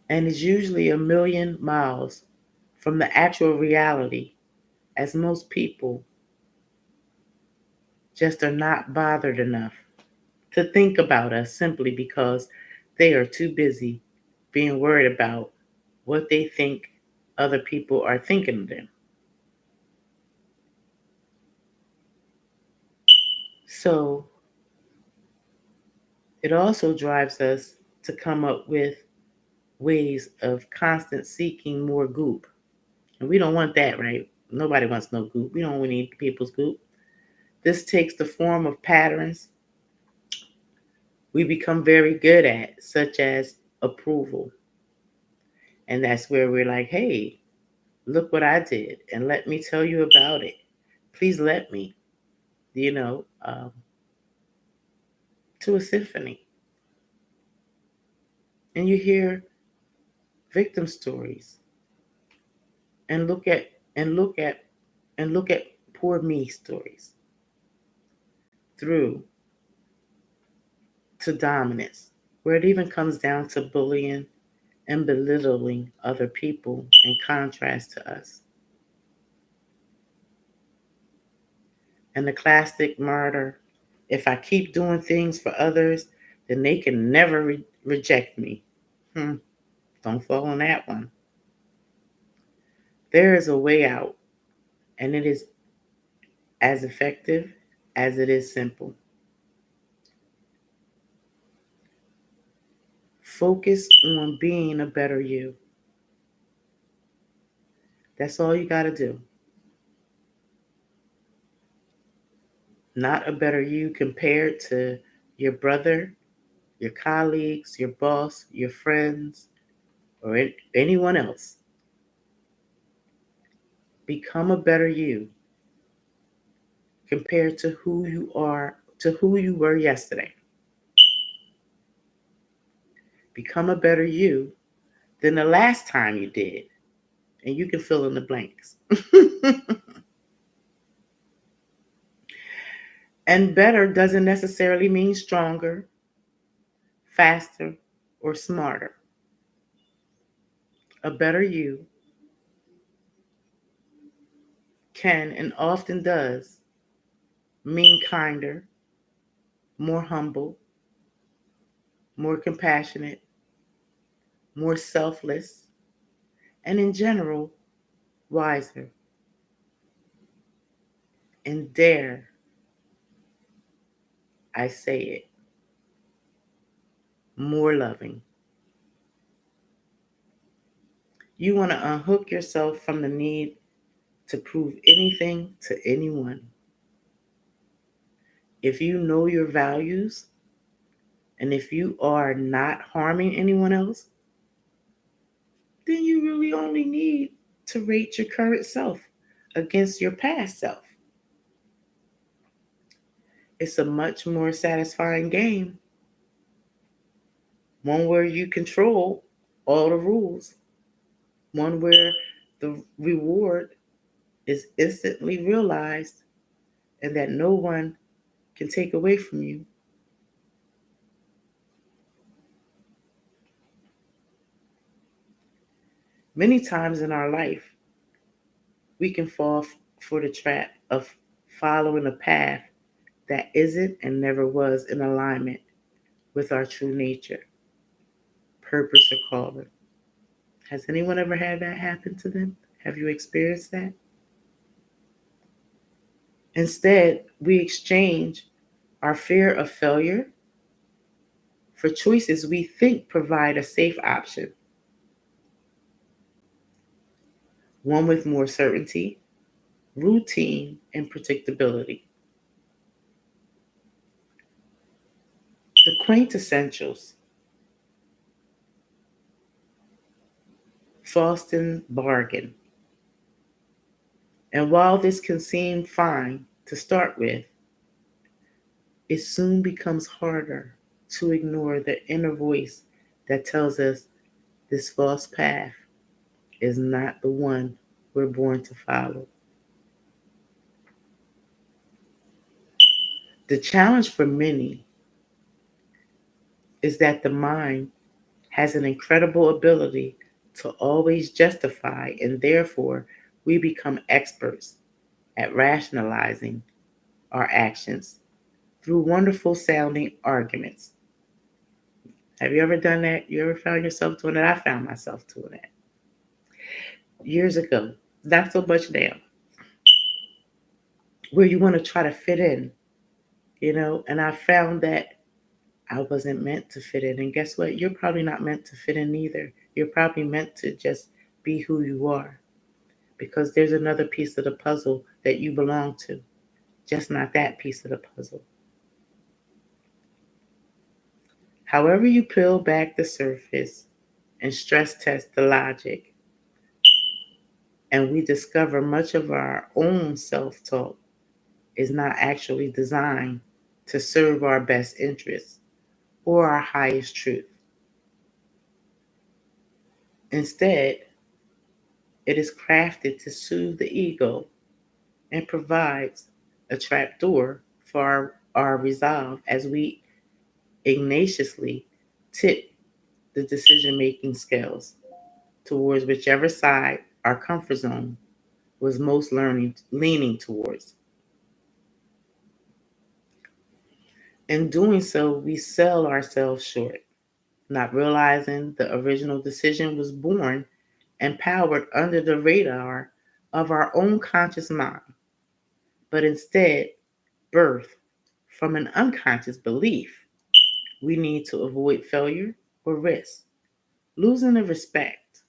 And it's usually a million miles from the actual reality, as most people just are not bothered enough to think about us simply because they are too busy being worried about what they think other people are thinking of them. So it also drives us to come up with ways of constant seeking more goop. And we don't want that, right? Nobody wants no goop. We don't need people's goop. This takes the form of patterns we become very good at, such as approval. And that's where we're like, hey, look what I did, and let me tell you about it. Please let me, you know, to a symphony. And you hear victim stories and look at poor me stories through to dominance, where it even comes down to bullying and belittling other people in contrast to us. And the classic martyr, if I keep doing things for others, then they can never reject me. Hmm, don't fall on that one. There is a way out, and it is as effective as it is simple. Focus on being a better you. That's all you got to do. Not a better you compared to your brother, your colleagues, your boss, your friends, or anyone else. Become a better you compared to who you were yesterday. Become a better you than the last time you did. And you can fill in the blanks. And better doesn't necessarily mean stronger, faster, or smarter. A better you can and often does mean kinder, more humble, more compassionate, more selfless, and in general, wiser. And dare I say it, more loving. You want to unhook yourself from the need to prove anything to anyone. If you know your values and if you are not harming anyone else, then you really only need to rate your current self against your past self. It's a much more satisfying game, one where you control all the rules, one where the reward is instantly realized and that no one can take away from you. Many times in our life, we can fall for the trap of following a path that isn't and never was in alignment with our true nature, purpose, or calling. Has anyone ever had that happen to them? Have you experienced that? Instead, we exchange our fear of failure for choices we think provide a safe option, one with more certainty, routine, and predictability. The quintessentials, Foston bargain. And while this can seem fine to start with, it soon becomes harder to ignore the inner voice that tells us this false path is not the one we're born to follow. The challenge for many is that the mind has an incredible ability to always justify, and therefore we become experts at rationalizing our actions through wonderful sounding arguments. Have you ever done that? You ever found yourself doing that? I found myself doing that years ago. Not so much now, where you want to try to fit in, and I found that I wasn't meant to fit in. And guess what? You're probably not meant to fit in either. You're probably meant to just be who you are, because there's another piece of the puzzle that you belong to, just not that piece of the puzzle. However, you peel back the surface and stress test the logic, and we discover much of our own self talk is not actually designed to serve our best interests or our highest truth. Instead, it is crafted to soothe the ego and provides a trapdoor for our resolve as we ignaciously tip the decision making scales towards whichever side our comfort zone was most leaning towards. In doing so, we sell ourselves short, not realizing the original decision was born and powered under the radar of our own conscious mind, but instead birthed from an unconscious belief we need to avoid failure or risk, losing the respect,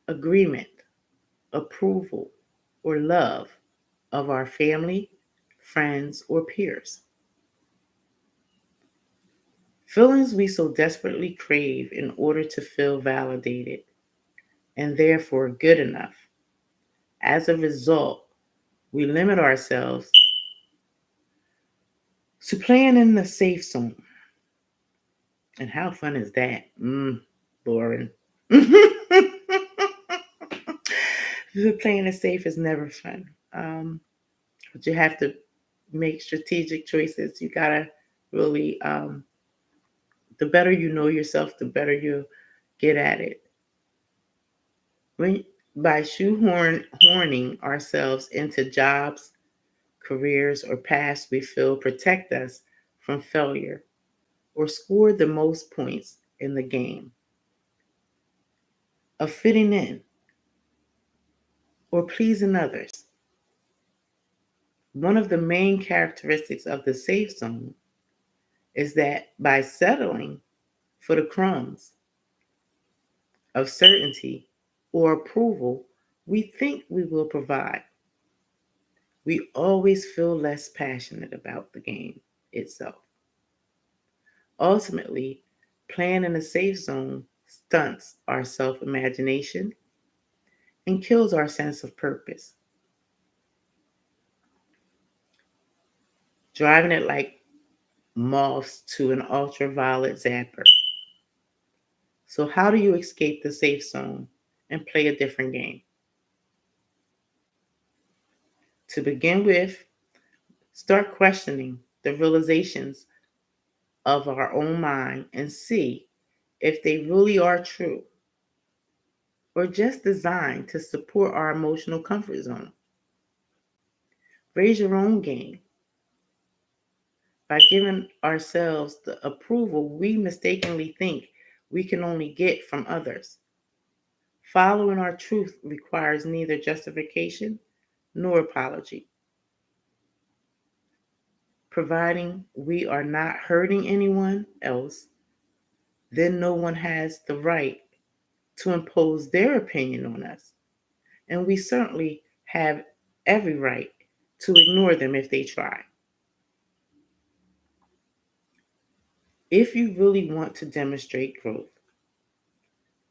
agreement, approval, or love of our family, friends, or peers. Feelings we so desperately crave in order to feel validated and therefore good enough. As a result, we limit ourselves to playing in the safe zone. And how fun is that? Boring. Playing it safe is never fun. But you have to make strategic choices. You gotta really, the better you know yourself, the better you get at it. When by shoehorning ourselves into jobs, careers, or paths we feel protect us from failure or score the most points in the game of fitting in or pleasing others. One of the main characteristics of the safe zone is that by settling for the crumbs of certainty or approval we think we will provide, we always feel less passionate about the game itself. Ultimately, playing in a safe zone stunts our self imagination and kills our sense of purpose, driving it like moths to an ultraviolet zapper. So, how do you escape the safe zone and play a different game? To begin with, start questioning the realizations of our own mind and see if they really are true or just designed to support our emotional comfort zone. Raise your own game by giving ourselves the approval we mistakenly think we can only get from others. Following our truth requires neither justification nor apology, providing we are not hurting anyone else. Then no one has the right to impose their opinion on us, and we certainly have every right to ignore them if they try. If you really want to demonstrate growth,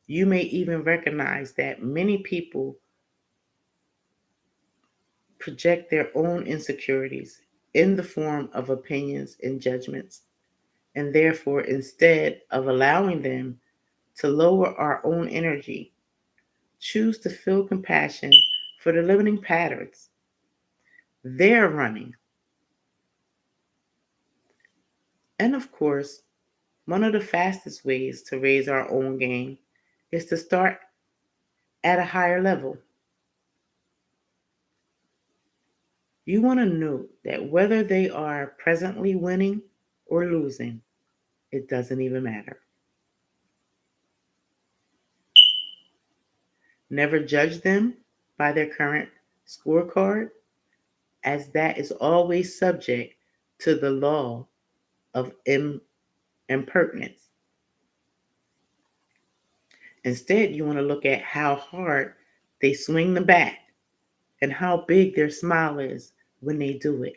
you may even recognize that many people project their own insecurities in the form of opinions and judgments, and therefore, instead of allowing them to lower our own energy, choose to feel compassion for the limiting patterns they're running. And of course, one of the fastest ways to raise our own game is to start at a higher level. You want to note that whether they are presently winning or losing, it doesn't even matter. Never judge them by their current scorecard, as that is always subject to the law of impertinence. Instead, you want to look at how hard they swing the bat and how big their smile is when they do it.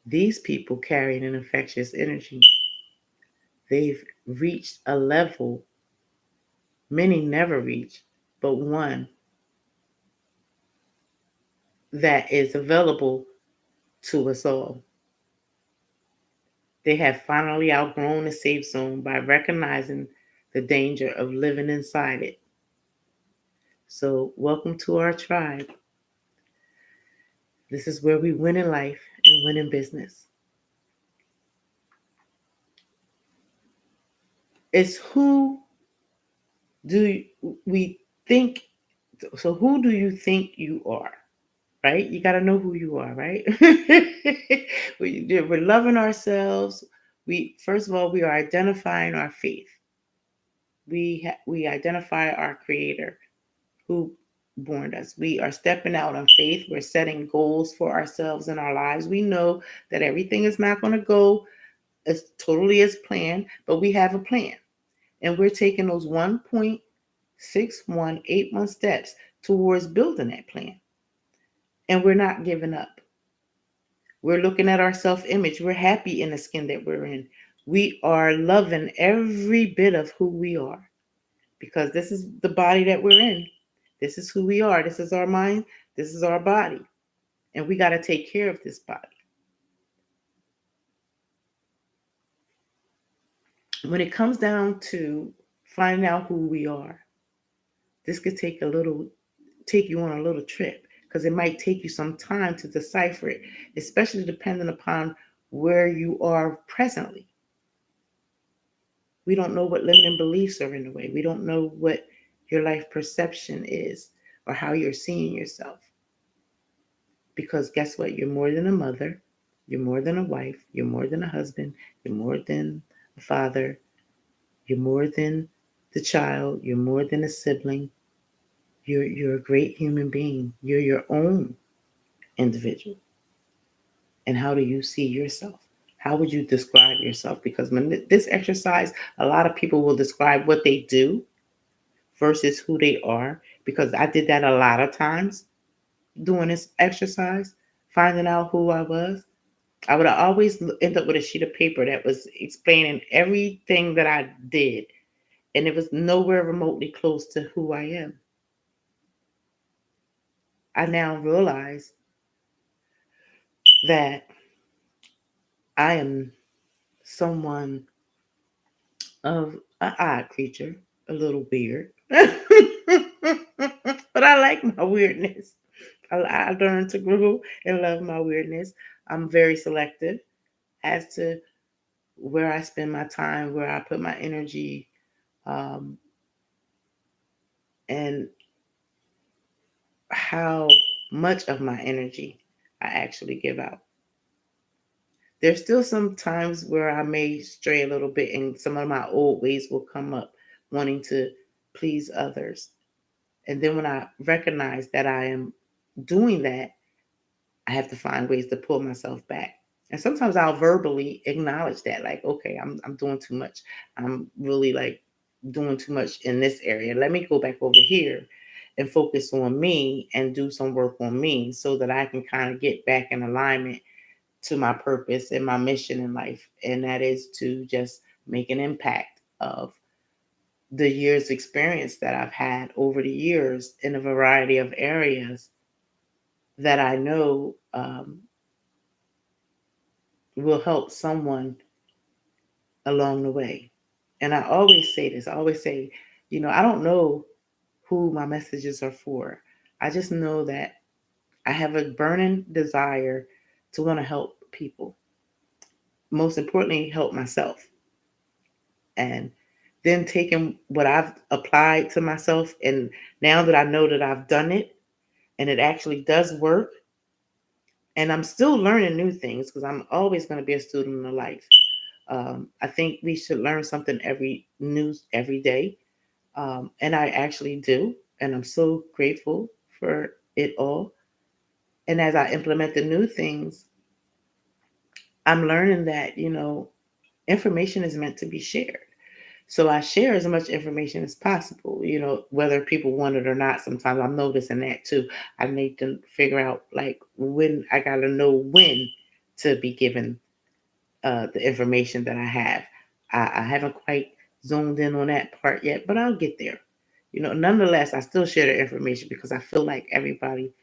These people carry an infectious energy. They've reached a level many never reach, but one that is available to us all. They have finally outgrown the safe zone by recognizing the danger of living inside it. So, welcome to our tribe. This is where we win in life and win in business. It's who do we think, so who do you think you are? Right? You got to know who you are, right? We're loving ourselves. We first of all, we are identifying our faith. We identify our creator who born us. We are stepping out on faith. We're setting goals for ourselves in our lives. We know that everything is not going to go as totally as planned, but we have a plan. And we're taking those 1.6181 steps towards building that plan. And we're not giving up. We're looking at our self image. We're happy in the skin that we're in. We are loving every bit of who we are because this is the body that we're in. This is who we are. This is our mind. This is our body. And we got to take care of this body. When it comes down to finding out who we are, this could take you on a little trip because it might take you some time to decipher it, especially depending upon where you are presently. We don't know what limiting beliefs are in the way. We don't know what your life perception is or how you're seeing yourself. Because guess what? You're more than a mother. You're more than a wife. You're more than a husband. You're more than a father. You're more than the child. You're more than a sibling. You're a great human being. You're your own individual. And how do you see yourself? How would you describe yourself? Because when this exercise, a lot of people will describe what they do versus who they are. Because I did that a lot of times doing this exercise, finding out who I was. I would always end up with a sheet of paper that was explaining everything that I did. And it was nowhere remotely close to who I am. I now realize that I am someone of an odd creature, a little weird. But I like my weirdness. I learned to grow and love my weirdness. I'm very selective as to where I spend my time, where I put my energy, um, and how much of my energy I actually give out. There's still some times where I may stray a little bit and some of my old ways will come up, wanting to please others. And then when I recognize that I am doing that, I have to find ways to pull myself back. And sometimes I'll verbally acknowledge that, like, okay, I'm doing too much. I'm really like doing too much in this area. Let me go back over here and focus on me and do some work on me so that I can kind of get back in alignment to my purpose and my mission in life. And that is to just make an impact of the years experience that I've had over the years in a variety of areas that I know will help someone along the way. And I always say this, I always say, I don't know who my messages are for. I just know that I have a burning desire to want to help people. Most importantly, help myself. And then taking what I've applied to myself, and now that I know that I've done it, and it actually does work. And I'm still learning new things because I'm always going to be a student of life. I think we should learn something every day, and I actually do, and I'm so grateful for it all. And as I implement the new things, I'm learning that information is meant to be shared. So I share as much information as possible, whether people want it or not. Sometimes I'm noticing that too. I need to figure out like when I got to know when to be given the information that I have. I haven't quite zoned in on that part yet, but I'll get there. Nonetheless, I still share the information because I feel like everybody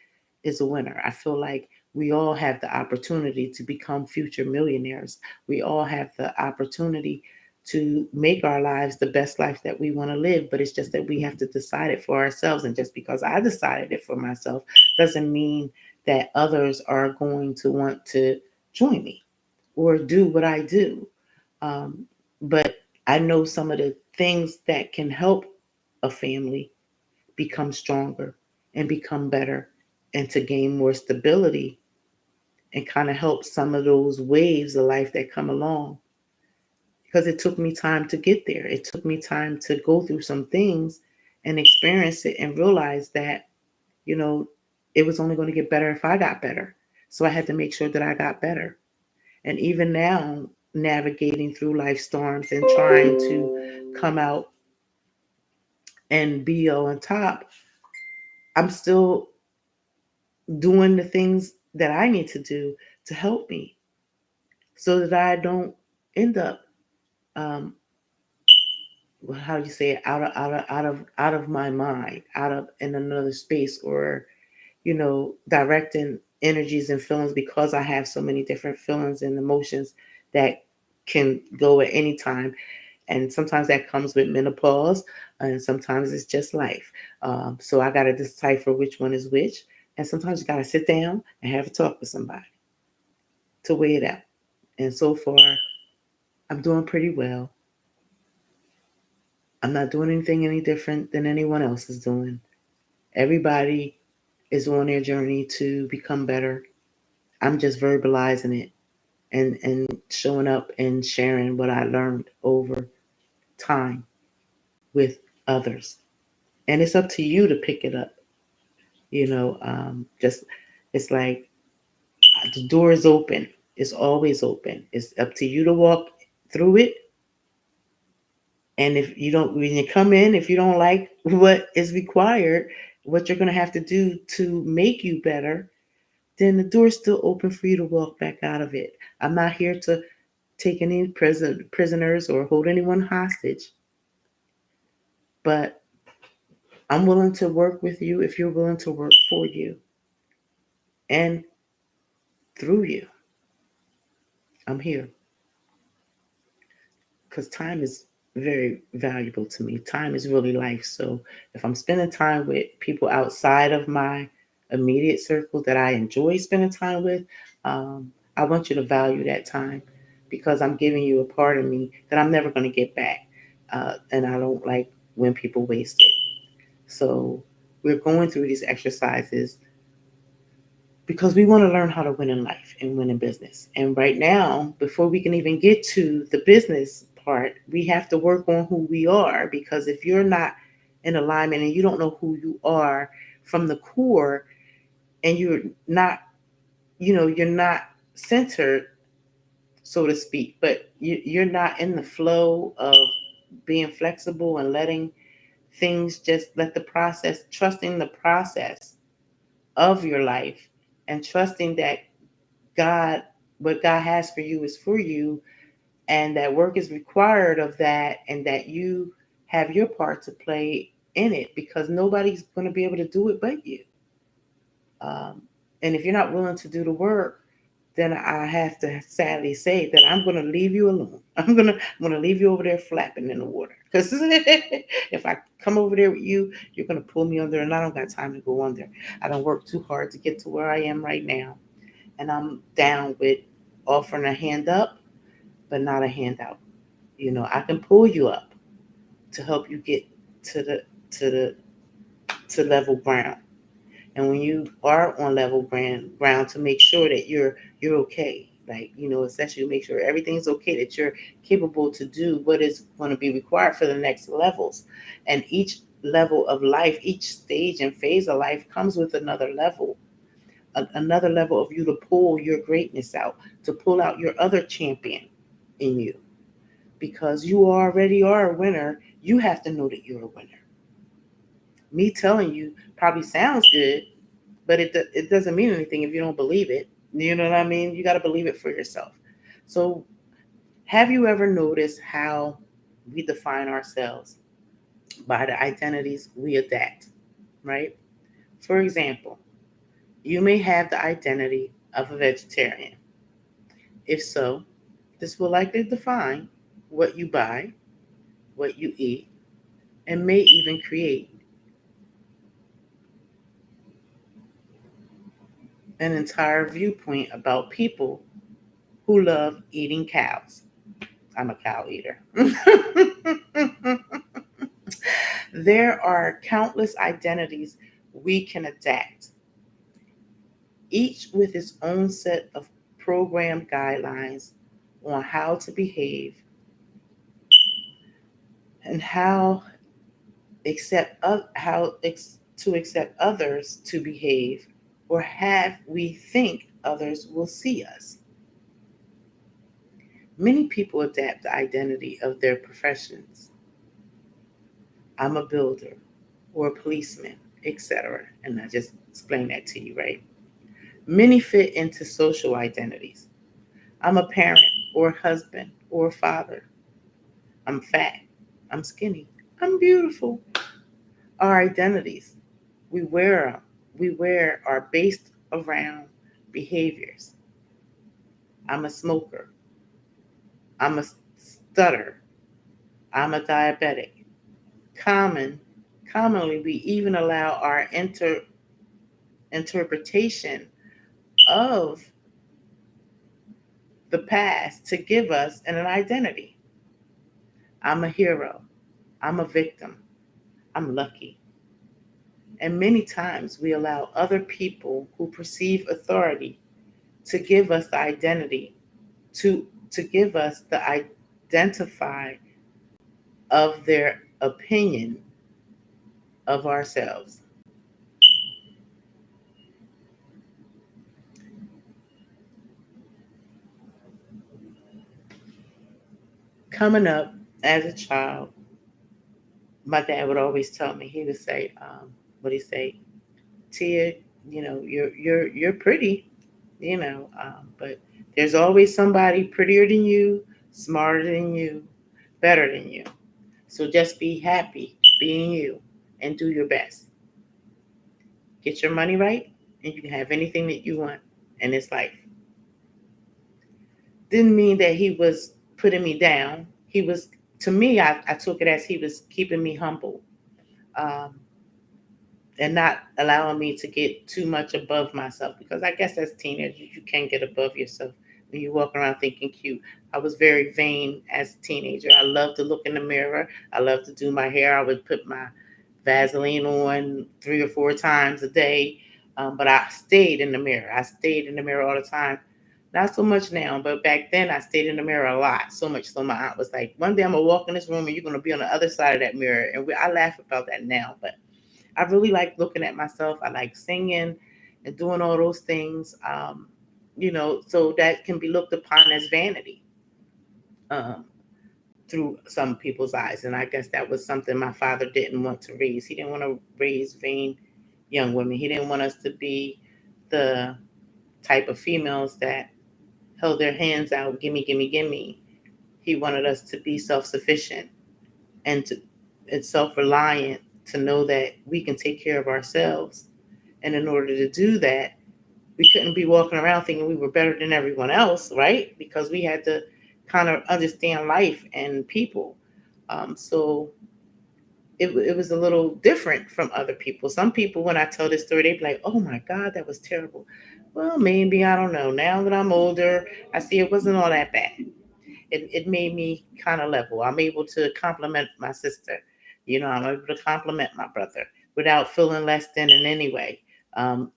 is a winner. I feel like we all have the opportunity to become future millionaires. We all have the opportunity to make our lives the best life that we want to live, but it's just that we have to decide it for ourselves. And just because I decided it for myself doesn't mean that others are going to want to join me or do what I do. Um, but I know some of the things that can help a family become stronger and become better and to gain more stability and kind of help some of those waves of life that come along. Because it took me time to get there. It took me time to go through some things and experience it and realize that, you know, it was only going to get better if I got better. So I had to make sure that I got better. And even now, navigating through life storms and trying to come out and be on top, I'm still doing the things that I need to do to help me so that I don't end up, um, how do you say it, out of my mind, out of in another space, or directing energies and feelings because I have so many different feelings and emotions that can go at any time. And sometimes that comes with menopause, and sometimes it's just life. So I got to decipher which one is which. And sometimes you got to sit down and have a talk with somebody to weigh it out. And so far, I'm doing pretty well. I'm not doing anything any different than anyone else is doing. Everybody is on their journey to become better. I'm just verbalizing it and showing up and sharing what I learned over time with others. And it's up to you to pick it up. Just it's like the door is open. It's always open. It's up to you to walk through it. And if you don't, when you come in, if you don't like what is required, what you're going to have to do to make you better, then the door's still open for you to walk back out of it. I'm not here to take any prisoners or hold anyone hostage, but I'm willing to work with you if you're willing to work for you and through you. I'm here because time is very valuable to me. Time is really life. So if I'm spending time with people outside of my immediate circle that I enjoy spending time with, I want you to value that time because I'm giving you a part of me that I'm never going to get back. And I don't like when people waste it. So we're going through these exercises because we want to learn how to win in life and win in business. And right now, before we can even get to the business part, we have to work on who we are because if you're not in alignment and you don't know who you are from the core and you're not centered, so to speak, but you're not in the flow of being flexible and letting things just let the process, trusting the process of your life and trusting that God, what God has for you is for you, and that work is required of that, and that you have your part to play in it because nobody's going to be able to do it but you. Um, and if you're not willing to do the work, then I have to sadly say that I'm going to leave you alone. I'm gonna leave you over there flapping in the water because if I come over there with you, you're going to pull me under, and I don't got time to go under. I don't work too hard to get to where I am right now, and I'm down with offering a hand up, but not a handout. I can pull you up to help you get to the to the to level ground. And when you are on level ground, to make sure that you're okay, like, essentially make sure everything's okay, that you're capable to do what is going to be required for the next levels. And each level of life, each stage and phase of life comes with another level, another level of you to pull your greatness out, to pull out your other champion in you. Because you already are a winner, you have to know that you're a winner. Me telling you probably sounds good, but it doesn't mean anything if you don't believe it. You know what I mean? You got to believe it for yourself. So, have you ever noticed how we define ourselves by the identities we adapt, right? For example, you may have the identity of a vegetarian. If so, this will likely define what you buy, what you eat, and may even create an entire viewpoint about people who love eating cows. I'm a cow eater. There are countless identities we can adapt, each with its own set of program guidelines on how to behave and to accept others to behave, or have we think others will see us. Many people adapt the identity of their professions. I'm a builder or a policeman, etc. And I just explained that to you, right? Many fit into social identities. I'm a parent or a husband or a father. I'm fat. I'm skinny. I'm beautiful. Our identities, we wear them. We wear are based around behaviors. I'm a smoker. I'm a stutter. I'm a diabetic. Common, Commonly, we even allow our interpretation of the past to give us an identity. I'm a hero. I'm a victim. I'm lucky. And many times we allow other people who perceive authority to give us the identity, to give us the identify of their opinion of ourselves. Coming up as a child, my dad would always tell me, he would say, what he say, Tia, you're pretty, but there's always somebody prettier than you, smarter than you, better than you. So just be happy being you and do your best. Get your money right, and you can have anything that you want in this life. Didn't mean that he was putting me down. He was, to me, I took it as he was keeping me humble. Um, and not allowing me to get too much above myself, because I guess as teenagers you can get above yourself when you walk around thinking cute. I was very vain as a teenager. I loved to look in the mirror. I loved to do my hair. I would put my Vaseline on 3 or 4 times a day, but I stayed in the mirror. I stayed in the mirror all the time. Not so much now, but back then I stayed in the mirror a lot. So much so my aunt was like, "One day I'm gonna walk in this room and you're gonna be on the other side of that mirror." And I laugh about that now, but I really like looking at myself. I like singing and doing all those things, so that can be looked upon as vanity um, through some people's eyes. And I guess that was something my father didn't want to raise. He didn't want to raise vain young women. He didn't want us to be the type of females that held their hands out, gimme, gimme, gimme. He wanted us to be self sufficient and self reliant, to know that we can take care of ourselves. And in order to do that, we couldn't be walking around thinking we were better than everyone else, right? Because we had to kind of understand life and people. So it was a little different from other people. Some people, when I tell this story, they be like, "Oh my God, that was terrible." Well, maybe, I don't know. Now that I'm older, I see it wasn't all that bad. It made me kind of level. I'm able to compliment my sister. I'm able to compliment my brother without feeling less than in any way.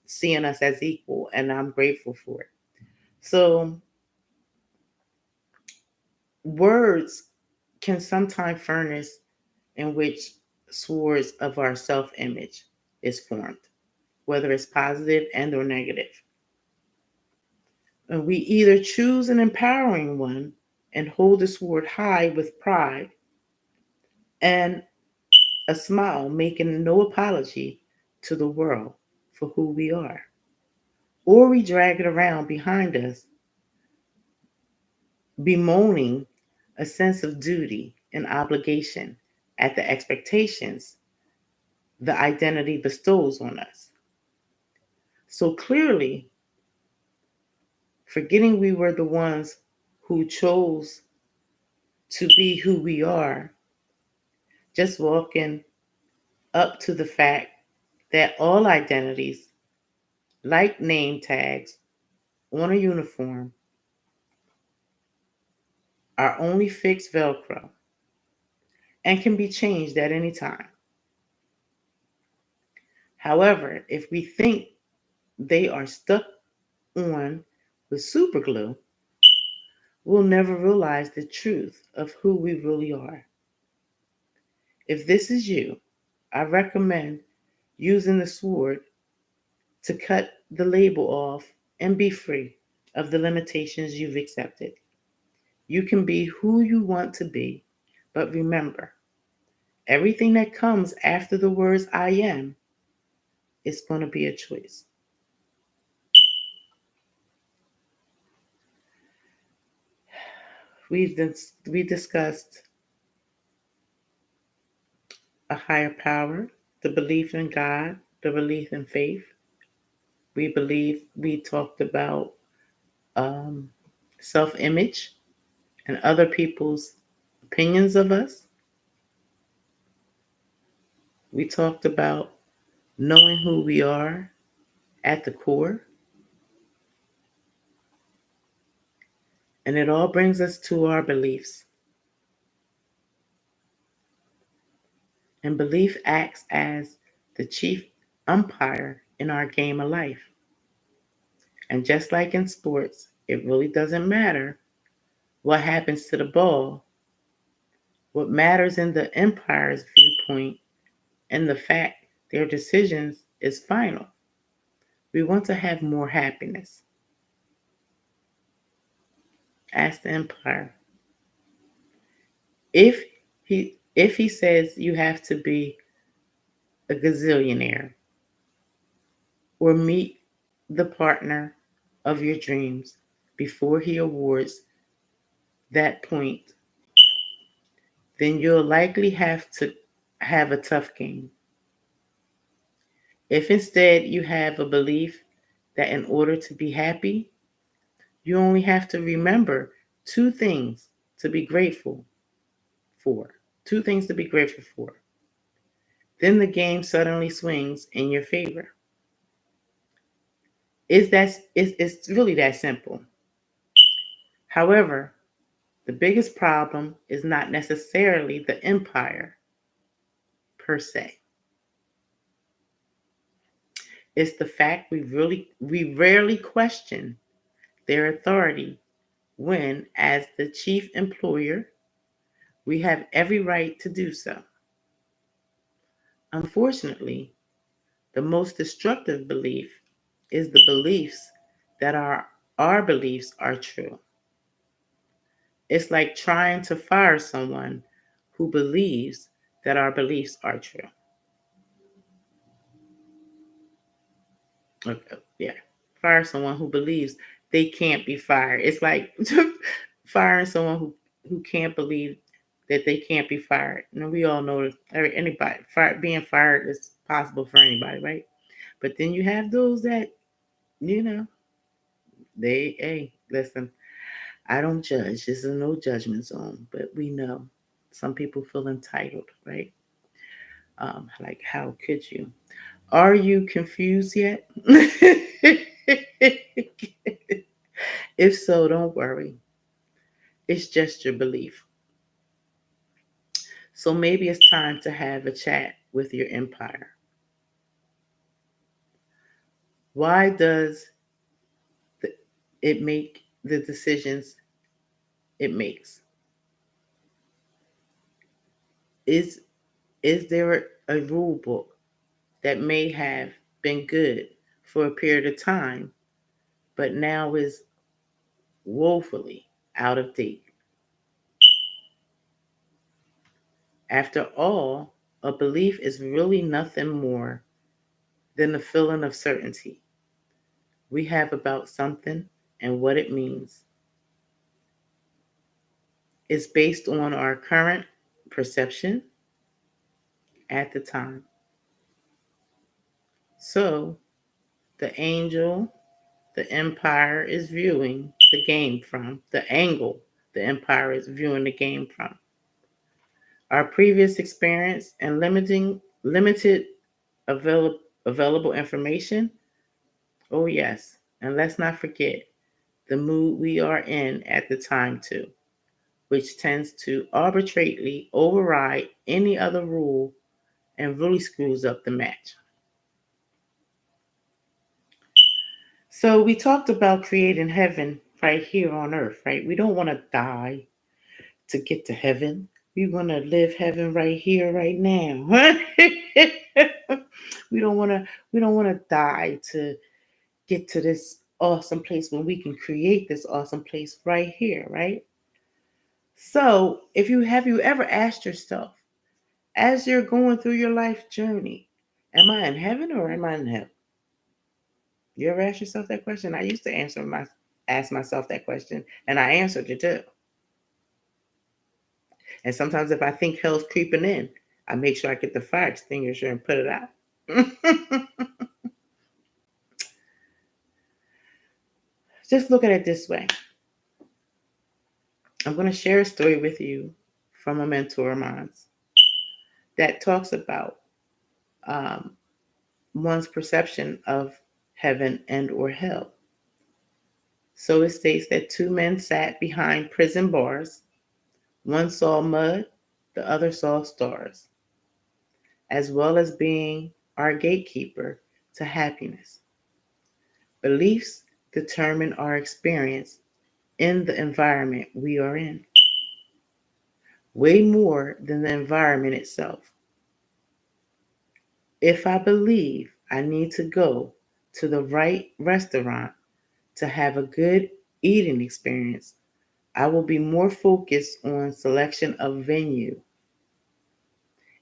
seeing us as equal, and I'm grateful for it. So, words can sometimes furnish in which swords of our self image is formed, whether it's positive and or negative. And we either choose an empowering one and hold the sword high with pride and a smile, making no apology to the world for who we are. Or we drag it around behind us, bemoaning a sense of duty and obligation at the expectations the identity bestows on us. So clearly, forgetting we were the ones who chose to be who we are, just walking up to the fact that all identities, like name tags on a uniform, are only fixed Velcro and can be changed at any time. However, if we think they are stuck on with super glue, we'll never realize the truth of who we really are. If this is you, I recommend using the sword to cut the label off and be free of the limitations you've accepted. You can be who you want to be, but remember, everything that comes after the words I am is going to be a choice. We discussed a higher power, the belief in God, the belief in faith. We talked about um, self image and other people's opinions of us. We talked about knowing who we are at the core. And it all brings us to our beliefs. And belief acts as the chief umpire in our game of life. And just like in sports, it really doesn't matter what happens to the ball. What matters in the umpire's viewpoint and the fact their decisions is final. We want to have more happiness. Ask the umpire. If he says you have to be a gazillionaire or meet the partner of your dreams before he awards that point, then you'll likely have to have a tough game. If instead you have a belief that in order to be happy, you only have to remember two things to be grateful for. Two things to be grateful for. Then the game suddenly swings in your favor. It's really that simple. However, the biggest problem is not necessarily the empire per se. It's the fact we rarely question their authority when, as the chief employer, we have every right to do so. Unfortunately, the most destructive belief is the beliefs that our beliefs are true. It's like trying to fire someone who believes that our beliefs are true. Okay, yeah. Fire someone who believes they can't be fired. It's like firing someone who can't believe that they can't be fired. And we all know that anybody being fired is possible for anybody, right? But then you have those that, you know, hey, listen, I don't judge. This is no judgment zone, but we know some people feel entitled, right? Like, how could you? Are you confused yet? If so, don't worry. It's just your belief. So maybe it's time to have a chat with your empire. Why does the, it make the decisions it makes? Is is there a rule book that may have been good for a period of time, but now is woefully out of date? After all, a belief is really nothing more than the feeling of certainty we have about something and what it means. It's based on our current perception at the time. So, the angel, the empire is viewing the game from, the angle the empire is viewing the game from. Our previous experience and limited available information. Oh, yes. And let's not forget the mood we are in at the time, too, which tends to arbitrarily override any other rule and really screws up the match. So, we talked about creating heaven right here on earth, right? We don't want to die to get to heaven. We want to live heaven right here, right now. we don't want to die to get to this awesome place when we can create this awesome place right here, right? So, if you have you ever asked yourself as you're going through your life journey, am I in heaven or am I in hell? You ever ask yourself that question? I used to ask myself that question, and I answered it too. And sometimes if I think hell's creeping in, I make sure I get the fire extinguisher and put it out. Just look at it this way. I'm going to share a story with you from a mentor of mine that talks about um, one's perception of heaven and or hell. So it states that two men sat behind prison bars. One saw mud, the other saw stars, as well as being our gatekeeper to happiness. Beliefs determine our experience in the environment we are in, way more than the environment itself. If I believe I need to go to the right restaurant to have a good eating experience, I will be more focused on selection of venue.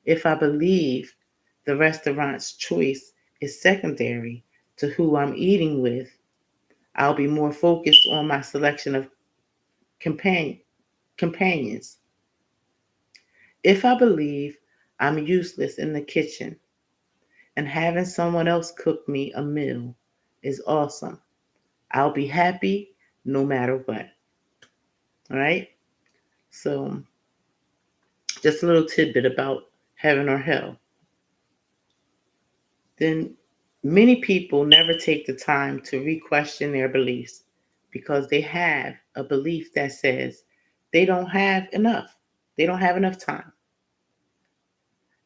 If I believe the restaurant's choice is secondary to who I'm eating with, I'll be more focused on my selection of companions. If I believe I'm useless in the kitchen and having someone else cook me a meal is awesome, I'll be happy no matter what. All right? So, just a little tidbit about heaven or hell. Then, many people never take the time to re-question their beliefs because they have a belief that says they don't have enough. They don't have enough time.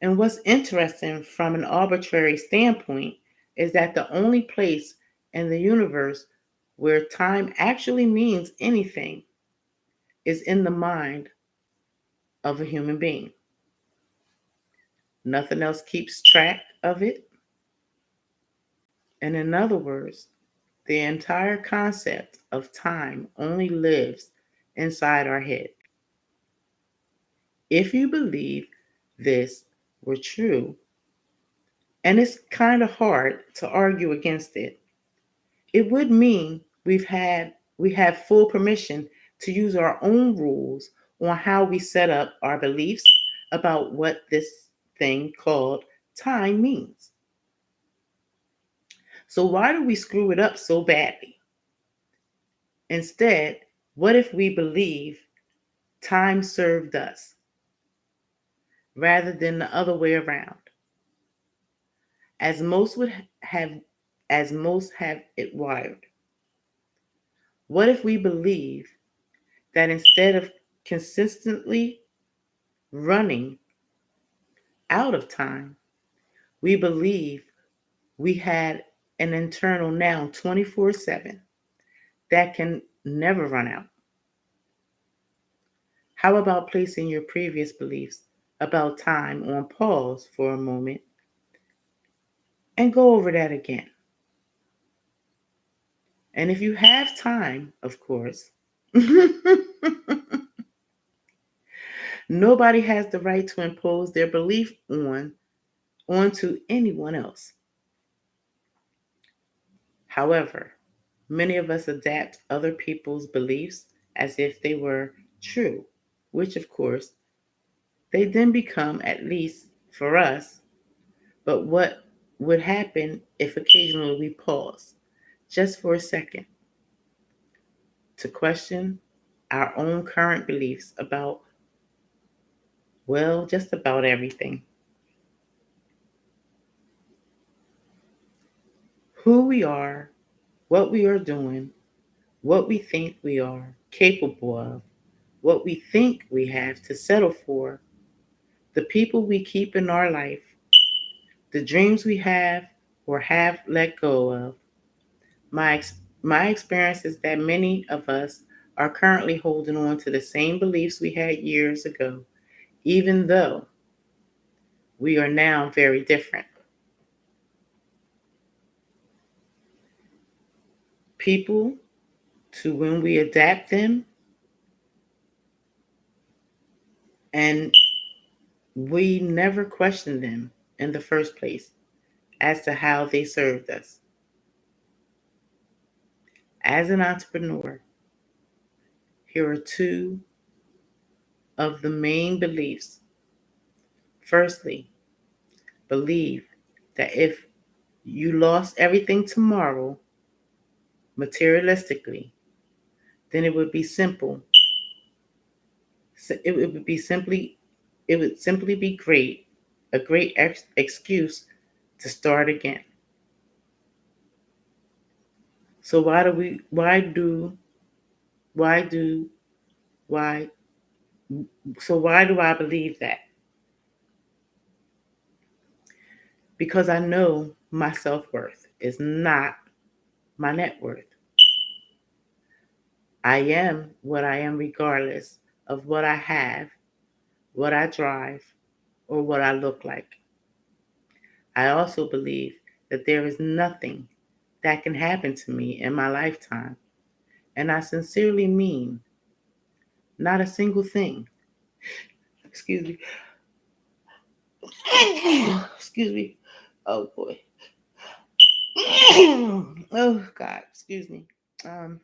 And what's interesting from an arbitrary standpoint is that the only place in the universe where time actually means anything is in the mind of a human being. Nothing else keeps track of it. And in other words, the entire concept of time only lives inside our head. If you believe this were true, and it's kind of hard to argue against it, it would mean we have full permission to use our own rules on how we set up our beliefs about what this thing called time means. So why do we screw it up so badly? Instead, what if we believe time served us rather than the other way around? As most would have as most have it wired. What if we believe that instead of consistently running out of time, we believe we had an internal now 24/7 that can never run out. How about placing your previous beliefs about time on pause for a moment and go over that again? And if you have time, of course, nobody has the right to impose their belief onto anyone else. However, many of us adapt other people's beliefs as if they were true, which of course they then become, at least for us. But what would happen if occasionally we pause just for a second to question our own current beliefs about, well, just about everything? Who we are, what we are doing, what we think we are capable of, what we think we have to settle for, the people we keep in our life, the dreams we have or have let go of. My experience is that many of us are currently holding on to the same beliefs we had years ago, even though we are now very different. People, to when we adapt them and we never question them in the first place as to how they served us. As an entrepreneur, here are two of the main beliefs. Firstly, believe that if you lost everything tomorrow, materialistically, then it would be simple. It would be simply, it would simply be great, a great excuse to start again. So why do, why, so why do I believe that? Because I know my self-worth is not my net worth. I am what I am regardless of what I have, what I drive, or what I look like. I also believe that there is nothing that can happen to me in my lifetime, and I sincerely mean not a single thing. Excuse me. Excuse me. Oh boy. Oh God, excuse me. Um,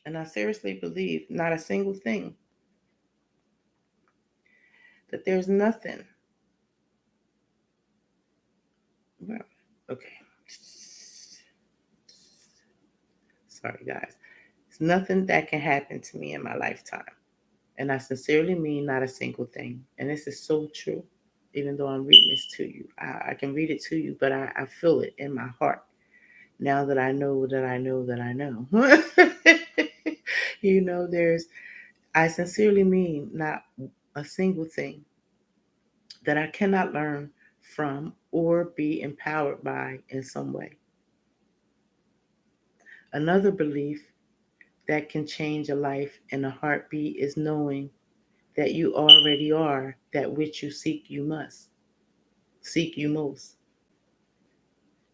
and I seriously believe not a single thing, that there's nothing. Well, okay. Sorry, guys. It's nothing that can happen to me in my lifetime. And I sincerely mean not a single thing. And this is so true. Even though I'm reading this to you, I can read it to you, but I feel it in my heart now that I know that I know that I know. I sincerely mean not a single thing that I cannot learn from or be empowered by in some way. Another belief that can change a life in a heartbeat is knowing that you already are that which you seek you most.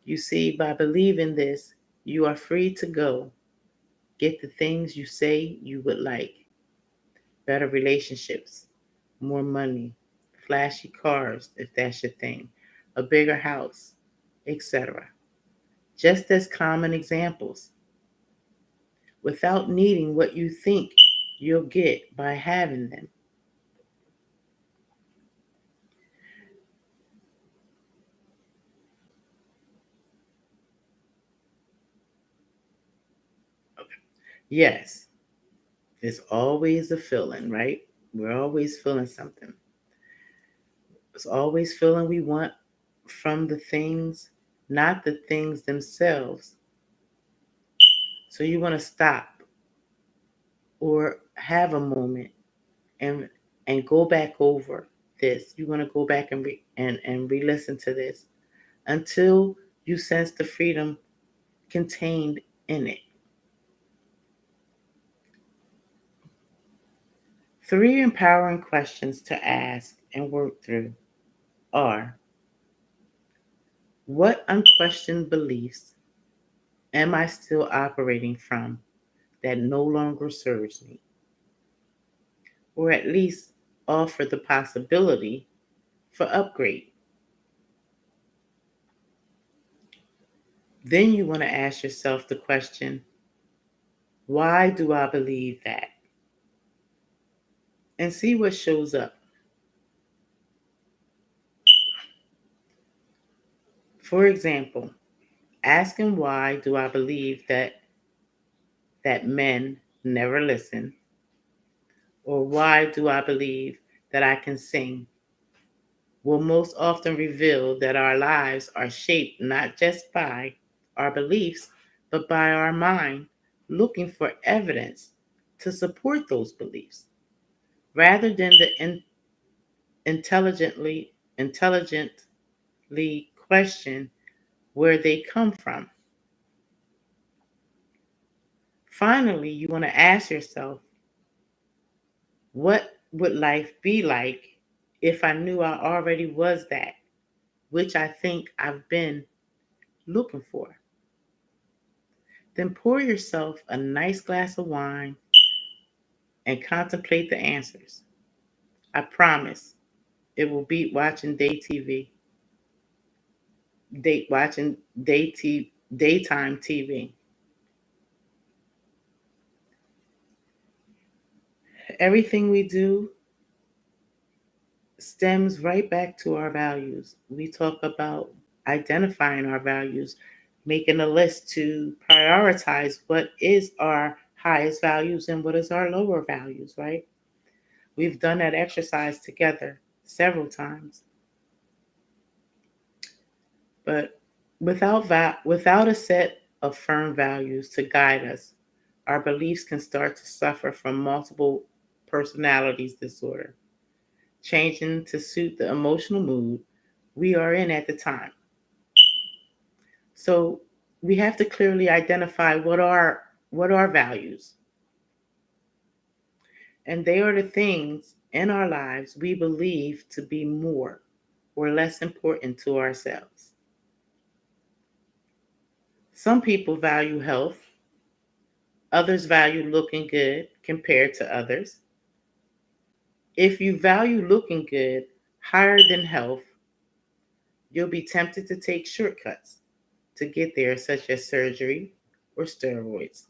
You see, by believing this, you are free to go get the things you say you would like: better relationships, more money, flashy cars, if that's your thing, a bigger house, etc. Just as common examples, without needing what you think you'll get by having them. Yes, it's always a feeling, right? We're always feeling something. It's always feeling we want from the things, not the things themselves. So you want to stop or have a moment and go back over this. You want to go back and re-listen to this until you sense the freedom contained in it. 3 empowering questions to ask and work through are: what unquestioned beliefs am I still operating from that no longer serves me, or at least offer the possibility for upgrade? Then you want to ask yourself the question, why do I believe that? And see what shows up. For example, asking why do I believe that men never listen, or why do I believe that I can sing, will most often reveal that our lives are shaped not just by our beliefs, but by our mind looking for evidence to support those beliefs, rather than the intelligently question where they come from. Finally, you want to ask yourself, what would life be like if I knew I already was that, which I think I've been looking for? Then pour yourself a nice glass of wine and contemplate the answers. I promise it will beat watching daytime TV. Everything we do stems right back to our values. We talk about identifying our values, making a list to prioritize what is our highest values and what is our lower values, right? We've done that exercise together several times. But without a set of firm values to guide us, our beliefs can start to suffer from multiple personalities disorder, changing to suit the emotional mood we are in at the time. So we have to clearly identify what are values. And they are the things in our lives we believe to be more or less important to ourselves. Some people value health, others value looking good compared to others. If you value looking good higher than health, you'll be tempted to take shortcuts to get there, such as surgery or steroids.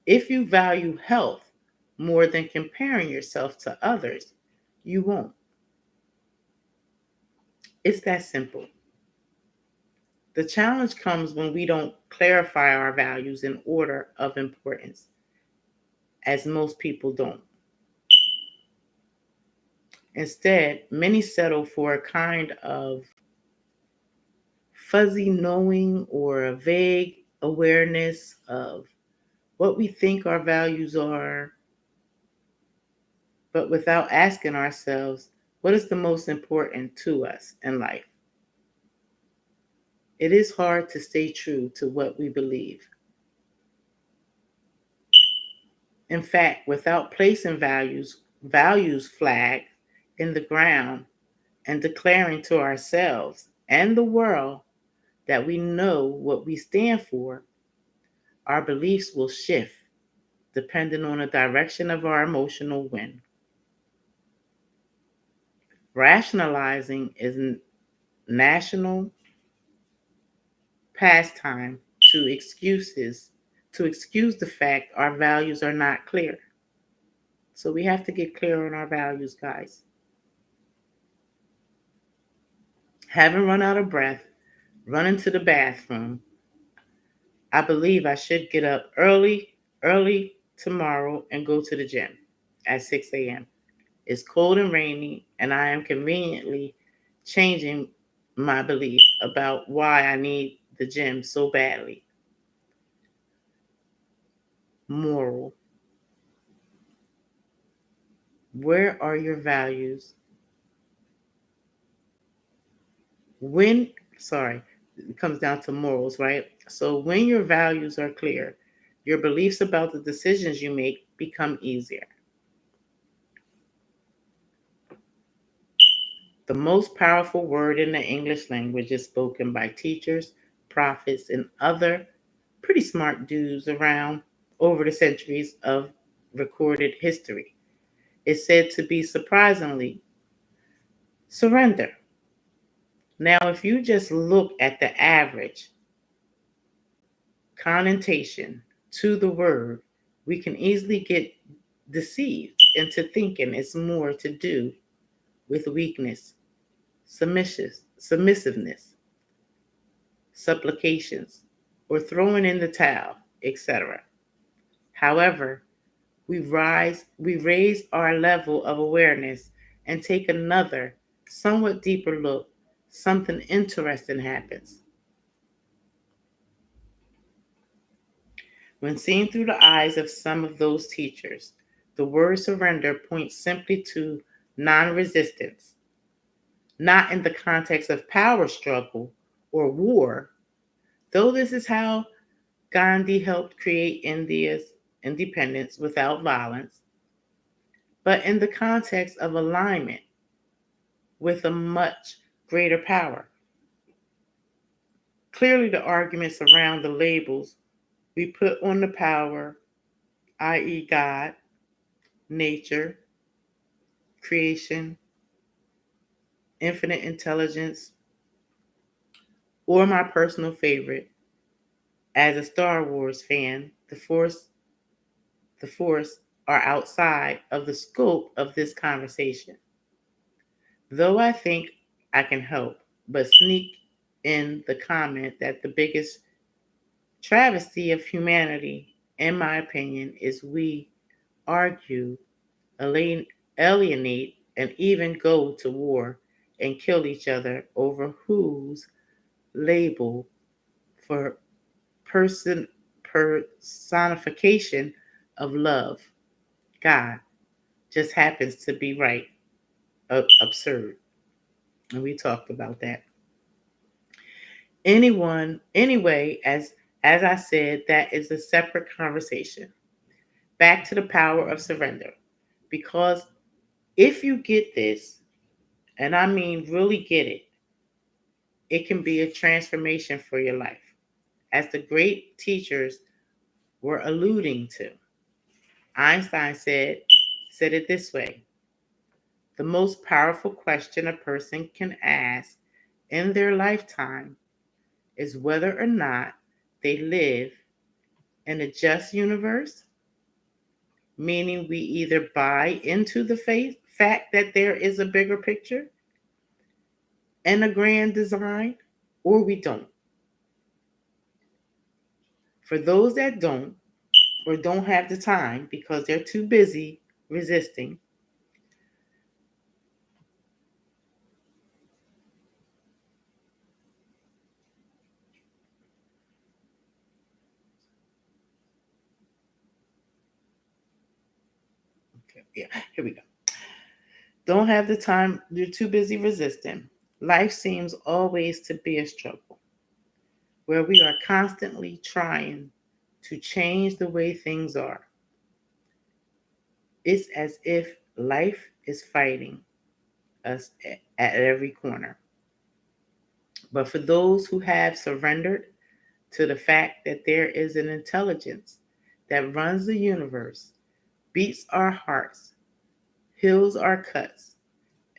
If you value health more than comparing yourself to others, you won't. It's that simple. The challenge comes when we don't clarify our values in order of importance, as most people don't. Instead, many settle for a kind of fuzzy knowing or a vague awareness of what we think our values are, but without asking ourselves, what is the most important to us in life? It is hard to stay true to what we believe. In fact, without placing values flag in the ground and declaring to ourselves and the world that we know what we stand for, our beliefs will shift depending on the direction of our emotional wind. Rationalizing is a national pastime to excuse the fact our values are not clear. So we have to get clear on our values, guys. Having run out of breath, running to the bathroom, I believe I should get up early tomorrow and go to the gym at 6 a.m. It's cold and rainy, and I am conveniently changing my belief about why I need the gym so badly. Moral. Where are your values? When, sorry, It comes down to morals, right? So when your values are clear, your beliefs about the decisions you make become easier. The most powerful word in the English language is spoken by teachers, prophets, and other pretty smart dudes around over the centuries of recorded history. It's said to be surprisingly surrender. Now, if you just look at the average connotation to the word, we can easily get deceived into thinking it's more to do with weakness, submissiveness, supplications, or throwing in the towel, etc. However, we raise our level of awareness and take another, somewhat deeper look. Something interesting happens. When seen through the eyes of some of those teachers, the word surrender points simply to non resistance, not in the context of power struggle or war, though this is how Gandhi helped create India's independence without violence, but in the context of alignment with a much greater power. Clearly, the arguments around the labels we put on the power, i.e., God, nature, creation, infinite intelligence, or my personal favorite, as a Star Wars fan, the Force are outside of the scope of this conversation. Though I think I can help but sneak in the comment that the biggest travesty of humanity, in my opinion, is we argue, alienate, and even go to war and kill each other over whose label for personification of love, God, just happens to be right. Absurd. And we talked about that. Anyway, as I said, that is a separate conversation. Back to the power of surrender. Because if you get this, and I mean really get it, it can be a transformation for your life. As the great teachers were alluding to, Einstein said it this way: the most powerful question a person can ask in their lifetime is whether or not they live in a just universe, meaning we either buy into the fact that there is a bigger picture and a grand design, or we don't. For those that don't, or don't have the time because they're too busy resisting, okay, yeah, here we go. Don't have the time, you're too busy resisting. Life seems always to be a struggle where we are constantly trying to change the way things are. It's as if life is fighting us at every corner. But for those who have surrendered to the fact that there is an intelligence that runs the universe, beats our hearts, heals our cuts,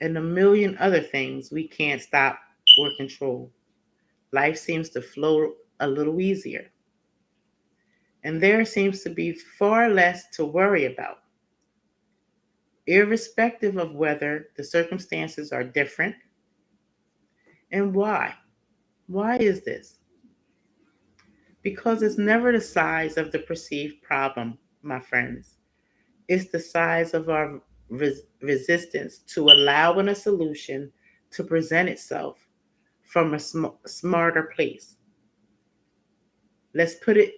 and a million other things we can't stop or control, life seems to flow a little easier. And there seems to be far less to worry about, irrespective of whether the circumstances are different and why. Why is this? Because it's never the size of the perceived problem, my friends. It's the size of our resistance to allowing a solution to present itself from a smarter place. Let's put it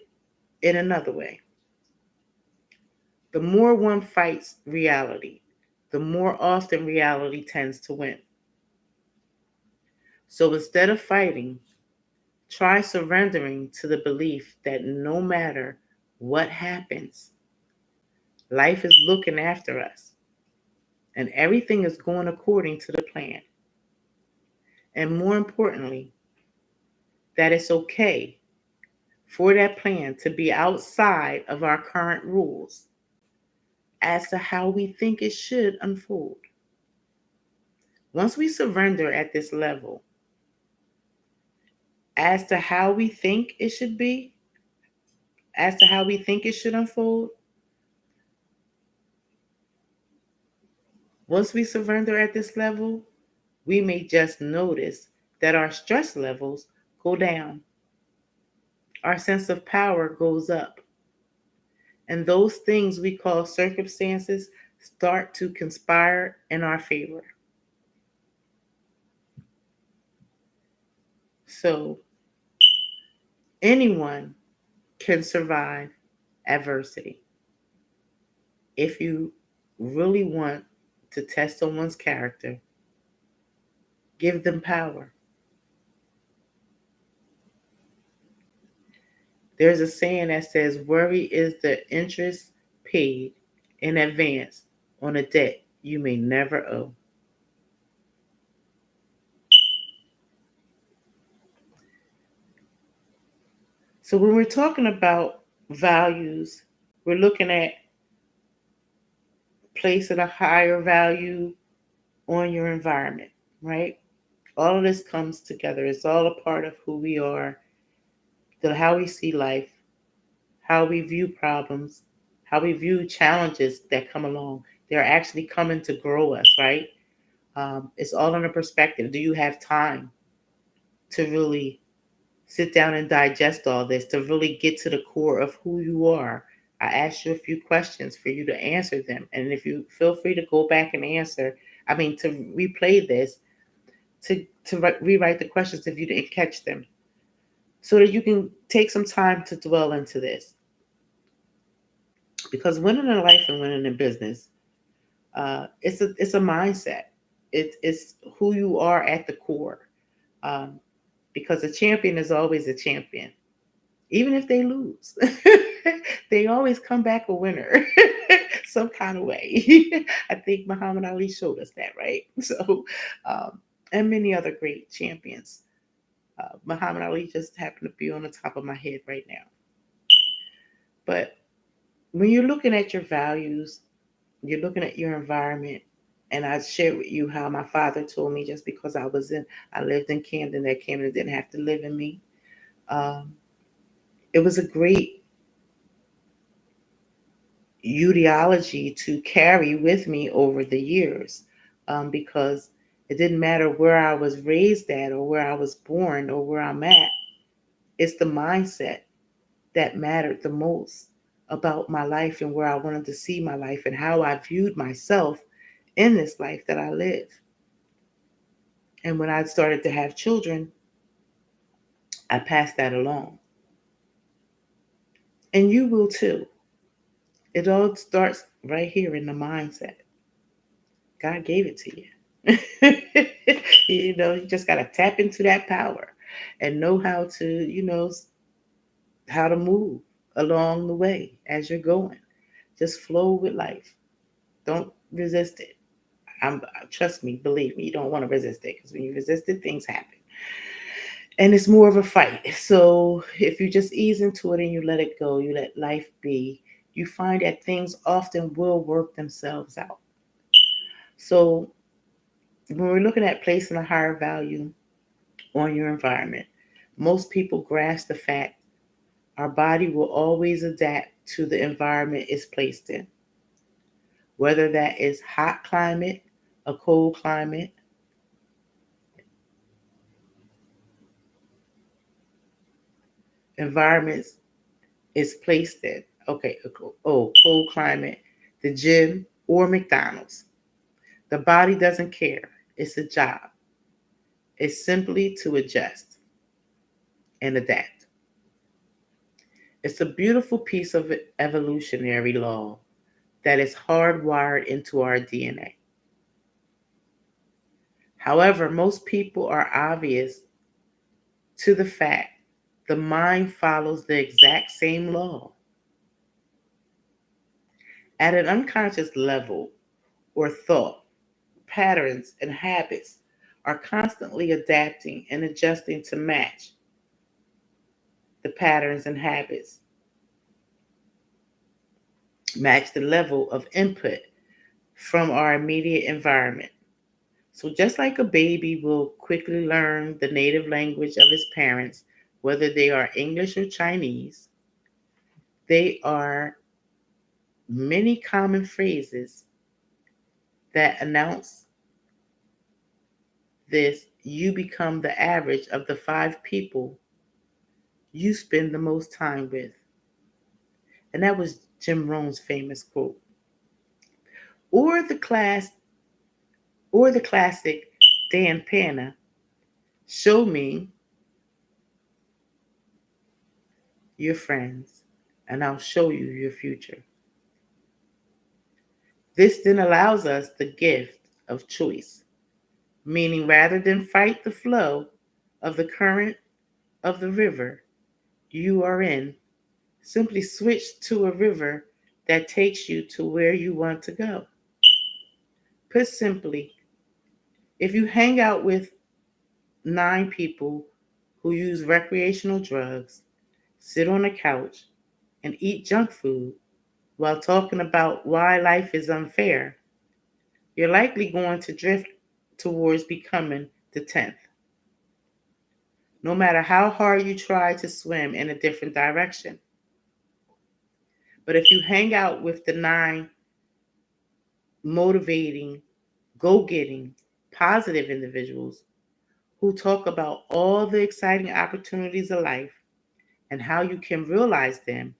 in another way. The more one fights reality, the more often reality tends to win. So instead of fighting, Try surrendering to the belief that no matter what happens, life is looking after us and everything is going according to the plan. And more importantly, that it's okay for that plan to be outside of our current rules as to how we think it should unfold. Once we surrender at this level as to how we think it should be, as to how we think it should unfold, once we surrender at this level, we may just notice that our stress levels go down, our sense of power goes up, and those things we call circumstances start to conspire in our favor. So, anyone can survive adversity. If you really want to test someone's character, give them power. There's a saying that says, worry is the interest paid in advance on a debt you may never owe. So when we're talking about values, we're looking at placing a higher value on your environment, right? All of this comes together. It's all a part of who we are, how we see life, how we view problems, how we view challenges that come along. They're actually coming to grow us, right? It's all in a perspective. Do you have time to really sit down and digest all this, to really get to the core of who you are? I asked you a few questions for you to answer them. And if you feel free to go back and to replay this, to rewrite the questions if you didn't catch them, so that you can take some time to dwell into this. Because winning in life and winning in business, it's a mindset. It's who you are at the core. Um, because a champion is always a champion, even if they lose. They always come back a winner, some kind of way. I think Muhammad Ali showed us that, right? So, and many other great champions. Muhammad Ali just happened to be on the top of my head right now. But when you're looking at your values, you're looking at your environment, and I shared with you how my father told me just because I lived in Camden, that Camden didn't have to live in me. Um, it was a great ideology to carry with me over the years, because it didn't matter where I was raised at or where I was born or where I'm at. It's the mindset that mattered the most about my life and where I wanted to see my life and how I viewed myself in this life that I live. And when I started to have children, I passed that along. And you will too. It all starts right here in the mindset. God gave it to you. You just got to tap into that power and know how to, how to move along the way as you're going. Just flow with life. Don't resist it. Trust me, believe me, you don't want to resist it, because when you resist it, things happen. And it's more of a fight. So if you just ease into it and you let it go, you let life be, you find that things often will work themselves out. So when we're looking at placing a higher value on your environment, most people grasp the fact our body will always adapt to the environment it's placed in, whether that is hot climate, a cold climate, environments is placed in. Okay, cold climate, the gym, or McDonald's. The body doesn't care. It's a job. It's simply to adjust and adapt. It's a beautiful piece of evolutionary law that is hardwired into our DNA. However, most people are oblivious to the fact the mind follows the exact same law. At an unconscious level or thought, patterns and habits are constantly adapting and adjusting to the patterns and habits, match the level of input from our immediate environment. So, just like a baby will quickly learn the native language of his parents, whether they are English or Chinese, they are many common phrases that announce this. You become the average of the five people you spend the most time with. And that was Jim Rohn's famous quote. Or the class or the classic Dan Panna, show me your friends and I'll show you your future. This then allows us the gift of choice, meaning rather than fight the flow of the current of the river you are in, simply switch to a river that takes you to where you want to go. Put simply, if you hang out with 9 people who use recreational drugs, sit on a couch, and eat junk food while talking about why life is unfair, you're likely going to drift towards becoming the 10th, no matter how hard you try to swim in a different direction. But if you hang out with the 9 motivating, go getting, positive individuals who talk about all the exciting opportunities of life and how you can realize them,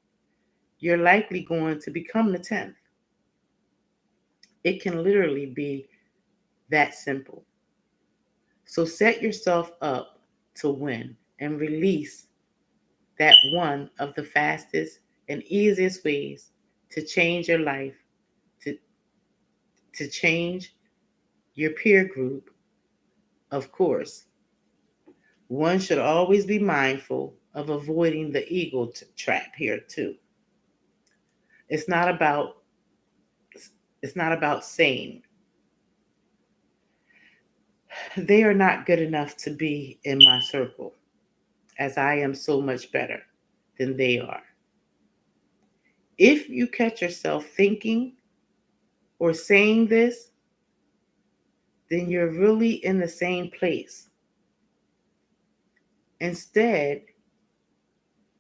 you're likely going to become the 10th. It can literally be that simple. So set yourself up to win and release that one of the fastest and easiest ways to change your life, to, to change your peer group. Of course, one should always be mindful of avoiding the ego trap here too. It's not about it's not about saying they are not good enough to be in my circle as I am so much better than they are. If you catch yourself thinking or saying this, then you're really in the same place. Instead,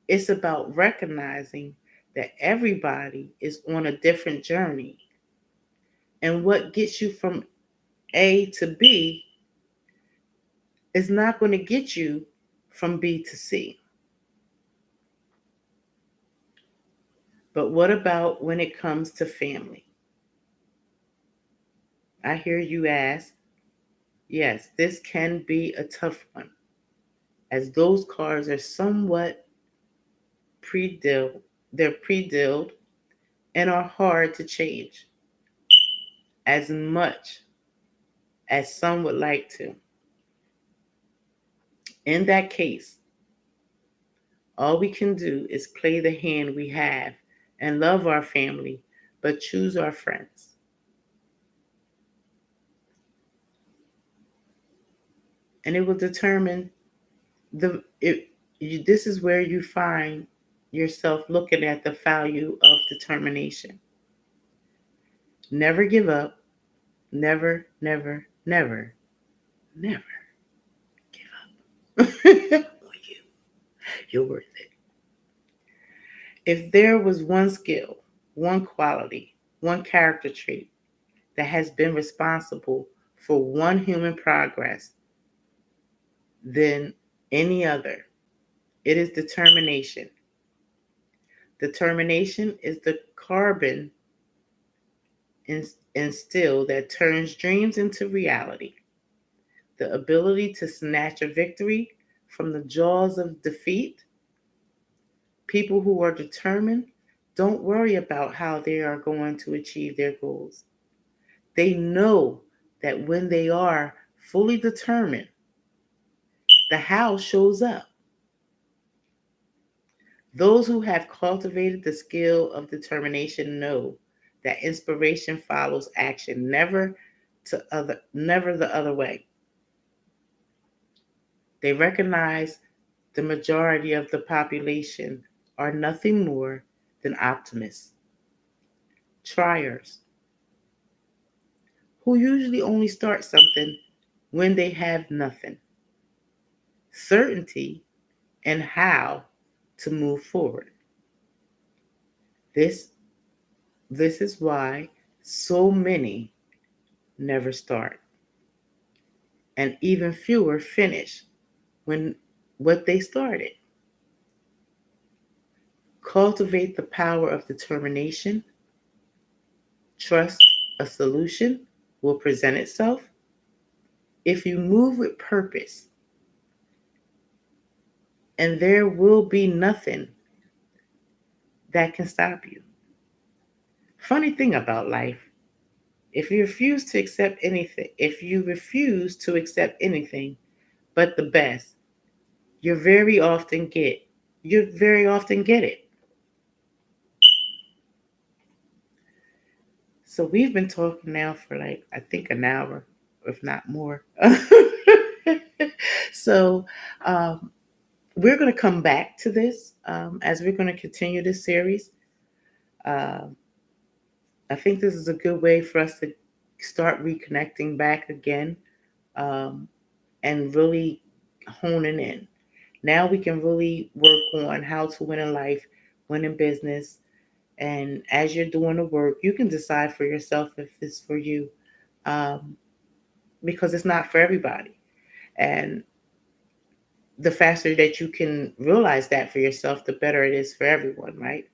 it's about recognizing that everybody is on a different journey. And what gets you from A to B is not going to get you from B to C. But what about when it comes to family? I hear you ask. Yes, this can be a tough one, as those cards are somewhat pre-dealt, they're pre-dealt and are hard to change as much as some would like to. In that case, all we can do is play the hand we have and love our family, but choose our friends. And it will determine this is where you find yourself looking at the value of determination. Never give up. Never, never, never, never give up. You're worth it. If there was one skill, one quality, one character trait that has been responsible for one human progress than any other, it is determination. Determination is the carbon and steel that turns dreams into reality. The ability to snatch a victory from the jaws of defeat. People who are determined don't worry about how they are going to achieve their goals. They know that when they are fully determined, the how shows up. Those who have cultivated the skill of determination know that inspiration follows action, never the other way. They recognize the majority of the population are nothing more than optimists, triers, who usually only start something when they have nothing, certainty, and how to move forward. This this is why so many never start, and even fewer finish when what they started. Cultivate the power of determination. Trust a solution will present itself. If you move with purpose, and there will be nothing that can stop you. Funny thing about life, if you refuse to accept anything but the best, you very often get you very often get it. So we've been talking now for like I think an hour, if not more. So we're going to come back to this as we're going to continue this series. Um, I think this is a good way for us to start reconnecting back again, um, and really honing in. Now we can really work on how to win in life, win in business. And as you're doing the work, you can decide for yourself if it's for you, um, because it's not for everybody. And the faster that you can realize that for yourself, the better it is for everyone, right?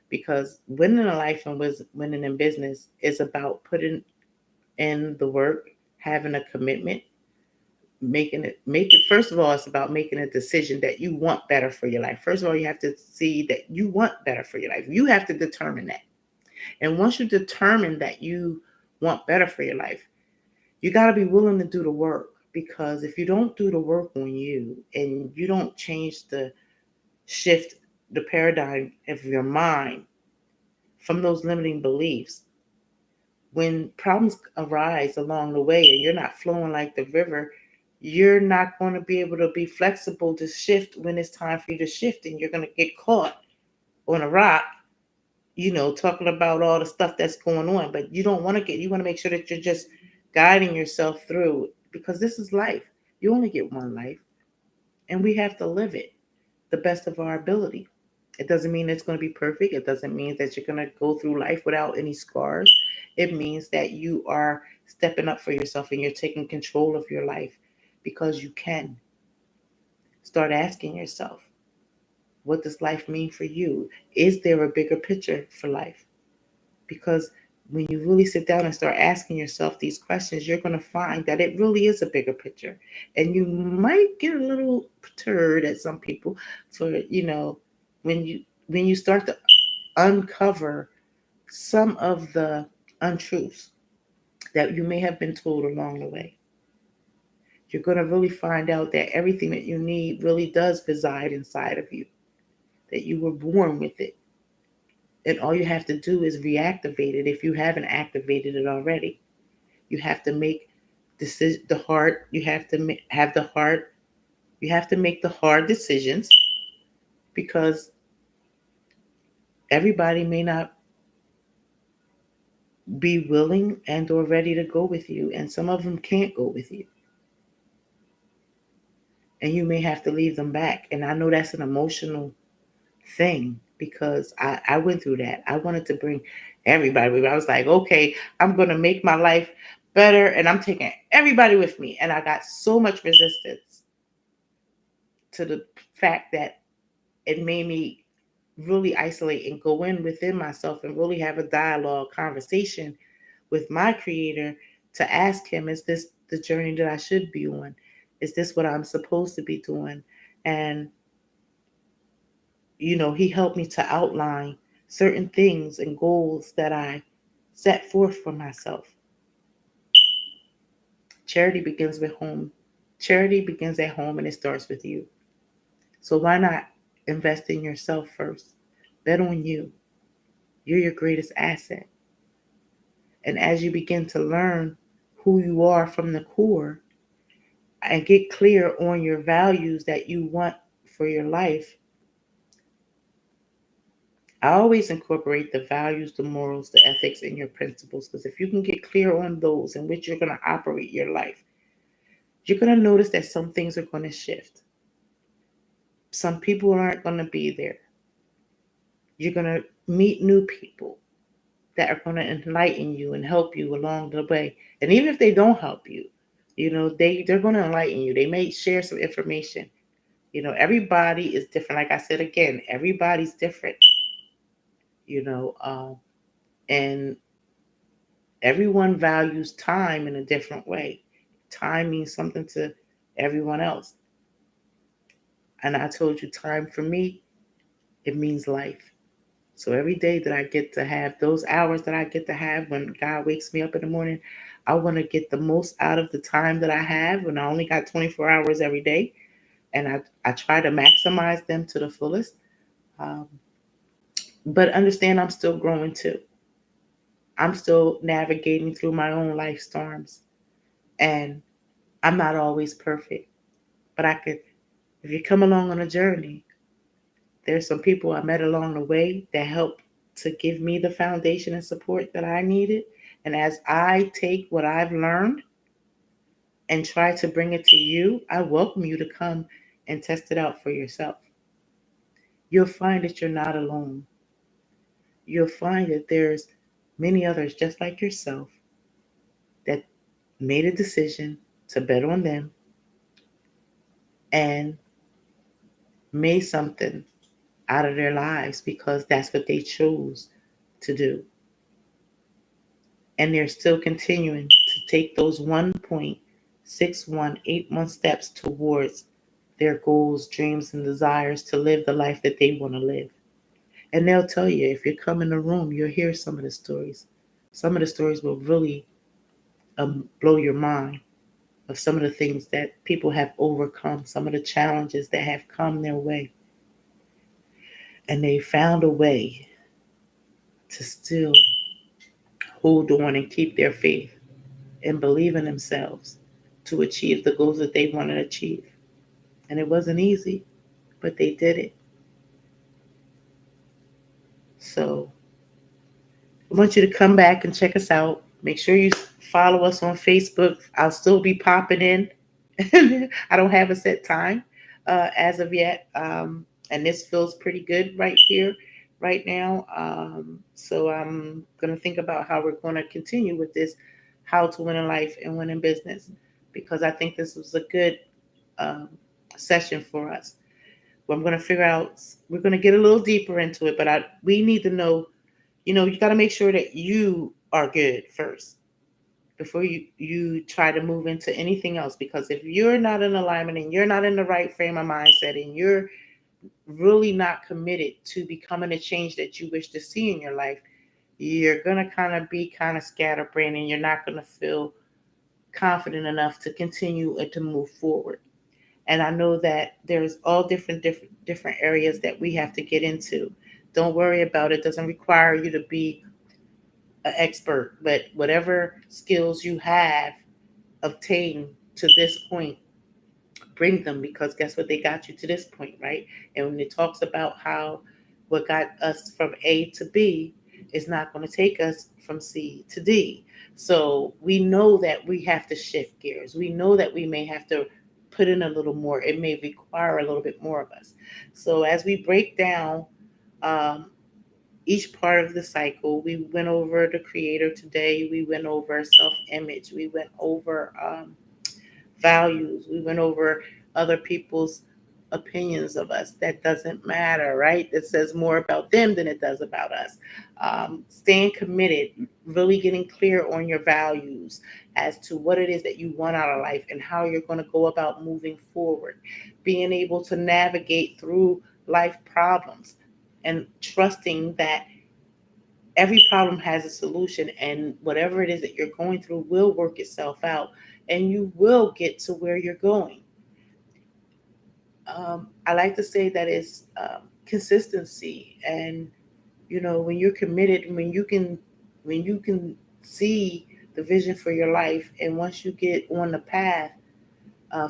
Because winning in life and winning in business is about putting in the work, having a commitment, make it first of all, it's about making a decision that you want better for your life. First of all, you have to see that you want better for your life. You have to determine that. And once you determine that you want better for your life, you got to be willing to do the work, because if you don't do the work on you and you don't change the shift the paradigm of your mind from those limiting beliefs, when problems arise along the way and you're not flowing like the river, you're not going to be able to be flexible to shift when it's time for you to shift, and you're going to get caught on a rock, talking about all the stuff that's going on. But you want to make sure that you're just guiding yourself through, because this is life. You only get one life, and we have to live it the best of our ability. It doesn't mean it's going to be perfect. It doesn't mean that you're going to go through life without any scars. It means that you are stepping up for yourself and you're taking control of your life, because you can. Start asking yourself, what does life mean for you? Is there a bigger picture for life? Because when you really sit down and start asking yourself these questions, you're going to find that it really is a bigger picture. And you might get a little perturbed at some people for, when you start to uncover some of the untruths that you may have been told along the way. You're going to really find out that everything that you need really does reside inside of you, that you were born with it. And all you have to do is reactivate it if you haven't activated it already. You have to make the hard, you have to have the hard, you have to make the hard decisions, because everybody may not be willing and or ready to go with you, and some of them can't go with you, and you may have to leave them back. And I know that's an emotional thing, because I went through that. I wanted to bring everybody with me. I was like, okay, I'm going to make my life better, and I'm taking everybody with me. And I got so much resistance to the fact that it made me really isolate and go in within myself and really have a dialogue conversation with my creator, to ask him, is this the journey that I should be on? Is this what I'm supposed to be doing? And he helped me to outline certain things and goals that I set forth for myself. Charity begins with home. Charity begins at home, and it starts with you. So why not Invest in yourself first. Bet on you. You're your greatest asset. And as you begin to learn who you are from the core and get clear on your values that you want for your life, I always incorporate the values, the morals, the ethics, and your principles. Because if you can get clear on those in which you're going to operate your life, you're going to notice that some things are going to shift. Some people aren't going to be there. You're going to meet new people that are going to enlighten you and help you along the way. And even if they don't help you, they're going to enlighten you. They may share some information. Everybody is different. Like I said again, everybody's different. You know, and everyone values time in a different way. Time means something to everyone else. And I told you, time for me, it means life. So every day that I get to have those hours that I get to have when God wakes me up in the morning, I want to get the most out of the time that I have when I only got 24 hours every day. And I try to maximize them to the fullest. Um, but understand I'm still growing too. I'm still navigating through my own life storms. And I'm not always perfect. But if you come along on a journey, there's some people I met along the way that helped to give me the foundation and support that I needed. And as I take what I've learned and try to bring it to you, I welcome you to come and test it out for yourself. You'll find that you're not alone. You'll find that there's many others just like yourself that made a decision to bet on them and made something out of their lives because that's what they chose to do. And they're still continuing to take those 1.618-month steps towards their goals, dreams, and desires to live the life that they want to live. And they'll tell you, if you come in the room, you'll hear some of the stories. Some of the stories will really blow your mind of some of the things that people have overcome, some of the challenges that have come their way. And they found a way to still hold on and keep their faith and believe in themselves to achieve the goals that they want to achieve. And it wasn't easy, but they did it. So I want you to come back and check us out. Make sure you follow us on Facebook. I'll still be popping in. I don't have a set time as of yet. And this feels pretty good right here, right now. So I'm going to think about how we're going to continue with this, how to win in life and win in business, because I think this was a good um, session for us. I'm going to figure out, we're going to get a little deeper into it, but we need to know, you got to make sure that you are good first before you try to move into anything else. Because if you're not in alignment and you're not in the right frame of mindset and you're really not committed to becoming the change that you wish to see in your life, you're going to kind of be kind of scatterbrained and you're not going to feel confident enough to continue and to move forward. And I know that there's all different areas that we have to get into. Don't worry about it. It doesn't require you to be an expert, but whatever skills you have obtained to this point, bring them, because guess what? They got you to this point, right? And when it talks about how what got us from A to B is not going to take us from C to D. So we know that we have to shift gears. We know that we may have to put in a little more. It may require a little bit more of us. So as we break down um, each part of the cycle, we went over the creator today. We went over self-image. We went over values. We went over other people's opinions of us. That doesn't matter, right? It says more about them than it does about us. Staying committed, really getting clear on your values as to what it is that you want out of life and how you're going to go about moving forward. Being able to navigate through life problems and trusting that every problem has a solution, and whatever it is that you're going through will work itself out and you will get to where you're going. I like to say that it's consistency, and when you're committed, when you can see the vision for your life, and once you get on the path,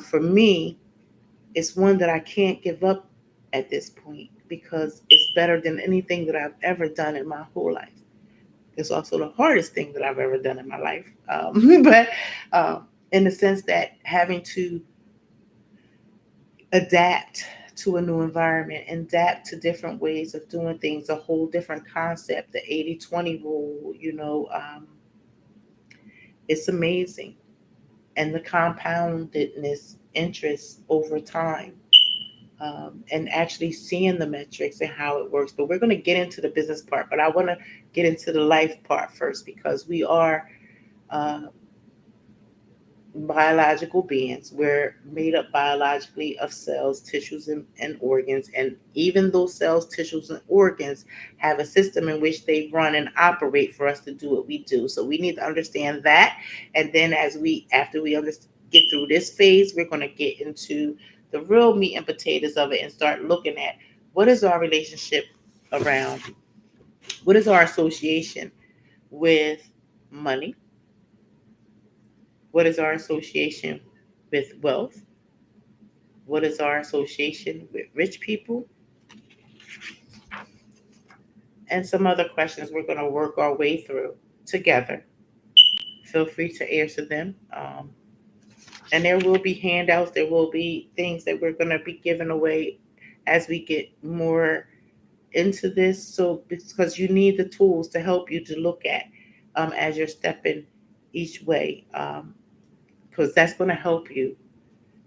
for me, it's one that I can't give up at this point because it's better than anything that I've ever done in my whole life. It's also the hardest thing that I've ever done in my life, but in the sense that having to adapt to a new environment, adapt to different ways of doing things, a whole different concept, the 80-20 rule, it's amazing. And the compoundedness interest over time, and actually seeing the metrics and how it works. But we're going to get into the business part, but I want to get into the life part first because we are uh, biological beings. We're made up biologically of cells, tissues, and organs. And even those cells, tissues, and organs have a system in which they run and operate for us to do what we do. So we need to understand that. And then after we get through this phase, we're going to get into the real meat and potatoes of it and start looking at what is our relationship around, what is our association with money, what is our association with wealth, what is our association with rich people, and some other questions we're going to work our way through together. Feel free to answer them. And there will be handouts, there will be things that we're going to be giving away as we get more into this. So, because you need the tools to help you to look at, as you're stepping each way, because that's going to help you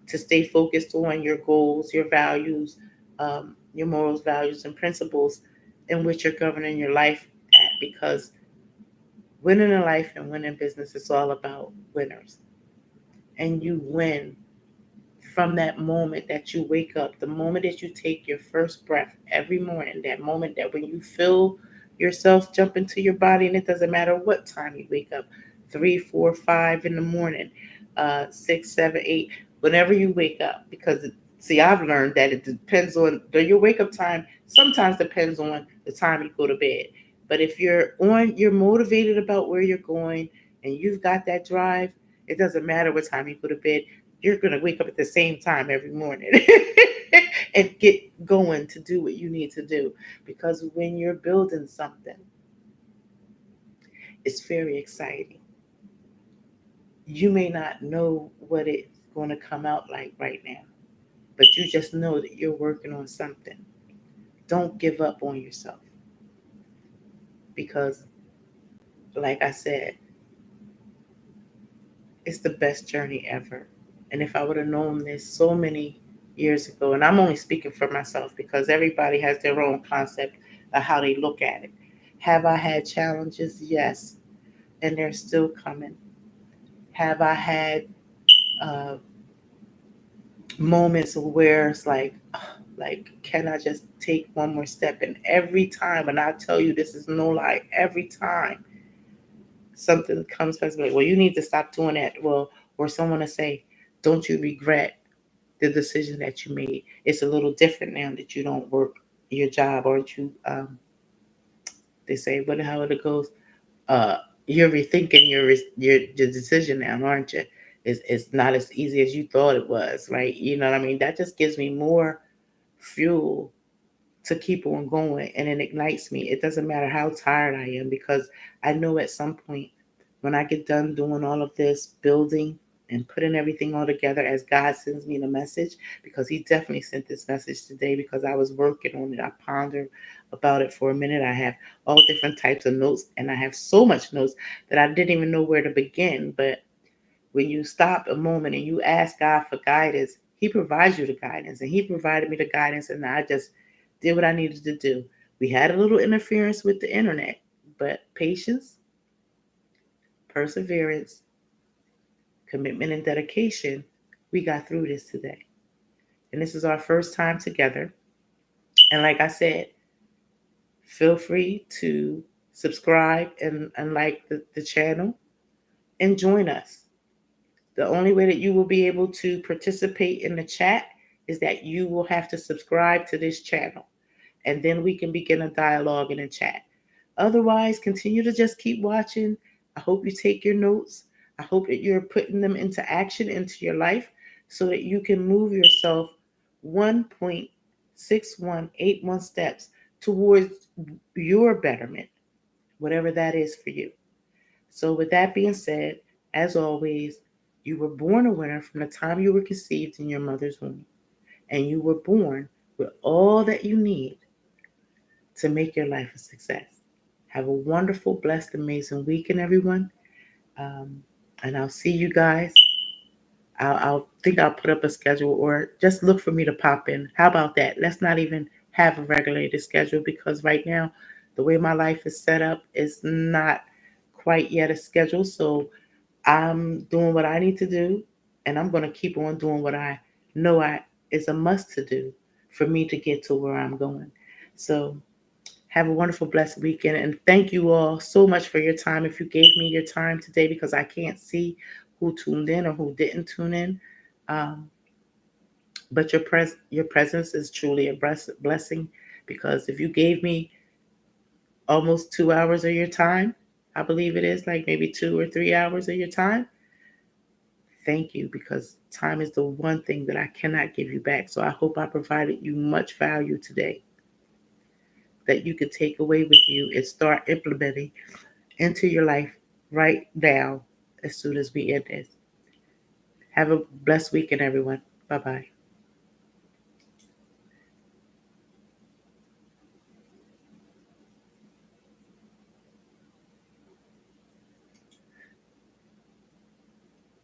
to stay focused on your goals, your values, your morals, values, and principles in which you're governing your life at. Because winning in life and winning business is all about winners. And you win from that moment that you wake up, the moment that you take your first breath every morning, that moment that when you feel yourself jump into your body, and it doesn't matter what time you wake up, 3, 4, 5 in the morning, 6, 7, 8, whenever you wake up, because see, I've learned that it depends on your wake up time, sometimes depends on the time you go to bed. But if you're motivated about where you're going and you've got that drive, it doesn't matter what time you go to bed, you're going to wake up at the same time every morning and get going to do what you need to do. Because when you're building something, it's very exciting. You may not know what it's going to come out like right now, but you just know that you're working on something. Don't give up on yourself because, like I said, it's the best journey ever. And if I would have known this so many years ago, and I'm only speaking for myself because everybody has their own concept of how they look at it. Have I had challenges? Yes. And they're still coming. Have I had uh, moments where it's like, can I just take one more step? And every time, and I tell you, this is no lie, every time something comes past me, like, well, you need to stop doing that. Well, or someone to say, don't you regret the decision that you made? It's a little different now that you don't work your job, or you, they say, what, how it goes, uh, you're rethinking your decision now, aren't you? It's not as easy as you thought it was, right? You know what I mean? That just gives me more fuel to keep on going, and it ignites me. It doesn't matter how tired I am, because I know at some point when I get done doing all of this building and putting everything all together as God sends me the message, because He definitely sent this message today because I was working on it. I pondered about it for a minute. I have all different types of notes, and I have so much notes that I didn't even know where to begin. But when you stop a moment and you ask God for guidance, He provides you the guidance. And He provided me the guidance, and I just did what I needed to do. We had a little interference with the internet, but patience, perseverance, commitment, and dedication, we got through this today. And this is our first time together. And like I said, feel free to subscribe and like the channel and join us. The only way that you will be able to participate in the chat is that you will have to subscribe to this channel, and then we can begin a dialogue in a chat. Otherwise, continue to just keep watching. I hope you take your notes. I hope that you're putting them into action into your life so that you can move yourself 1.6181 steps towards your betterment, whatever that is for you. So, with that being said, as always, you were born a winner from the time you were conceived in your mother's womb, and you were born with all that you need to make your life a success. Have a wonderful, blessed, amazing weekend, everyone. Um, and I'll see you guys. I'll think I'll put up a schedule or just look for me to pop in. How about that? Let's not even have a regulated schedule because right now, the way my life is set up is not quite yet a schedule. So I'm doing what I need to do, and I'm going to keep on doing what I know I is a must to do for me to get to where I'm going. So have a wonderful, blessed weekend. And thank you all so much for your time. If you gave me your time today, because I can't see who tuned in or who didn't tune in. Um, but your presence is truly a blessing because if you gave me almost 2 hours of your time, I believe it is like maybe 2 or 3 hours of your time. Thank you because time is the one thing that I cannot give you back. So I hope I provided you much value today that you could take away with you and start implementing into your life right now as soon as we end this. Have a blessed weekend, everyone. Bye bye.